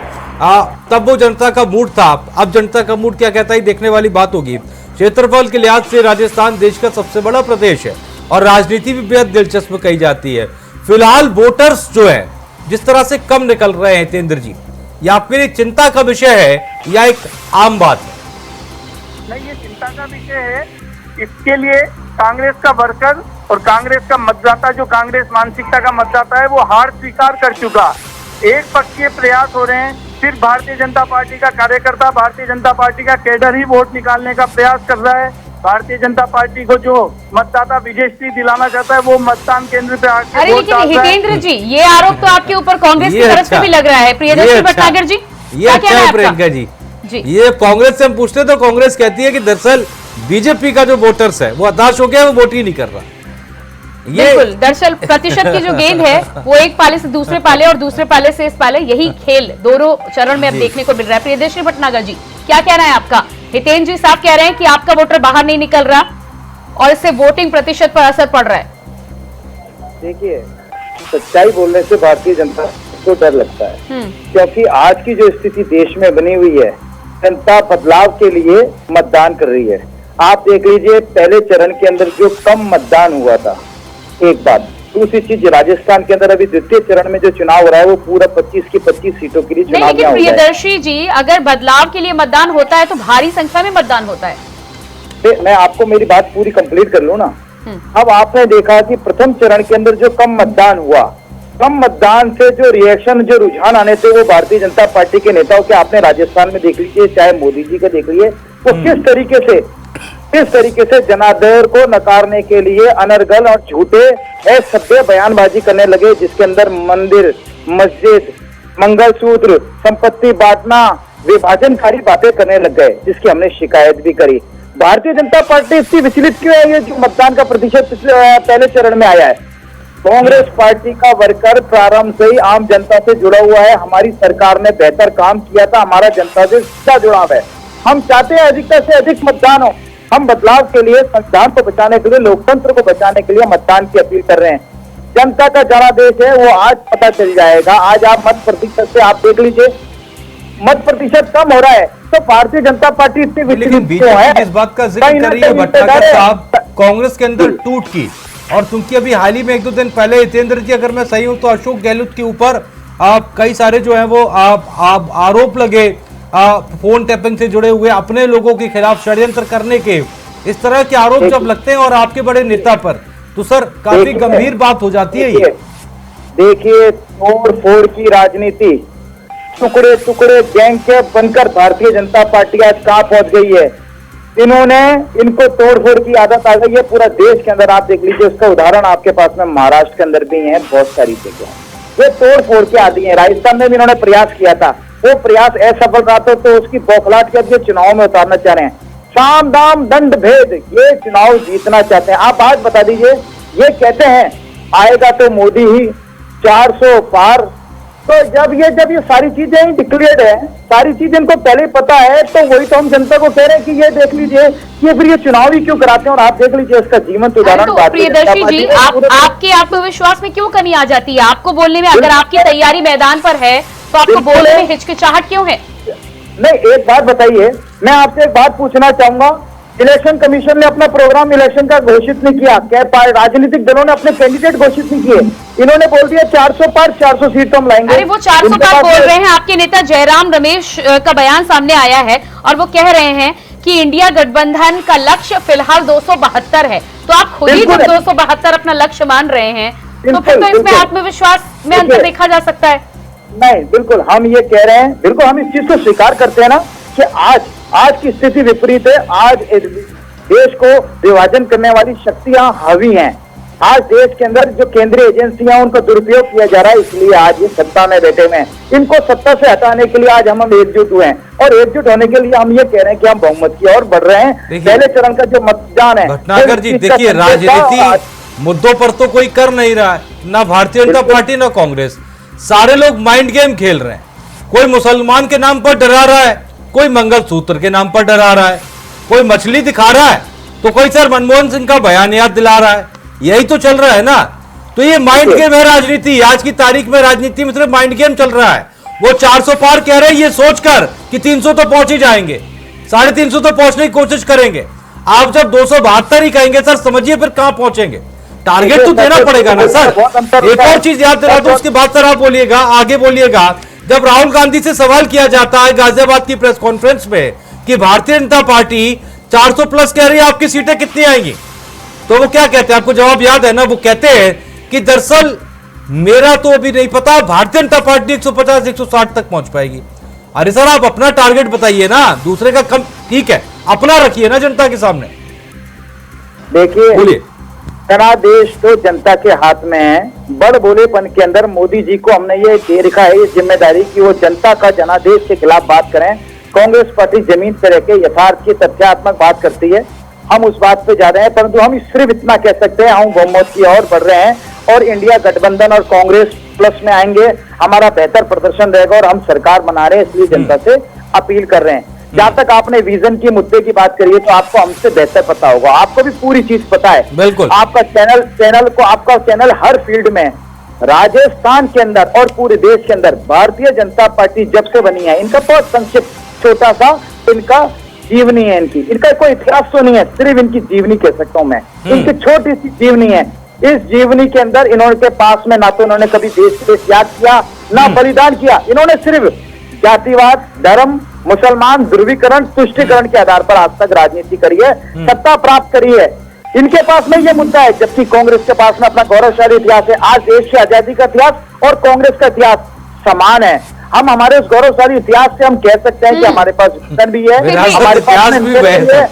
तब वो जनता का मूड था, अब जनता का मूड क्या कहता है देखने वाली बात होगी। क्षेत्रफल के लिहाज से राजस्थान देश का सबसे बड़ा प्रदेश है और राजनीति भी बेहद दिलचस्प कही जाती है। फिलहाल वोटर्स जो है जिस तरह से कम निकल रहे हैं हितेंद्र जी, ये आपके लिए चिंता का विषय है या एक आम बात है? नहीं, ये चिंता का विषय है। इसके लिए कांग्रेस का वर्कर और कांग्रेस का मतदाता, जो कांग्रेस मानसिकता का मतदाता है, वो हार स्वीकार कर चुका। एक पक्षीय प्रयास हो रहे हैं, सिर्फ भारतीय जनता पार्टी का कार्यकर्ता, भारतीय जनता पार्टी का कैडर ही वोट निकालने का प्रयास कर रहा है। भारतीय जनता पार्टी को जो मतदाता विजयश्री दिलाना चाहता है वो मतदान केंद्र पे आके अरे वोट लेकिन डालता है। हितेंद्र जी, ये आरोप तो आपके ऊपर कांग्रेस की तरफ से भी लग रहा है। प्रियदर्शी भटनागर जी, ये क्या अच्छा कहना है है प्रियंका आपका? जी, ये कांग्रेस से हम पूछते तो कांग्रेस कहती है कि दरअसल बीजेपी का जो वोटर्स है वो हताश हो गया, वो वोट ही नहीं कर रहा। बिल्कुल, दरअसल प्रतिशत की जो गेंद है वो एक पाले से दूसरे पाले और दूसरे पाले से इस पाले, यही खेल दोनों चरण में अब देखने को मिल रहा है। प्रियदर्शी भटनागर जी, क्या कहना है आपका? हितेंद्र जी साहब कह रहे हैं कि आपका वोटर बाहर नहीं निकल रहा और इससे वोटिंग प्रतिशत पर असर पड़ रहा है। देखिए, सच्चाई बोलने से भारतीय जनता को डर लगता है, क्योंकि आज की जो स्थिति देश में बनी हुई है, जनता बदलाव के लिए मतदान कर रही है। आप देख लीजिए, पहले चरण के अंदर जो कम मतदान हुआ था, एक बात। दूसरी चीज, राजस्थान के अंदर अभी द्वितीय चरण में जो चुनाव हो रहा है वो पूरा 25 की 25 सीटों के लिए चुनाव। लेकिन प्रियदर्शी जी, अगर बदलाव के लिए मतदान होता है तो भारी संख्या में मतदान होता है। मैं आपको मेरी बात पूरी कंप्लीट कर लूं ना। अब आपने देखा कि प्रथम चरण के अंदर जो कम मतदान हुआ, कम मतदान से जो रिएक्शन, जो रुझान आने थे वो भारतीय जनता पार्टी के नेताओं के, आपने राजस्थान में देख लीजिए, चाहे मोदी जी का देख लीजिए, वो किस तरीके से जनादेव को नकारने के लिए अनर्गल और झूठे असभ्य बयानबाजी करने लगे, जिसके अंदर मंदिर, मस्जिद, मंगलसूत्र, संपत्ति बांटना, विभाजनकारी बातें करने लग गए, जिसकी हमने शिकायत भी करी। भारतीय जनता पार्टी इतनी विचलित क्यों है? ये जो मतदान का प्रतिशत पहले चरण में आया है, कांग्रेस पार्टी का वर्कर प्रारंभ से ही आम जनता से जुड़ा हुआ है। हमारी सरकार ने बेहतर काम किया था, हमारा जनता से सीधा जुड़ाव है। हम चाहते हैं अधिकता से अधिक मतदान हो। हम बदलाव के लिए, संविधान को बचाने के लिए, लोकतंत्र को बचाने के लिए मतदान की अपील कर रहे हैं। जनता का जनादेश है वो आज पता चल जाएगा। आज आप मत प्रतिशत से आप देख लीजिए, मत प्रतिशत कम हो रहा है, तो भारतीय जनता पार्टी इतनी विचलित क्यों है? इस बात का जिक्र कर रही है भटनागर साहब, कांग्रेस के अंदर टूट की, और क्योंकि अभी हाल ही में 1-2 दिन पहले हितेंद्र जी, अगर मैं सही हूं तो अशोक गहलोत के ऊपर कई सारे जो है वो आरोप लगे, फोन टैपिंग से जुड़े हुए, अपने लोगों के खिलाफ षड्यंत्र करने के, इस तरह के आरोप जब लगते हैं और आपके बड़े नेता पर, तो सर काफी गंभीर बात हो जाती है ये। देखिए, तोड़ फोड़ की राजनीति, टुकड़े टुकड़े गैंग के बनकर भारतीय जनता पार्टी आज कहां पहुंच गई है। इनको तोड़ फोड़ की आदत आ गई है पूरा देश के अंदर। आप देख लीजिए, उसका उदाहरण आपके पास में महाराष्ट्र के अंदर भी है, बहुत सारी जगह ये तोड़ फोड़ के आदि है। राजस्थान में भी इन्होंने प्रयास किया था, वो प्रयास असफल रहा तो उसकी बौखलाहट के अब ये चुनाव में उतारना चाह रहे हैं। साम दाम दंड भेद, ये चुनाव जीतना चाहते हैं। आप आज बता दीजिए, ये कहते हैं आएगा तो मोदी ही, 400 पार। तो जब ये सारी चीजें डिक्लेयर्ड है, सारी चीजें इनको पहले पता है, तो वही तो हम जनता को कह रहे हैं कि ये देख लीजिए, ये फिर ये चुनाव ही क्यों कराते हैं। और आप देख लीजिए इसका जीवंत उदाहरण। तो प्रियदर्शी जी, आपके आत्मविश्वास में क्यों कमी आ जाती है? आपको बोलने में, अगर आपकी तैयारी मैदान पर है तो आपको बोलने में हिचकिचाहट क्यों है? नहीं, एक बात बताइए, मैं आपसे एक बात पूछना चाहूंगा। इलेक्शन कमीशन ने अपना प्रोग्राम इलेक्शन का घोषित नहीं किया, क्या राजनीतिक दलों ने अपने कैंडिडेट घोषित नहीं किए? इन्होंने बोल दिया 400 पार, 400 सीट तो हम लाएंगे। अरे वो 400 पार बोल रहे हैं। आपके नेता जयराम रमेश का बयान सामने आया है और वो कह रहे हैं कि इंडिया गठबंधन का लक्ष्य फिलहाल 272 है। तो आप खुद ही जब 272 अपना लक्ष्य मान रहे हैं, तो फिर तो इसमें आत्मविश्वास में अंतर देखा जा सकता है। नहीं, बिल्कुल हम ये कह रहे हैं, बिल्कुल हम इस चीज को स्वीकार करते हैं ना कि आज की स्थिति विपरीत है। आज देश को विभाजन करने वाली शक्तियां हावी हैं। आज देश के अंदर जो केंद्रीय एजेंसियां, उनका दुरुपयोग किया जा रहा है, इसलिए आज ये सत्ता में बैठे हुए हैं। इनको सत्ता से हटाने के लिए आज हम एकजुट हुए हैं, और एकजुट होने के लिए हम ये कह रहे हैं कि हम बहुमत की ओर बढ़ रहे हैं। पहले चरण का जो मतदान है, भटनागर जी देखिए, राजनीति मुद्दों पर तो कोई कर नहीं रहा है, ना भारतीय जनता पार्टी ना कांग्रेस। सारे लोग माइंड गेम खेल रहे हैं। कोई मुसलमान के नाम पर डरा रहा है, कोई मंगलसूत्र के नाम पर डरा रहा है, कोई मछली दिखा रहा है, तो कोई सर मनमोहन सिंह का बयान याद दिला रहा है। यही तो चल रहा है ना। तो ये माइंड गेम है राजनीति। आज की तारीख में राजनीति में सिर्फ माइंड गेम चल रहा है। वो 400 पार कह रहे हैं ये सोचकर कि 300 तो पहुंच ही जाएंगे, 350 तो पहुंचने की कोशिश करेंगे। आप जब 272 ही कहेंगे सर, समझिए फिर कहां पहुंचेंगे। टारगेट तो देना पड़ेगा ना सर। एक और चीज याद दिला दो, उसके बाद सर आप बोलिएगा, आगे बोलिएगा। जब राहुल गांधी से सवाल किया जाता है गाजियाबाद की प्रेस कॉन्फ्रेंस में कि भारतीय जनता पार्टी 400 प्लस कह रही है, आपकी सीटें कितनी आएंगी, तो वो क्या कहते हैं? आपको जवाब याद है ना? वो कहते हैं कि दरअसल मेरा तो अभी नहीं पता, भारतीय जनता पार्टी 150-160 तक पहुंच पाएगी। अरे सर, आप अपना टारगेट बताइए ना, दूसरे का कम ठीक है, अपना रखिए ना जनता के सामने। देखिए, जनादेश तो जनता के हाथ में है। बड़ बोलेपन के अंदर मोदी जी को हमने ये दे रखा है ये जिम्मेदारी कि वो जनता का जनादेश के खिलाफ बात करें। कांग्रेस पार्टी जमीन पर रहकर यथार्थ की तथ्यात्मक बात करती है, हम उस बात पे जा रहे हैं। परंतु हम सिर्फ इतना कह सकते हैं, हम बहुमत की ओर बढ़ रहे हैं और इंडिया गठबंधन और कांग्रेस प्लस में आएंगे, हमारा बेहतर प्रदर्शन रहेगा और हम सरकार बना रहे हैं, इसलिए जनता से अपील कर रहे हैं। जहां तक आपने विजन की मुद्दे की बात करी है तो आपको हमसे बेहतर पता होगा, आपको भी पूरी चीज पता है। बिल्कुल, आपका चैनल हर फील्ड में, राजस्थान के अंदर और पूरे देश के अंदर भारतीय जनता पार्टी जब से बनी है, इनका बहुत संक्षिप्त छोटा सा इनका जीवनी है, इनका कोई इतिहास तो नहीं है, सिर्फ इनकी जीवनी कह सकता हूं मैं। इनकी छोटी सी जीवनी है। इस जीवनी के अंदर इन्होंने पास में ना तो इन्होंने कभी देश के लिए त्याग किया, ना बलिदान किया। इन्होंने सिर्फ जातिवाद, धर्म, मुसलमान, ध्रुवीकरण, तुष्टीकरण के आधार पर आज तक राजनीति करी है, सत्ता प्राप्त करी है। इनके पास में ये मुद्दा है, जबकि कांग्रेस के पास में अपना गौरवशाली इतिहास है। आज देश की आजादी का इतिहास और कांग्रेस का इतिहास समान है। हम हमारे उस गौरवशाली इतिहास से हम कह सकते हैं कि हमारे पास विजन भी है, हमारे पास में है।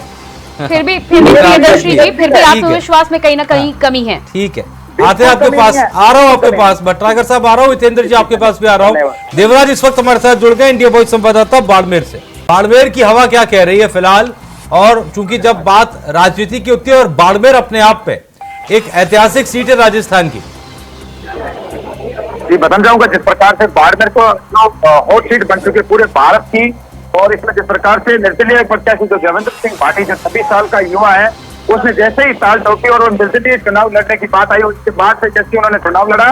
फिर भी प्रियदर्शी जी, फिर भी आत्मविश्वास में कहीं ना कहीं कमी है। ठीक है, आते हैं आपके पास, आ रहा हूं आपके पास, भट्टागर साहब आ रहा हूं, हितेंद्र जी आपके पास भी आ रहा हूं। देवराज इस वक्त हमारे साथ जुड़ गए, इंडिया वॉइस संवाददाता बाड़मेर से। बाड़मेर की हवा क्या कह रही है फिलहाल, और चूंकि जब बात राजनीति की होती है और बाड़मेर अपने आप पे एक ऐतिहासिक सीट है राजस्थान की। जी, बताना चाहूंगा जिस प्रकार से बाड़मेर को हॉट सीट बन चुकी है पूरे भारत की, और इसमें जिस प्रकार से निर्दलीय प्रत्याशी जो देवेंद्र सिंह भाटी जो 26 साल का युवा है, उसने जैसे ही ताल ठोकी और निर्दलीय चुनाव लड़ने की बात आई, उसके बाद से जैसे उन्होंने चुनाव लड़ा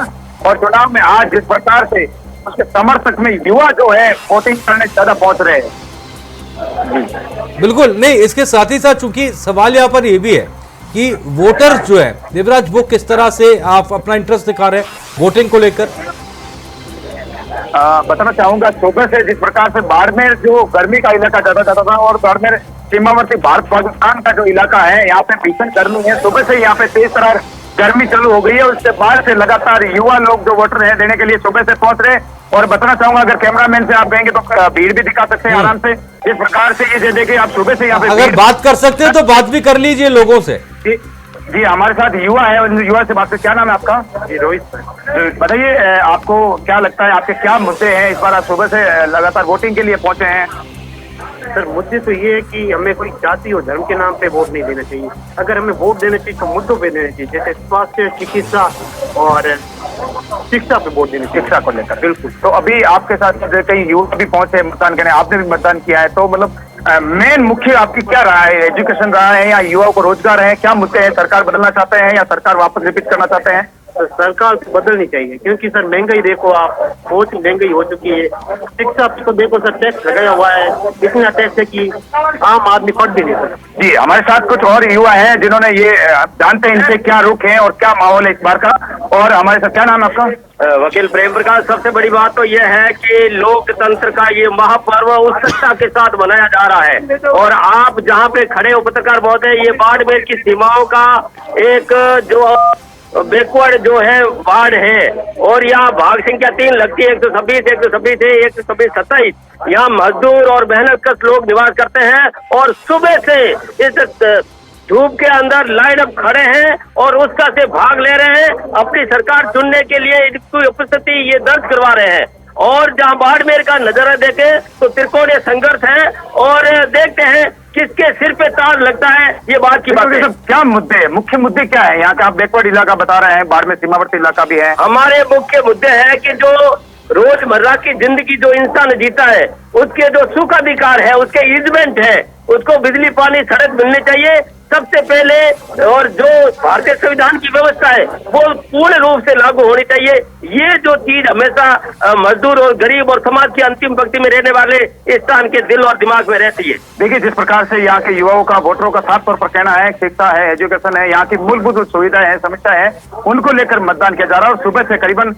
और चुनाव में आज जिस प्रकार से उसके समर्थक में युवा जो है वोटिंग करने ज्यादा पहुंच रहे हैं। बिल्कुल नहीं, इसके साथ ही साथ चूंकि सवाल यहाँ पर ये भी है कि वोटर्स जो है देवराज, वो किस तरह से आप अपना इंटरेस्ट दिखा रहे हैं वोटिंग को लेकर। बताना चाहूंगा सुबह से जिस प्रकार से बाड़मेर जो गर्मी का इलाका ज्यादा जाता था और बाड़मेर सीमावर्ती भारत पाकिस्तान का जो इलाका है, यहाँ पे भीषण गर्मी है। सुबह से यहाँ पे तेज तरह गर्मी चालू हो गई है, उसके बाद से लगातार युवा लोग जो वोटर है देने के लिए सुबह से पहुंच रहे। और बताना चाहूंगा अगर कैमरामैन से आप कहेंगे तो भीड़ भी दिखा सकते हैं आराम से, जिस प्रकार से ये देखिए आप सुबह से यहाँ पे अगर बात कर सकते हैं तो बात भी कर लीजिए लोगों से। जी, हमारे साथ युवा है, उन युवा से बात कर। क्या नाम है आपका? जी, रोहित। बताइए आपको क्या लगता है, आपके क्या मुद्दे हैं इस बार? आप सुबह से लगातार वोटिंग के लिए पहुंचे हैं। सर, मुद्दे तो ये है कि हमें कोई जाति और धर्म के नाम पे वोट नहीं देना चाहिए। अगर हमें वोट देना चाहिए तो मुद्दों पे देना चाहिए, जैसे स्वास्थ्य, चिकित्सा और शिक्षा पे वोट देना चाहिए। शिक्षा को लेकर बिल्कुल। तो अभी आपके साथ कई युवा भी पहुंचे मतदान करने, आपने भी मतदान किया है, तो मतलब मेन मुख्य आपकी क्या रहा है? एजुकेशन रहा है या युवाओं को रोजगार है? क्या मुद्दे हैं? सरकार बदलना चाहते हैं या सरकार वापस रिपीट करना चाहते हैं? तो सरकार को बदलनी चाहिए, क्योंकि सर महंगाई देखो आप, बहुत महंगाई हो चुकी है। शिक्षा को देखो सर, टैक्स लगाया हुआ है, इतना टैक्स है कि आम आदमी पढ़ भी नहीं सकता। जी, हमारे साथ कुछ और युवा हैं जिन्होंने ये जानते हैं इनसे क्या रुख है और क्या माहौल है इस बार का। और हमारे साथ क्या नाम है आपका? वकील प्रेम प्रकाश। सबसे बड़ी बात तो यह है कि लोकतंत्र का ये महापर्व उत्सुकता के साथ मनाया जा रहा है, और आप जहाँ पे खड़े हो पत्रकार महोदय, ये बाड़मेर की सीमाओं का एक जो बैकवर्ड जो है वार्ड है, और यहाँ भाग संख्या 3 लगती है, 126, 126, 27। यहाँ मजदूर और मेहनत कश लोग निवास करते हैं और सुबह से इस धूप के अंदर लाइन अप खड़े हैं और उसका से भाग ले रहे हैं, अपनी सरकार चुनने के लिए इनकी उपस्थिति ये दर्ज करवा रहे हैं। और जहाँ बाड़मेर का नजारा देखें तो त्रिकोणीय संघर्ष है, और देखते हैं किसके सिर पे ताज लगता है, ये बात की बात है। क्या मुद्दे, मुख्य मुद्दे क्या है? यहाँ का आप बैकवर्ड इलाका बता रहे हैं, बाड़मेर सीमावर्ती इलाका भी है। हमारे मुख्य मुद्दे हैं कि जो रोजमर्रा की जिंदगी जो इंसान जीता है, उसके जो सुख अधिकार है, उसके ईजमेंट है, उसको बिजली, पानी, सड़क मिलने चाहिए सबसे पहले। और जो भारतीय संविधान की व्यवस्था है वो पूर्ण रूप से लागू होनी चाहिए। ये जो चीज हमेशा मजदूर और गरीब और समाज की अंतिम पंक्ति में रहने वाले इंसान के दिल और दिमाग में रहती है। देखिए, जिस प्रकार से यहाँ के युवाओं का, वोटरों का साफ तौर पर कहना है, शिक्षा है, एजुकेशन है, यहाँ की मूलभूत सुविधाएं है, समस्या है, उनको लेकर मतदान किया जा रहा है। और सुबह से करीबन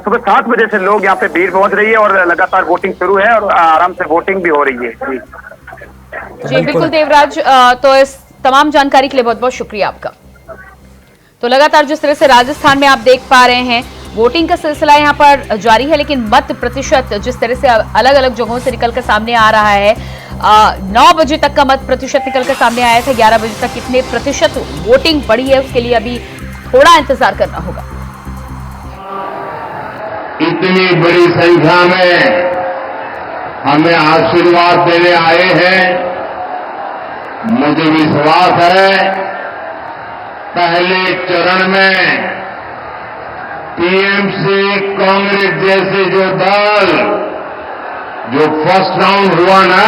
सुबह 7 बजे से लोग यहाँ पे भीड़ पहुंच रही है और लगातार वोटिंग शुरू है और आराम से वोटिंग भी हो रही है। जी बिल्कुल देवराज, तो इस तमाम जानकारी के लिए बहुत बहुत शुक्रिया आपका। तो लगातार जिस तरह से राजस्थान में आप देख पा रहे हैं वोटिंग का सिलसिला यहाँ पर जारी है, लेकिन मत प्रतिशत जिस तरह से अलग अलग जगहों से निकलकर सामने आ रहा है, 9 बजे तक का मत प्रतिशत निकलकर सामने आया था, 11 बजे तक कितने प्रतिशत वोटिंग बढ़ी है उसके लिए अभी थोड़ा इंतजार करना होगा। इतनी बड़ी संख्या में हमें आशीर्वाद देने आए हैं, मुझे विश्वास है पहले चरण में टीएमसी, कांग्रेस जैसे जो दल जो फर्स्ट राउंड हुआ ना,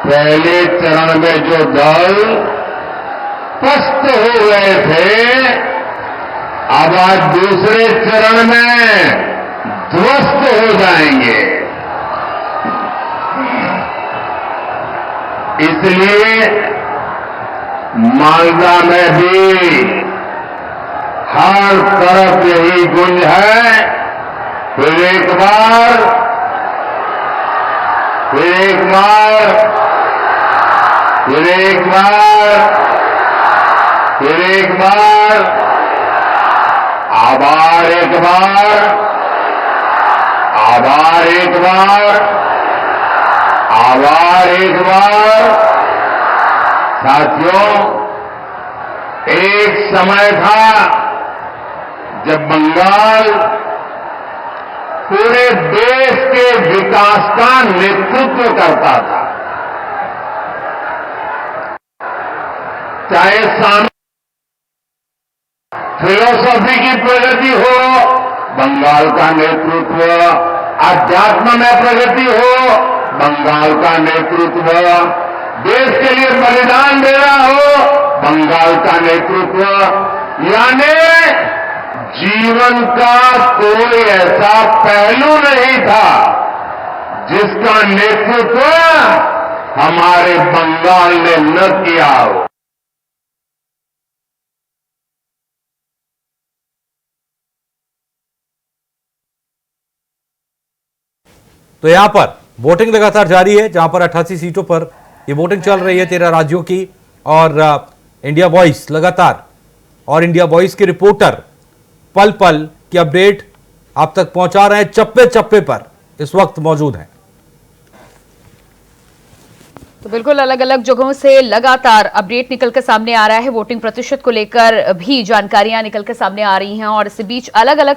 पहले चरण में जो दल पस्त हो गए थे, अब आज दूसरे चरण में ध्वस्त हो जाएंगे। इसलिए मालदा में भी हर तरफ यही गुंज है, फिर एक बार, फिर एक बार, फिर एक बार, फिर एक बार, आभार एक बार, आभार एक बार, आभार एक बार। साथियों, एक समय था जब बंगाल पूरे देश के विकास का नेतृत्व करता था, चाहे सामने फिलोसॉफी की प्रगति हो, बंगाल का नेतृत्व, अध्यात्म में प्रगति हो, बंगाल का नेतृत्व, देश के लिए बलिदान देना हो, बंगाल का नेतृत्व, यानी जीवन का कोई ऐसा पहलू नहीं था जिसका नेतृत्व हमारे बंगाल ने न किया हो। तो यहां पर वोटिंग लगातार जारी है, जहां पर 88 सीटों पर ये वोटिंग चल रही है 13 राज्यों की, और इंडिया वॉइस लगातार और इंडिया वॉइस के रिपोर्टर पल पल की अपडेट आप तक पहुंचा रहे हैं, चप्पे चप्पे पर इस वक्त मौजूद हैं। तो बिल्कुल अलग अलग जगहों से लगातार अपडेट निकलकर सामने आ रहा है, वोटिंग प्रतिशत को लेकर भी जानकारियां निकलकर सामने आ रही हैं, और इस बीच अलग अलग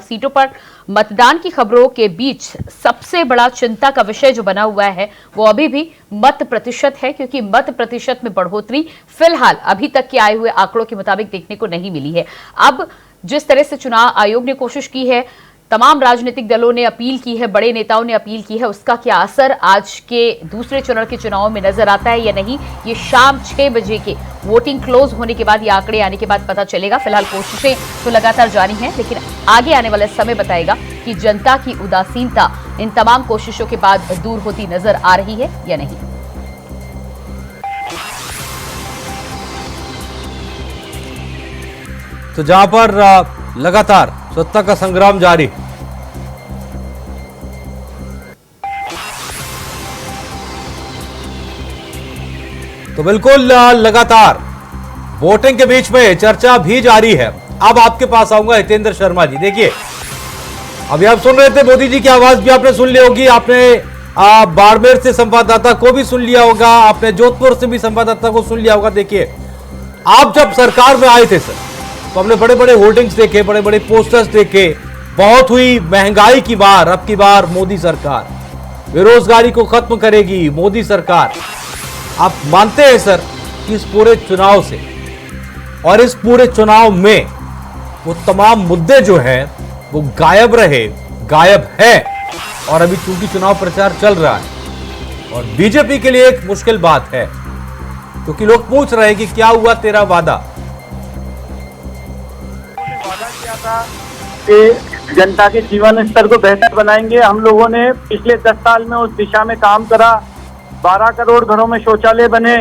सीटों पर मतदान की खबरों के बीच सबसे बड़ा चिंता का विषय जो बना हुआ है वो अभी भी मत प्रतिशत है, क्योंकि मत प्रतिशत में बढ़ोतरी फिलहाल अभी तक के आए हुए आंकड़ों के मुताबिक देखने को नहीं मिली है। अब जिस तरह से चुनाव आयोग ने कोशिश की है, तमाम राजनीतिक दलों ने अपील की है, बड़े नेताओं ने अपील की है, उसका क्या असर आज के दूसरे चरण के चुनाव में नजर आता है या नहीं, ये शाम 6 बजे के वोटिंग क्लोज होने के बाद, ये आंकड़े आने के बाद पता चलेगा। फिलहाल कोशिशें तो लगातार जारी हैं, लेकिन आगे आने वाला समय बताएगा कि जनता की उदासीनता इन तमाम कोशिशों के बाद दूर होती नजर आ रही है या नहीं। तो जहां पर लगातार सत्ता का संग्राम जारी, तो बिल्कुल लगातार वोटिंग के बीच में चर्चा भी जारी है। अब आपके पास आऊंगा हितेंद्र शर्मा जी। देखिए, अभी आप सुन रहे थे मोदी जी की आवाज भी आपने सुन ली होगी, आपने बाड़मेर से संवाददाता को भी सुन लिया होगा, आपने जोधपुर से भी संवाददाता को सुन लिया होगा। देखिए, आप जब सरकार में आए थे सर, तो हमने बड़े बड़े होर्डिंग्स देखे, बड़े बड़े पोस्टर्स देखे, बहुत हुई महंगाई की बार, अब की बार मोदी सरकार बेरोजगारी को खत्म करेगी, मोदी सरकार। आप मानते हैं सर कि इस पूरे चुनाव से और इस पूरे चुनाव में वो तमाम मुद्दे जो हैं वो गायब रहे, गायब है, और अभी चूंकि चुनाव प्रचार चल रहा है और बीजेपी के लिए एक मुश्किल बात है, क्योंकि लोग पूछ रहे हैं कि क्या हुआ तेरा वादा किया था कि जनता के जीवन स्तर को बेहतर बनाएंगे। हम लोगों ने पिछले 10 साल में उस दिशा में काम करा। 12 करोड़ घरों में शौचालय बने,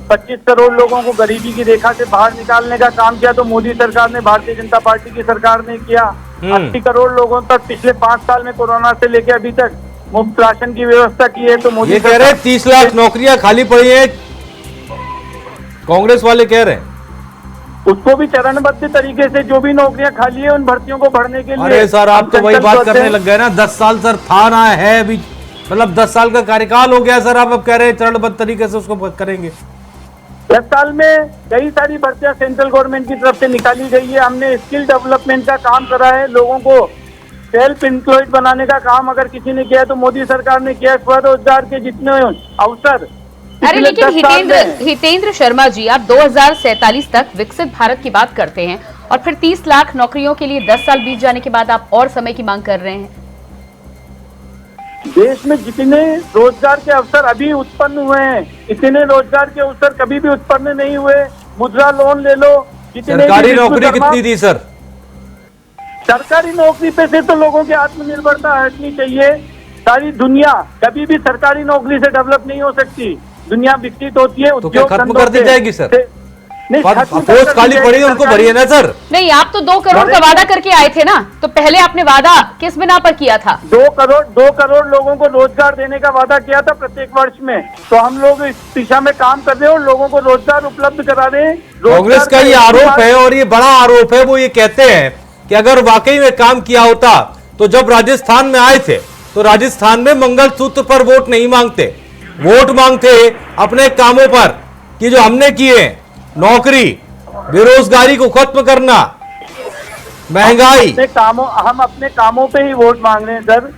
25 करोड़ लोगों को गरीबी की रेखा से बाहर निकालने का काम किया तो मोदी सरकार ने, भारतीय जनता पार्टी की सरकार ने किया। 80 करोड़ लोगों तक पिछले 5 साल में कोरोना से लेकर अभी तक मुफ्त राशन की व्यवस्था की है। तो मोदी ये कह रहे 30 लाख नौकरियां खाली पड़ी है, कांग्रेस वाले कह रहे हैं। उसको भी चरणबद्ध तरीके से जो भी नौकरियां खाली है उन भर्तियों को भरने के लिए। अरे सर आप तो वही बात करने लग गए ना, 10 साल सर था ना है अभी, मतलब 10 साल का कार्यकाल हो गया सर, आप अब कह रहे हैं चरणबद्ध तरीके से उसको करेंगे। 10 साल में कई सारी भर्तियां सेंट्रल गवर्नमेंट की तरफ से निकाली गई है। हमने स्किल डेवलपमेंट का काम करा है, लोगों को सेल्फ एम्प्लॉयड बनाने का काम अगर किसी ने किया तो मोदी सरकार ने किया। स्वरोजगार के जितने अवसर, अरे लेकिन हितेंद्र शर्मा जी, आप 2047 तक विकसित भारत की बात करते हैं और फिर 30 लाख नौकरियों के लिए 10 साल बीत जाने के बाद आप और समय की मांग कर रहे हैं। देश में जितने रोजगार के अवसर अभी उत्पन्न हुए हैं, इतने रोजगार के अवसर कभी भी उत्पन्न नहीं हुए। मुद्रा लोन ले लो, सरकारी नौकरी कितनी थी सर? सरकारी नौकरी पे से तो लोगों की आत्मनिर्भरता हटनी चाहिए। सारी दुनिया कभी भी सरकारी नौकरी से डेवलप नहीं हो सकती। दुनिया विकसित होती है तो क्या खत्म कर दी जाएगी सर? पोस्ट खाली पड़ी है उनको भरिए ना सर। नहीं, आप तो 2 करोड़ का वादा करके आए थे ना, तो पहले आपने वादा किस बिना पर किया था? 2 करोड़ लोगों को रोजगार देने का वादा किया था प्रत्येक वर्ष में। तो हम लोग इस दिशा में काम कर रहे हैं और लोगों को रोजगार उपलब्ध करा रहे हैं। कांग्रेस का ये आरोप है और ये बड़ा आरोप है, वो ये कहते हैं कि अगर वाकई में काम किया होता तो जब राजस्थान में आए थे तो राजस्थान में मंगलसूत्र पर वोट नहीं मांगते, वोट मांगते अपने कामों पर कि जो हमने किए, नौकरी, बेरोजगारी को खत्म करना, महंगाई। हम अपने कामों पे ही वोट मांग रहे हैं सर।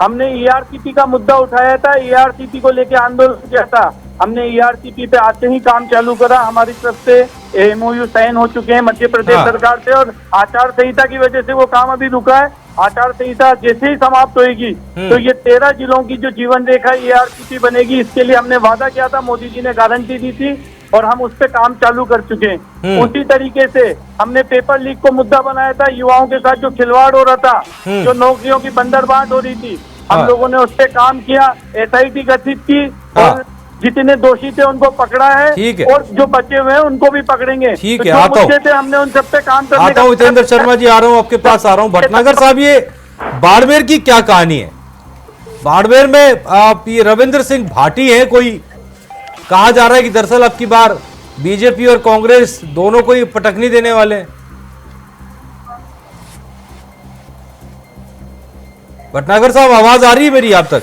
हमने ईआरसीपी का मुद्दा उठाया था, ईआरसीपी को लेकर आंदोलन किया था। हमने ईआरसीपी पे आते ही काम चालू करा। हमारी तरफ से एमओयू साइन हो चुके हैं मध्य प्रदेश सरकार से और आचार संहिता की वजह से वो काम अभी रुका है। आचार संहिता जैसे ही समाप्त होगी तो ये 13 जिलों की जो जीवन रेखा ईआरसीपी बनेगी, इसके लिए हमने वादा किया था, मोदी जी ने गारंटी दी थी और हम उस पे काम चालू कर चुके हैं। उसी तरीके से हमने पेपर लीक को मुद्दा बनाया था, युवाओं के साथ जो खिलवाड़ हो रहा था, जो नौकरियों की बंदरबांट हो रही थी, हम लोगों ने उस पे काम किया, एसआईटी गठित की और जितने दोषी थे उनको पकड़ा है और जो बचे हुए हैं उनको भी पकड़ेंगे। ठीक है, तो आता हूं, हमने उन सब पे काम करने आता हूं। हितेंद्र शर्मा जी आ रहा हूं, आपके पास आ रहा हूं। भटनागर साहब, ये बाड़मेर की क्या कहानी है? बाड़मेर में आप ये रविंद्र सिंह भाटी है, कोई कहा जा रहा है कि दरअसल अब की बार बीजेपी और कांग्रेस दोनों को ही पटकनी देने वाले हैं। भटनागर साहब, आवाज आ रही है मेरी आप तक?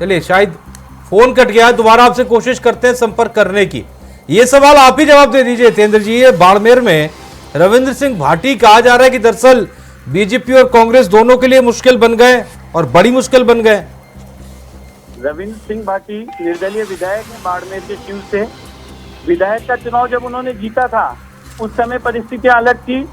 चलिए, शायद फोन कट गया, दोबारा आपसे कोशिश करते हैं संपर्क करने की। ये सवाल आप ही जवाब दे दीजिए हितेंद्र जी। ये बाड़मेर में रविंद्र सिंह भाटी कहा जा रहा है कि दरअसल बीजेपी और कांग्रेस दोनों के लिए मुश्किल बन गए और बड़ी मुश्किल बन गए। रविंद्र सिंह भाटी निर्दलीय विधायक है बाड़मेर के शिव से। विधायक का चुनाव जब उन्होंने जीता था उस समय परिस्थितियां अलग थी,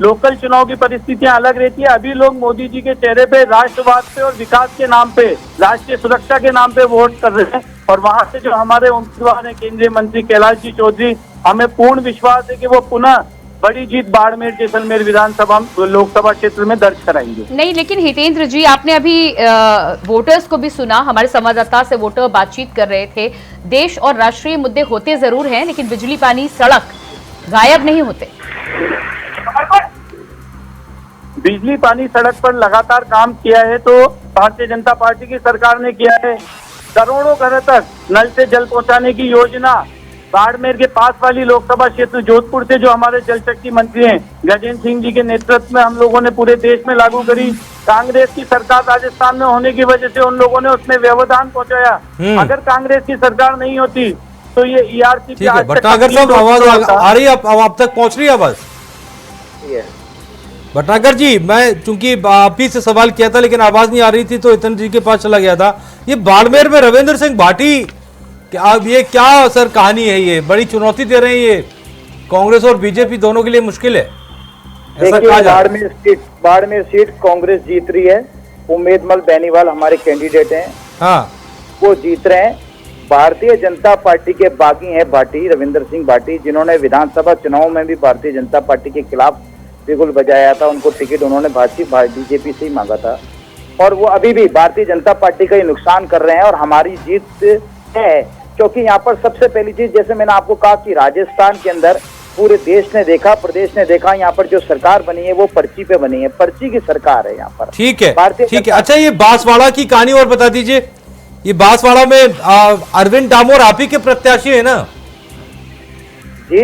लोकल चुनाव की परिस्थितियां अलग रहती है। अभी लोग मोदी जी के चेहरे पे राष्ट्रवाद पे और विकास के नाम पे, राष्ट्रीय सुरक्षा के नाम पे वोट कर रहे हैं और वहां से जो हमारे उम्मीदवार हैं केंद्रीय मंत्री कैलाश जी चौधरी, हमें पूर्ण विश्वास है कि वो पुनः बड़ी जीत बाड़मेर जैसलमेर विधानसभा लोकसभा क्षेत्र में दर्ज कराएंगे। नहीं, लेकिन हितेंद्र जी, आपने अभी वोटर्स को भी सुना, हमारे संवाददाता से वोटर बातचीत कर रहे थे। देश और राष्ट्रीय मुद्दे होते जरूर हैं, लेकिन बिजली, पानी, सड़क गायब नहीं होते। बिजली, पानी, सड़क पर लगातार काम किया है तो भारतीय जनता पार्टी की सरकार ने किया है। करोड़ों घरों तक नल से जल पहुंचाने की योजना बाड़मेर के पास वाली लोकसभा क्षेत्र जोधपुर से जो हमारे जल शक्ति मंत्री हैं गजेंद्र सिंह जी के नेतृत्व में हम लोगों ने पूरे देश में लागू करी। कांग्रेस की सरकार राजस्थान में होने की वजह से उन लोगों ने उसमें व्यवधान पहुंचाया। अगर कांग्रेस की सरकार नहीं होती तो ये ईआरसीपी। भटनागर साहब, आवाज आ रही है आप तक पहुंच रही है आवाज? भटनागर जी, मैं चूंकि आप ही से सवाल किया था लेकिन आवाज नहीं आ रही थी तो हितेंद्र जी के पास चला गया था। ये बाड़मेर में रविंद्र सिंह भाटी, अब ये क्या सर कहानी है? ये बड़ी चुनौती दे रहे हैं, ये कांग्रेस और बीजेपी दोनों के लिए मुश्किल है, ऐसा कहा जा रहा है। बाड़मेर सीट कांग्रेस जीत रही है। उम्मेदमल बेनीवाल हमारे कैंडिडेट हैं, हाँ, वो जीत रहे हैं। भारतीय जनता पार्टी के बागी हैं भाटी, रविंद्र सिंह भाटी, जिन्होंने विधानसभा चुनाव में भी भारतीय जनता पार्टी के खिलाफ बिगुल बजाया था। उनको टिकट उन्होंने बीजेपी से ही मांगा था और वो अभी भी भारतीय जनता पार्टी का ही नुकसान कर रहे हैं और हमारी जीत है। क्योंकि यहाँ पर सबसे पहली चीज, जैसे मैंने आपको कहा कि राजस्थान के अंदर पूरे देश ने देखा, प्रदेश ने देखा, यहाँ पर जो सरकार बनी है वो पर्ची पे बनी है, पर्ची की सरकार है यहाँ पर। ठीक है, ठीक है। अच्छा, ये बांसवाड़ा की कहानी और बता दीजिए, ये बांसवाड़ा में अरविंद डामोर आप ही के प्रत्याशी है ना जी?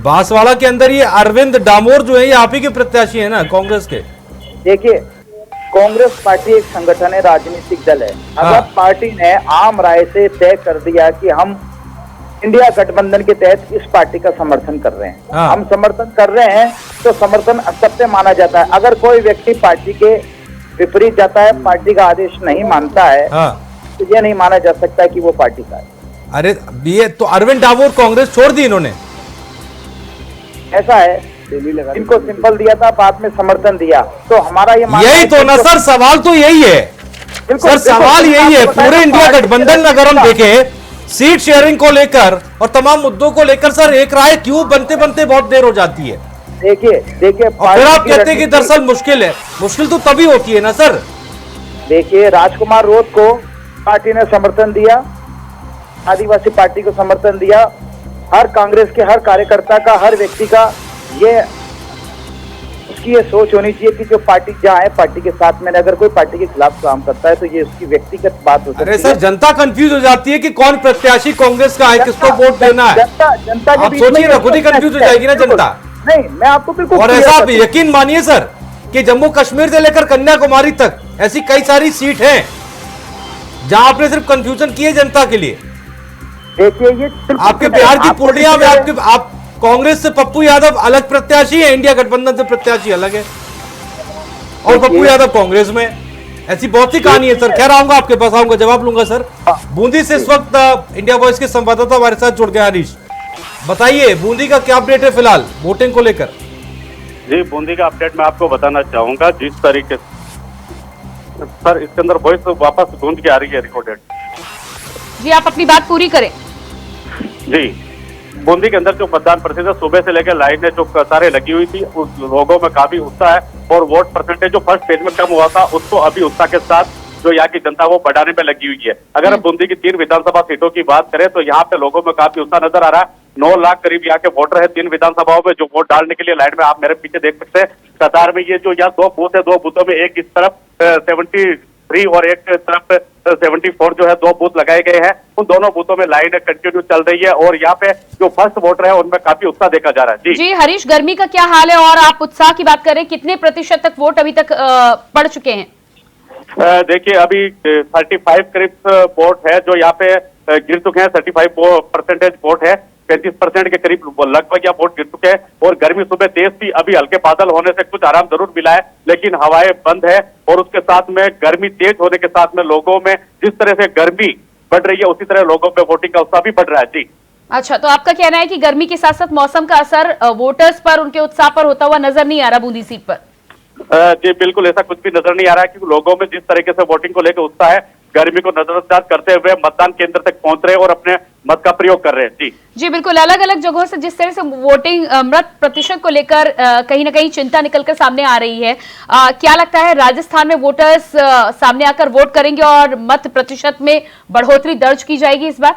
बांसवाड़ा के अंदर ये अरविंद डामोर जो है ये आप ही के प्रत्याशी है ना कांग्रेस के? देखिए, कांग्रेस पार्टी एक संगठन है, राजनीतिक दल है। अगर पार्टी ने आम राय से तय कर दिया कि हम इंडिया गठबंधन के तहत इस पार्टी का समर्थन कर रहे हैं, हम समर्थन कर रहे हैं, तो समर्थन सत्य माना जाता है। अगर कोई व्यक्ति पार्टी के विपरीत जाता है, पार्टी का आदेश नहीं मानता है, तो ये नहीं माना जा सकता कि वो पार्टी का है। अरे ये तो अरविंद डामोर कांग्रेस छोड़ दी इन्होंने, ऐसा है। इनको सिंपल दिया था, बाद में समर्थन दिया, तो हमारा ये यही तो ना सर, सवाल तो यही है सर, सवाल यही है। पूरे इंडिया गठबंधन में अगर हम देखें सीट शेयरिंग को लेकर और तमाम मुद्दों को लेकर सर एक राय क्यों बनते बनते बहुत देर हो जाती है। देखिए फिर आप कहते हैं कि दरअसल मुश्किल है, मुश्किल तो तभी होती है ना सर। देखिए, राजकुमार रोत को पार्टी ने समर्थन दिया, आदिवासी पार्टी को समर्थन दिया। हर कांग्रेस के हर कार्यकर्ता का, हर व्यक्ति का ये उसकी ये सोच होनी चाहिए कि जो पार्टी जहाँ है पार्टी के साथ में, अगर कोई पार्टी के खिलाफ काम करता है तो ये उसकी व्यक्तिगत बात हो सकती है। अरे सर, जनता कंफ्यूज हो जाती है कि कौन प्रत्याशी कांग्रेस का है, किसको वोट देना है। जनता आप सोचिए ना, खुद ही कंफ्यूज हो जाएगी ना जनता। नहीं, मैं आपको बिल्कुल। और ऐसा आप यकीन मानिए सर कि जम्मू कश्मीर से लेकर कन्याकुमारी तक ऐसी कई सारी सीट हैं जहां आपने सिर्फ कंफ्यूजन की है जनता के लिए। देखिए, ये आपके बिहार की पूर्णिया में आप कांग्रेस से पप्पू यादव अलग प्रत्याशी है, इंडिया गठबंधन से प्रत्याशी अलग है, और पप्पू यादव कांग्रेस में। ऐसी बहुत सी कहानी है सर। खैर, आऊंगा आपके पास, आऊंगा, जवाब लूंगा सर। बूंदी से इस वक्त इंडिया वॉइस के संवाददाता हमारे साथ जुड़ गए हरीश। बताइए बूंदी का क्या अपडेट है फिलहाल वोटिंग को लेकर? जी, बूंदी का अपडेट मैं आपको बताना चाहूंगा। जिस तरीके से सर इसके अंदर वॉइस वापस गूंज के आ रही है रिकॉर्डेड। जी, आप अपनी बात पूरी करें। जी, बूंदी के अंदर जो मतदान प्रतिशत सुबह से लेकर लाइनें जो कतारें लगी हुई थी, उस लोगों में काफी उत्साह है, और वोट परसेंटेज जो फर्स्ट फेज में कम हुआ था उसको अभी उत्साह के साथ जो यहाँ की जनता वो बढ़ाने में लगी हुई है। अगर हम बूंदी की 3 विधानसभा सीटों की बात करें तो यहाँ पे लोगों में काफी उत्साह नजर आ रहा है। 9 लाख करीब यहाँ के वोटर है 3 विधानसभाओं में, जो वोट डालने के लिए लाइन में, आप मेरे पीछे देख सकते हैं कतार में। ये जो यहाँ 2 बूथ है, 2 बूथों में, एक इस तरफ 73 और एक तरफ 74 जो है 2 बूथ लगाए गए हैं। उन दोनों बूथों में लाइन कंटिन्यू चल रही है, और यहाँ पे जो फर्स्ट वोटर है उनमें काफी उत्साह देखा जा रहा है। जी हरीश, गर्मी का क्या हाल है, और आप उत्साह की बात करें, कितने प्रतिशत तक वोट अभी तक पड़ चुके हैं? देखिए, अभी 35 करीब वोट है जो यहाँ पे गिर चुके हैं। 35% वोट है, 35% के करीब लगभग यहाँ वोट गिर चुके हैं। और गर्मी सुबह तेज थी, अभी हल्के बादल होने से कुछ आराम जरूर मिला है, लेकिन हवाएं बंद है, और उसके साथ में गर्मी तेज होने के साथ में लोगों में जिस तरह से गर्मी बढ़ रही है उसी तरह लोगों में वोटिंग का उत्साह भी बढ़ रहा है। जी अच्छा, तो आपका कहना है कि गर्मी के साथ साथ मौसम का असर वोटर्स पर, उनके उत्साह पर होता हुआ नजर नहीं आ रहा बूंदी सीट पर? जी बिल्कुल, ऐसा कुछ भी नजर नहीं आ रहा है, क्योंकि लोगों में जिस तरीके से वोटिंग को लेकर उत्साह है, गर्मी को नजरअंदाज करते हुए मतदान केंद्र तक पहुंच रहे हैं और अपने मत का प्रयोग कर रहे हैं। जी बिल्कुल, अलग अलग जगहों से जिस तरह से वोटिंग मत प्रतिशत को लेकर कहीं ना कहीं चिंता निकलकर सामने आ रही है, क्या लगता है राजस्थान में वोटर्स सामने आकर वोट करेंगे और मत प्रतिशत में बढ़ोतरी दर्ज की जाएगी इस बार?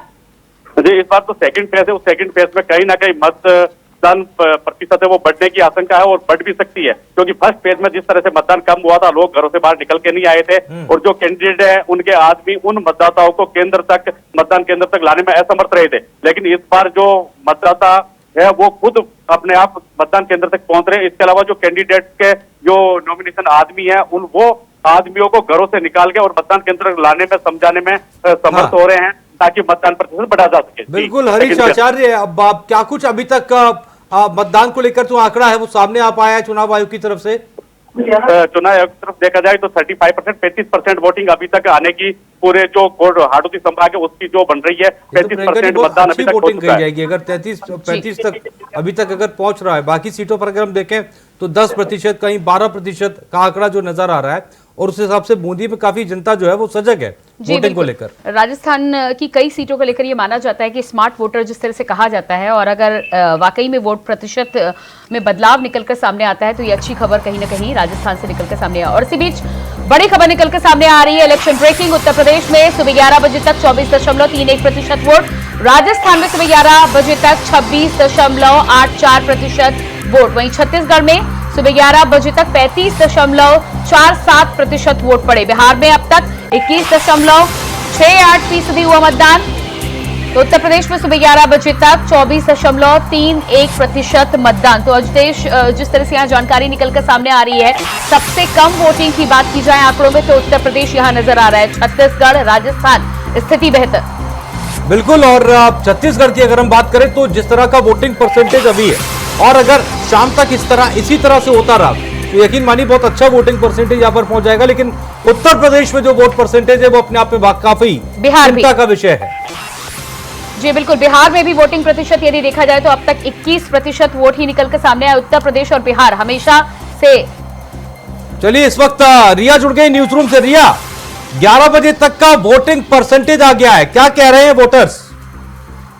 जी, इस बार तो सेकंड फेज है, उस सेकंड फेज में कहीं ना कहीं मतदान प्रतिशत है वो बढ़ने की आशंका है, और बढ़ भी सकती है, क्योंकि फर्स्ट फेज में जिस तरह से मतदान कम हुआ था, लोग घरों से बाहर निकल के नहीं आए थे, और जो कैंडिडेट है उनके आदमी उन मतदाताओं को मतदान केंद्र तक लाने में असमर्थ रहे थे। लेकिन इस बार जो मतदाता है वो खुद अपने आप मतदान केंद्र तक पहुंच रहे हैं। इसके अलावा जो कैंडिडेट के जो नॉमिनेशन आदमी है, वो आदमियों को घरों से निकाल के और मतदान केंद्र तक लाने में, समझाने में समर्थ हो रहे हैं, ताकि मतदान प्रतिशत बढ़ा जा सके। बिल्कुल हरीश आचार्य, अब क्या कुछ अभी तक मतदान को लेकर जो आंकड़ा है वो सामने आ पाया है चुनाव आयोग की तरफ से? चुनाव आयोग की तरफ देखा जाए तो 35%, 35% वोटिंग अभी तक आने की पूरे जो हाड़ौती संभाग है उसकी जो बन रही है, 35% मतदान अभी तक वोटिंग कही जाएगी। अगर 35 तक अभी तक अगर पहुंच रहा है, बाकी सीटों पर अगर हम देखें तो 10%, कहीं 12% का आंकड़ा जो नजर आ रहा है, और उस हिसाब से बूंदी में काफी जनता जो है वो सजग है वोटिंग को लेकर। राजस्थान की कई सीटों को लेकर ये माना जाता है कि स्मार्ट वोटर जिस तरह से कहा जाता है, और अगर वाकई में वोट प्रतिशत में बदलाव निकलकर सामने आता है तो ये अच्छी खबर कहीं ना कहीं राजस्थान से निकलकर सामने आ। और इसी बीच बड़ी खबर निकलकर सामने आ रही है, इलेक्शन ब्रेकिंग। उत्तर प्रदेश में सुबह 11 बजे तक 24.31% वोट, राजस्थान में सुबह 11 बजे तक 26.84% वोट, वहीं छत्तीसगढ़ में सुबह 11 बजे तक 35.47% वोट पड़े। बिहार में अब तक 21.6 68% हुआ मतदान। तो उत्तर प्रदेश में सुबह 11 बजे तक 24.31% मतदान। तो अजदेश, जिस तरह से यहाँ जानकारी निकलकर सामने आ रही है, सबसे कम वोटिंग की बात की जाए आंकड़ों में तो उत्तर प्रदेश यहाँ नजर आ रहा है। छत्तीसगढ़, राजस्थान स्थिति बेहतर। बिल्कुल। और छत्तीसगढ़ की अगर हम बात करें तो जिस तरह का वोटिंग परसेंटेज अभी है, और अगर शाम तक इसी तरह से होता रहा तो यकीन मानिए बहुत अच्छा वोटिंग परसेंटेज यहाँ पर पहुंच जाएगा। लेकिन उत्तर प्रदेश में जो वोट परसेंटेज है वो अपने आप में काफी चिंता का विषय है। जी बिल्कुल, बिहार में भी वोटिंग प्रतिशत यदि देखा जाए तो अब तक 21% वोट ही निकलकर सामने आया। उत्तर प्रदेश और बिहार हमेशा से। चलिए इस वक्त रिया जुड़ गई न्यूज रूम से। रिया, 11 बजे तक का वोटिंग परसेंटेज आ गया है, क्या कह रहे हैं वोटर्स?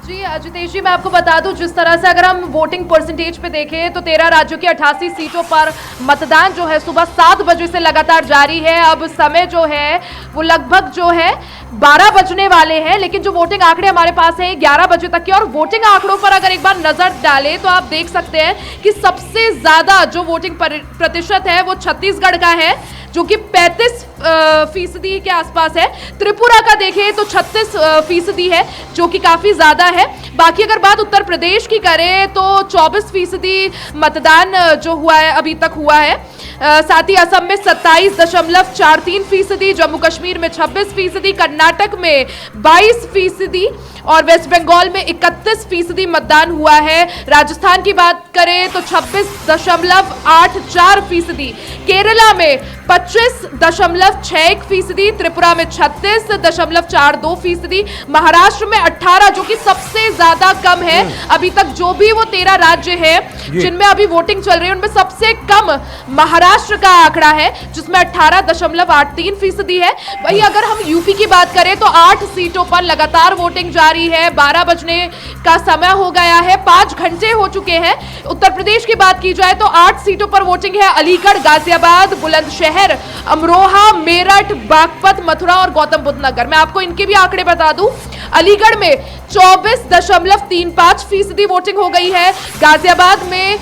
जी अजितेश जी, मैं आपको बता दूं, जिस तरह से अगर हम वोटिंग परसेंटेज पे देखें तो 13 राज्यों की 88 सीटों पर मतदान जो है सुबह 7 बजे से लगातार जारी है। अब समय जो है वो लगभग जो है 12 बजने वाले हैं, लेकिन जो वोटिंग आंकड़े हमारे पास है 11 बजे तक के। और वोटिंग आंकड़ों पर अगर एक बार नजर डालें तो आप देख सकते हैं कि सबसे ज्यादा जो वोटिंग प्रतिशत है वो छत्तीसगढ़ का है, जो कि 35% के आसपास है। त्रिपुरा का देखें तो 36% है, जो कि काफी ज्यादा है। बाकी अगर बात उत्तर प्रदेश की करें तो 24% मतदान जो हुआ है अभी तक हुआ है। साथ ही असम में 27.43%, जम्मू कश्मीर में 26%, कर्नाटक में 22% और वेस्ट बंगाल में 31% मतदान हुआ है। राजस्थान की बात करें तो 26.84%, केरला में 25.61%, त्रिपुरा में 36.42%, महाराष्ट्र में 18, जो कि सबसे ज्यादा कम है। अभी तक जो भी वो 13 राज्य हैं जिनमें अभी वोटिंग चल रही है उनमें सबसे कम महाराष्ट्र का आंकड़ा है, जिसमें 18.83% है। वहीं अगर हम यूपी की बात करें तो 8 सीटों पर लगातार वोटिंग जारी है। 12 बजने का समय हो गया है, 5 घंटे हो चुके हैं। उत्तर प्रदेश की बात की जाए तो 8 सीटों पर वोटिंग है। अलीगढ़, गाजियाबाद, बुलंदशहर, अमरोहा, मेरठ, बागपत, मथुरा और गौतम बुद्ध नगर। मैं आपको इनके भी आंकड़े बता दूं, अलीगढ़ में 24.35% वोटिंग हो गई है, गाजियाबाद में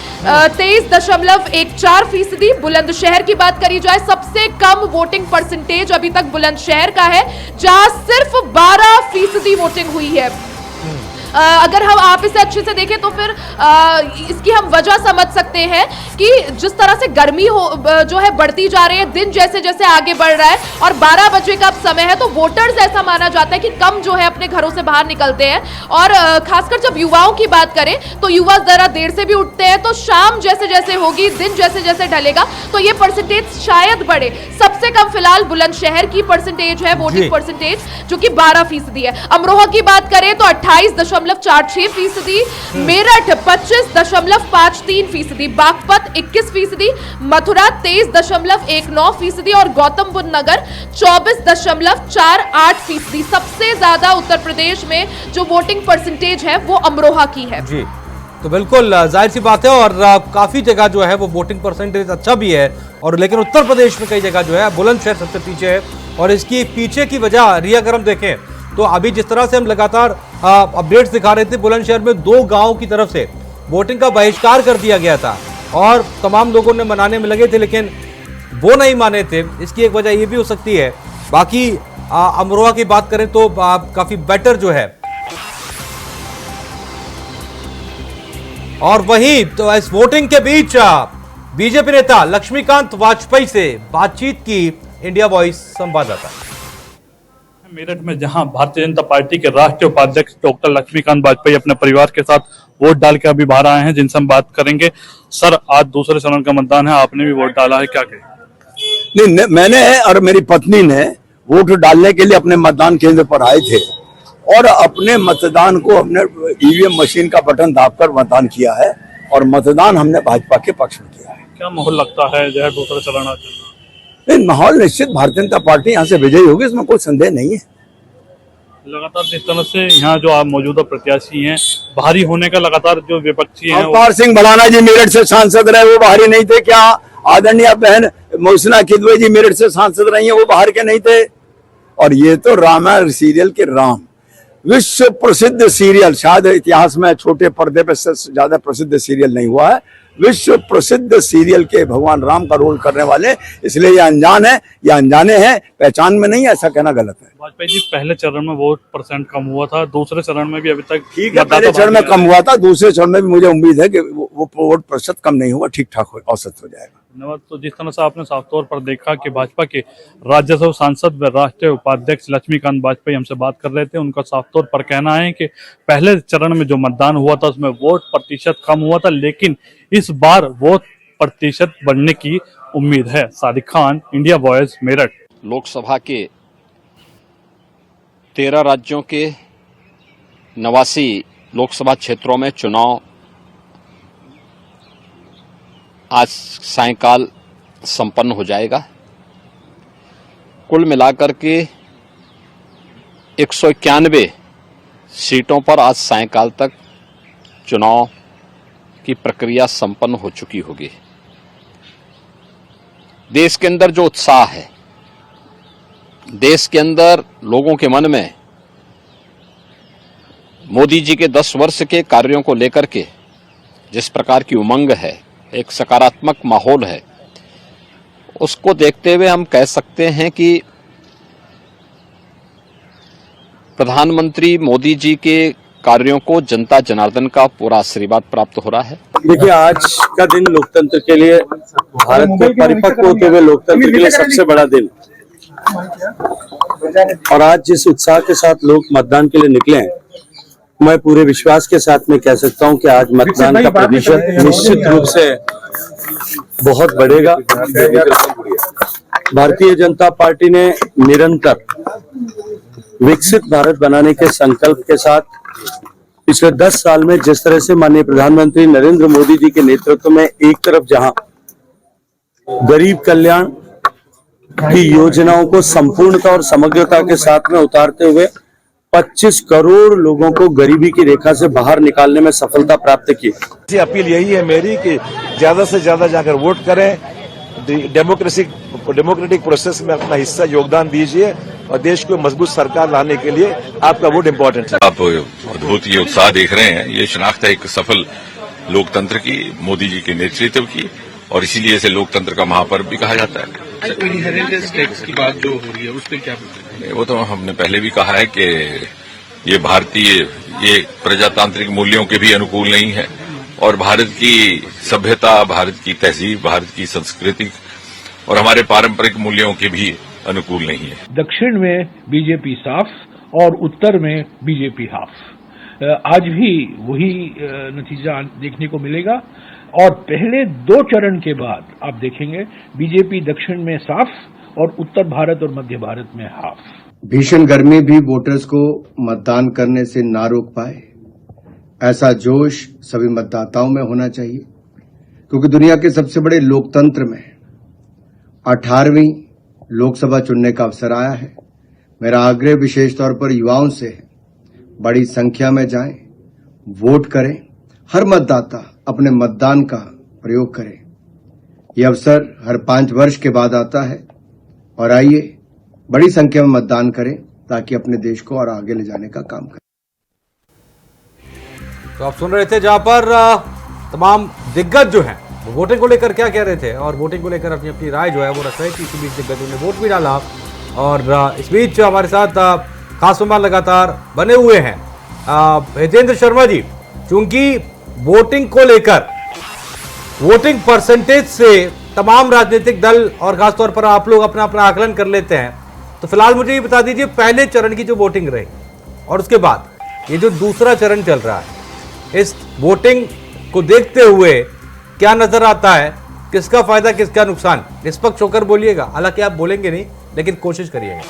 23.14%, बुलंदशहर की बात करी जाए सबसे कम वोटिंग परसेंटेज अभी तक बुलंदशहर का है, जहां सिर्फ 12% वोटिंग हुई है। अगर हम आप इसे अच्छे से देखें तो फिर इसकी हम वजह समझ सकते हैं कि जिस तरह से गर्मी जो है बढ़ती जा रही है, दिन जैसे जैसे आगे बढ़ रहा है और 12 बजे का अब समय है, तो वोटर्स ऐसा माना जाता है कि कम जो है अपने घरों से बाहर निकलते हैं। और खासकर जब युवाओं की बात करें तो युवा जरा देर से भी उठते हैं, तो शाम जैसे जैसे होगी, दिन जैसे जैसे ढलेगा तो ये परसेंटेज शायद बढ़े। सबसे कम फिलहाल बुलंदशहर की परसेंटेज है, वोटिंग परसेंटेज, जो कि 12% है। अमरोहा की बात करें तो 28.46%, मेरठ 25.53%, बागपत 21%, मथुरा 23.19% और गौतम बुद्ध नगर 24.48%। सबसे ज्यादा उत्तर प्रदेश में जो वोटिंग परसेंटेज है वो अमरोहा की है। जी तो बिल्कुल जाहिर सी बात है, और काफी जगह जो है वो वोटिंग परसेंटेज अच्छा भी है, और लेकिन उत्तर प्रदेश में कई जगह जो है बुलंदशहर सबसे पीछे है। और इसकी पीछे की वजह रिया अगर हम देखें तो अभी जिस तरह से हम लगातार अपडेट्स दिखा रहे थे, बुलंदशहर में 2 गांव की तरफ से वोटिंग का बहिष्कार कर दिया गया था और तमाम लोगों ने मनाने में लगे थे, लेकिन वो नहीं माने थे। इसकी एक वजह ये भी हो सकती है। बाकी अमरोहा की बात करें तो काफी बेटर जो है। और वहीं तो इस वोटिंग के बीच बीजेपी नेता लक्ष्मीकांत वाजपेयी से बातचीत की इंडिया वॉइस संवाददाता। मेरठ में जहां भारतीय जनता पार्टी के राष्ट्रीय उपाध्यक्ष डॉक्टर लक्ष्मीकांत वाजपेयी अपने परिवार के साथ वोट डाल के अभी बाहर आए हैं, जिनसे हम बात करेंगे। सर, आज दूसरे चरण का मतदान है, आपने भी वोट डाला है, क्या कहें? नहीं, मैंने और मेरी पत्नी ने वोट डालने के लिए अपने मतदान केंद्र पर आए थे और अपने मतदान को हमने ईवीएम मशीन का बटन दाबकर मतदान किया है और मतदान हमने भाजपा के पक्ष में किया है। क्या माहौल लगता है जो है दूसरा चरण आ चल रहा? नहीं, माहौल निश्चित भारतीय जनता पार्टी यहाँ से विजयी होगी, इसमें कोई संदेह नहीं है। लगातार जिस तरह से यहाँ जो आप मौजूदा प्रत्याशी हैं, बाहरी होने का लगातार जो विपक्षी हैं, अवतार सिंह भलाना जी मेरठ से सांसद रहे, वो बाहरी नहीं थे क्या? आदरणीय बहन मोहसिना किदवई जी मेरठ से सांसद रही हैं, वो बाहर के नहीं थे। और ये तो रामायण सीरियल के राम, विश्व प्रसिद्ध सीरियल, शायद इतिहास में छोटे पर्दे पे से ज्यादा प्रसिद्ध सीरियल नहीं हुआ है। विश्व प्रसिद्ध सीरियल के भगवान राम का रोल करने वाले, इसलिए ये अनजान है, ये अनजाने हैं, पहचान में नहीं है, ऐसा कहना गलत है। वाजपेयी जी, पहले चरण में वोट परसेंट कम हुआ था, दूसरे चरण में भी अभी तक ठीक है, पहले चरण में कम हुआ था, दूसरे चरण में भी मुझे उम्मीद है कि वो वोट प्रतिशत कम नहीं होगा, ठीक ठाक औसत हो जाएगा। धन्यवाद। तो जिस तरह से आपने साफ तौर पर देखा कि भाजपा के राज्यसभा सांसद व राष्ट्रीय उपाध्यक्ष लक्ष्मीकांत वाजपेयी हमसे बात कर रहे थे, उनका साफ तौर पर कहना है कि पहले चरण में जो मतदान हुआ था उसमें वोट प्रतिशत कम हुआ था, लेकिन इस बार वोट प्रतिशत बढ़ने की उम्मीद है। Sadiq Khan, India Voice, Meerut. लोकसभा के 13 राज्यों के 89 लोकसभा क्षेत्रों में चुनाव आज सायंकाल संपन्न हो जाएगा। कुल मिलाकर के 191 सीटों पर आज सायंकाल तक चुनाव की प्रक्रिया संपन्न हो चुकी होगी। देश के अंदर जो उत्साह है, देश के अंदर लोगों के मन में मोदी जी के 10 वर्ष के कार्यों को लेकर के जिस प्रकार की उमंग है, एक सकारात्मक माहौल है, उसको देखते हुए हम कह सकते हैं कि प्रधानमंत्री मोदी जी के कार्यों को जनता जनार्दन का पूरा आशीर्वाद प्राप्त हो रहा है। देखिए, आज का दिन लोकतंत्र के लिए, भारत के परिपक्व होते हुए लोकतंत्र के लिए सबसे बड़ा दिन, और आज जिस उत्साह के साथ लोग मतदान के लिए निकले हैं, मैं पूरे विश्वास के साथ में कह सकता हूं कि आज मतदान का प्रतिशत निश्चित रूप से बहुत बढ़ेगा। भारतीय जनता पार्टी ने निरंतर विकसित भारत बनाने के संकल्प के साथ पिछले 10 साल में जिस तरह से माननीय प्रधानमंत्री नरेंद्र मोदी जी के नेतृत्व में एक तरफ जहां गरीब कल्याण की योजनाओं को संपूर्णता और समग्रता के साथ में उतारते हुए 25 करोड़ लोगों को गरीबी की रेखा से बाहर निकालने में सफलता प्राप्त की। अपील यही है मेरी कि ज्यादा से ज्यादा जाकर वोट करें, डेमोक्रेटिक प्रोसेस में अपना हिस्सा योगदान दीजिए और देश को मजबूत सरकार लाने के लिए आपका वोट इम्पोर्टेंट है। आप अद्भुत ये उत्साह देख रहे हैं, ये शनाख्त है एक सफल लोकतंत्र की, मोदी जी के नेतृत्व की, और इसीलिए इसे लोकतंत्र का महापर्व भी कहा जाता है। इनहेरिटेंस टैक्स की बात जो हो रही है उस पर क्या बोलते हैं? वो तो हमने पहले भी कहा है कि ये भारतीय, ये प्रजातांत्रिक मूल्यों के भी अनुकूल नहीं है, और भारत की सभ्यता, भारत की तहजीब, भारत की संस्कृति और हमारे पारंपरिक मूल्यों के भी अनुकूल नहीं है। दक्षिण में बीजेपी साफ और उत्तर में बीजेपी हाफ। आज भी वही नतीजा देखने को मिलेगा, और पहले 2 चरण के बाद आप देखेंगे बीजेपी दक्षिण में साफ और उत्तर भारत और मध्य भारत में हाफ। भीषण गर्मी भी वोटर्स को मतदान करने से ना रोक पाए, ऐसा जोश सभी मतदाताओं में होना चाहिए, क्योंकि दुनिया के सबसे बड़े लोकतंत्र में 18वीं लोकसभा चुनने का अवसर आया है। मेरा आग्रह विशेष तौर पर युवाओं से है, बड़ी संख्या में जाएं, वोट करें, हर मतदाता अपने मतदान का प्रयोग करे। यह अवसर हर 5 वर्ष के बाद आता है, और आइए बड़ी संख्या में मतदान करें ताकि अपने देश को और आगे ले जाने का काम करें। तो आप सुन रहे थे जहां पर तमाम दिग्गज जो हैं वो वोटिंग को लेकर क्या कह रहे थे, और वोटिंग को लेकर अपनी अपनी राय जो है वो रख रहे थे। इसी बीच दिग्गजों ने वोट भी डाला, और इस बीच हमारे साथ खास मेहमान लगातार बने हुए हैं हितेंद्र शर्मा जी। चूंकि वोटिंग को लेकर, वोटिंग परसेंटेज से तमाम राजनीतिक दल और खासतौर पर आप लोग अपना अपना आकलन कर लेते हैं, तो फिलहाल मुझे ये बता दीजिए पहले चरण की जो वोटिंग रही और उसके बाद ये जो दूसरा चरण चल रहा है, इस वोटिंग को देखते हुए क्या नजर आता है, किसका फायदा किसका नुकसान? निष्पक्ष होकर बोलिएगा, हालांकि आप बोलेंगे नहीं लेकिन कोशिश करिएगा।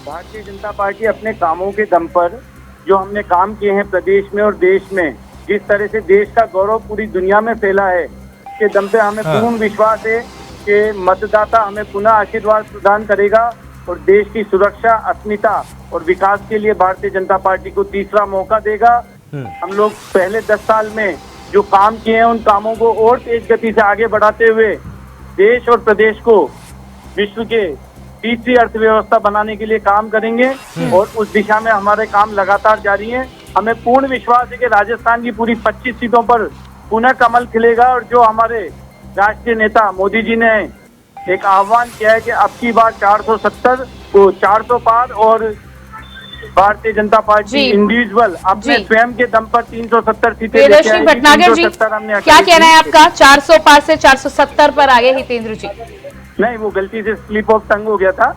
भारतीय जनता पार्टी अपने कामों के दम पर, जो हमने काम किए हैं प्रदेश में और देश में, जिस तरह से देश का गौरव पूरी दुनिया में फैला है, के दम पे हमें पूर्ण विश्वास है कि मतदाता हमें पुनः आशीर्वाद प्रदान करेगा और देश की सुरक्षा, अस्मिता और विकास के लिए भारतीय जनता पार्टी को तीसरा मौका देगा। हम लोग पहले 10 साल में जो काम किए हैं, उन कामों को और तेज गति से आगे बढ़ाते हुए देश और प्रदेश को विश्व के तीसरी अर्थव्यवस्था बनाने के लिए काम करेंगे, और उस दिशा में हमारे काम लगातार जारी हैं। हमें पूर्ण विश्वास है कि राजस्थान की पूरी 25 सीटों पर पुनः कमल खिलेगा। और जो हमारे राष्ट्रीय नेता मोदी जी ने एक आह्वान किया है कि अब की बार 470 को 400 पार, और भारतीय जनता पार्टी इंडिविजुअल अपने स्वयं के दम पर 370 सीटें लेके प्रियदर्शनी आएगी। भटनागर जी, 370 हमने क्या कहना है आपका? 400 पार से 470 पर आ गए हितेंद्र जी। नहीं, वो गलती से स्लिप ऑफ टंग हो गया था।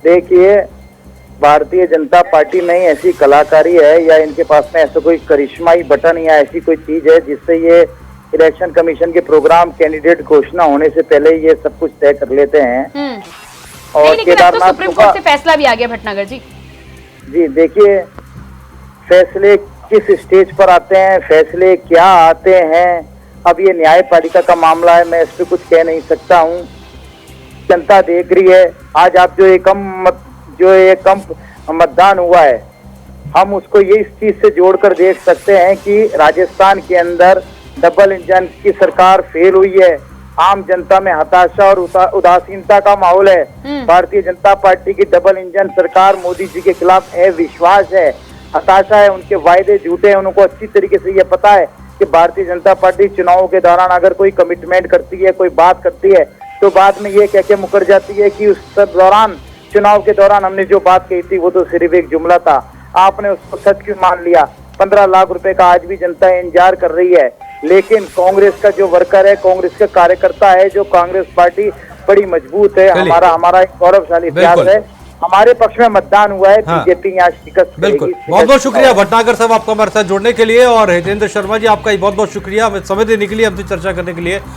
देखिए भारतीय जनता पार्टी में ही ऐसी कलाकारी है या इनके पास में ऐसा कोई करिश्माई बटन या ऐसी कोई चीज है जिससे ये इलेक्शन कमीशन के प्रोग्राम कैंडिडेट घोषणा होने से पहले ये सब कुछ तय कर लेते हैं। और लेकिन अब तो सुप्रीम कोर्ट से फैसला भी आ गया भटनागर जी। जी देखिए, फैसले किस स्टेज पर आते हैं, फैसले क्या आते हैं, अब ये न्यायपालिका का मामला है, मैं इस पर कुछ कह नहीं सकता हूँ। जनता देख रही है। आज आप जो ये कम मतदान हुआ है, हम उसको ये इस चीज से जोड़कर देख सकते हैं कि राजस्थान के अंदर डबल इंजन की सरकार फेल हुई है। आम जनता में हताशा और उदासीनता का माहौल है। भारतीय जनता पार्टी की डबल इंजन सरकार मोदी जी के खिलाफ विश्वास है, हताशा है, उनके वायदे झूठे हैं। उनको अच्छी तरीके से ये पता है कि भारतीय जनता पार्टी चुनावों के दौरान अगर कोई कमिटमेंट करती है, कोई बात करती है, तो बाद में ये कह के मुकर जाती है कि उस दौरान चुनाव के दौरान हमने जो बात कही थी वो तो सिर्फ एक जुमला था, आपने उसको सच क्यों मान लिया। 15 लाख रुपए का आज भी जनता इंतजार कर रही है। लेकिन कांग्रेस का जो वर्कर है, कांग्रेस का कार्यकर्ता है, जो कांग्रेस पार्टी बड़ी मजबूत है, हमारा एक गौरवशाली इतिहास है, हमारे पक्ष में मतदान हुआ है। बीजेपी यहाँ शिकस्त बिल्कुल। बहुत बहुत शुक्रिया भटनागर साहब आपका हमारे साथ जुड़ने के लिए, और हितेंद्र शर्मा जी आपका बहुत बहुत शुक्रिया समय देने के लिए, हमसे चर्चा करने के लिए।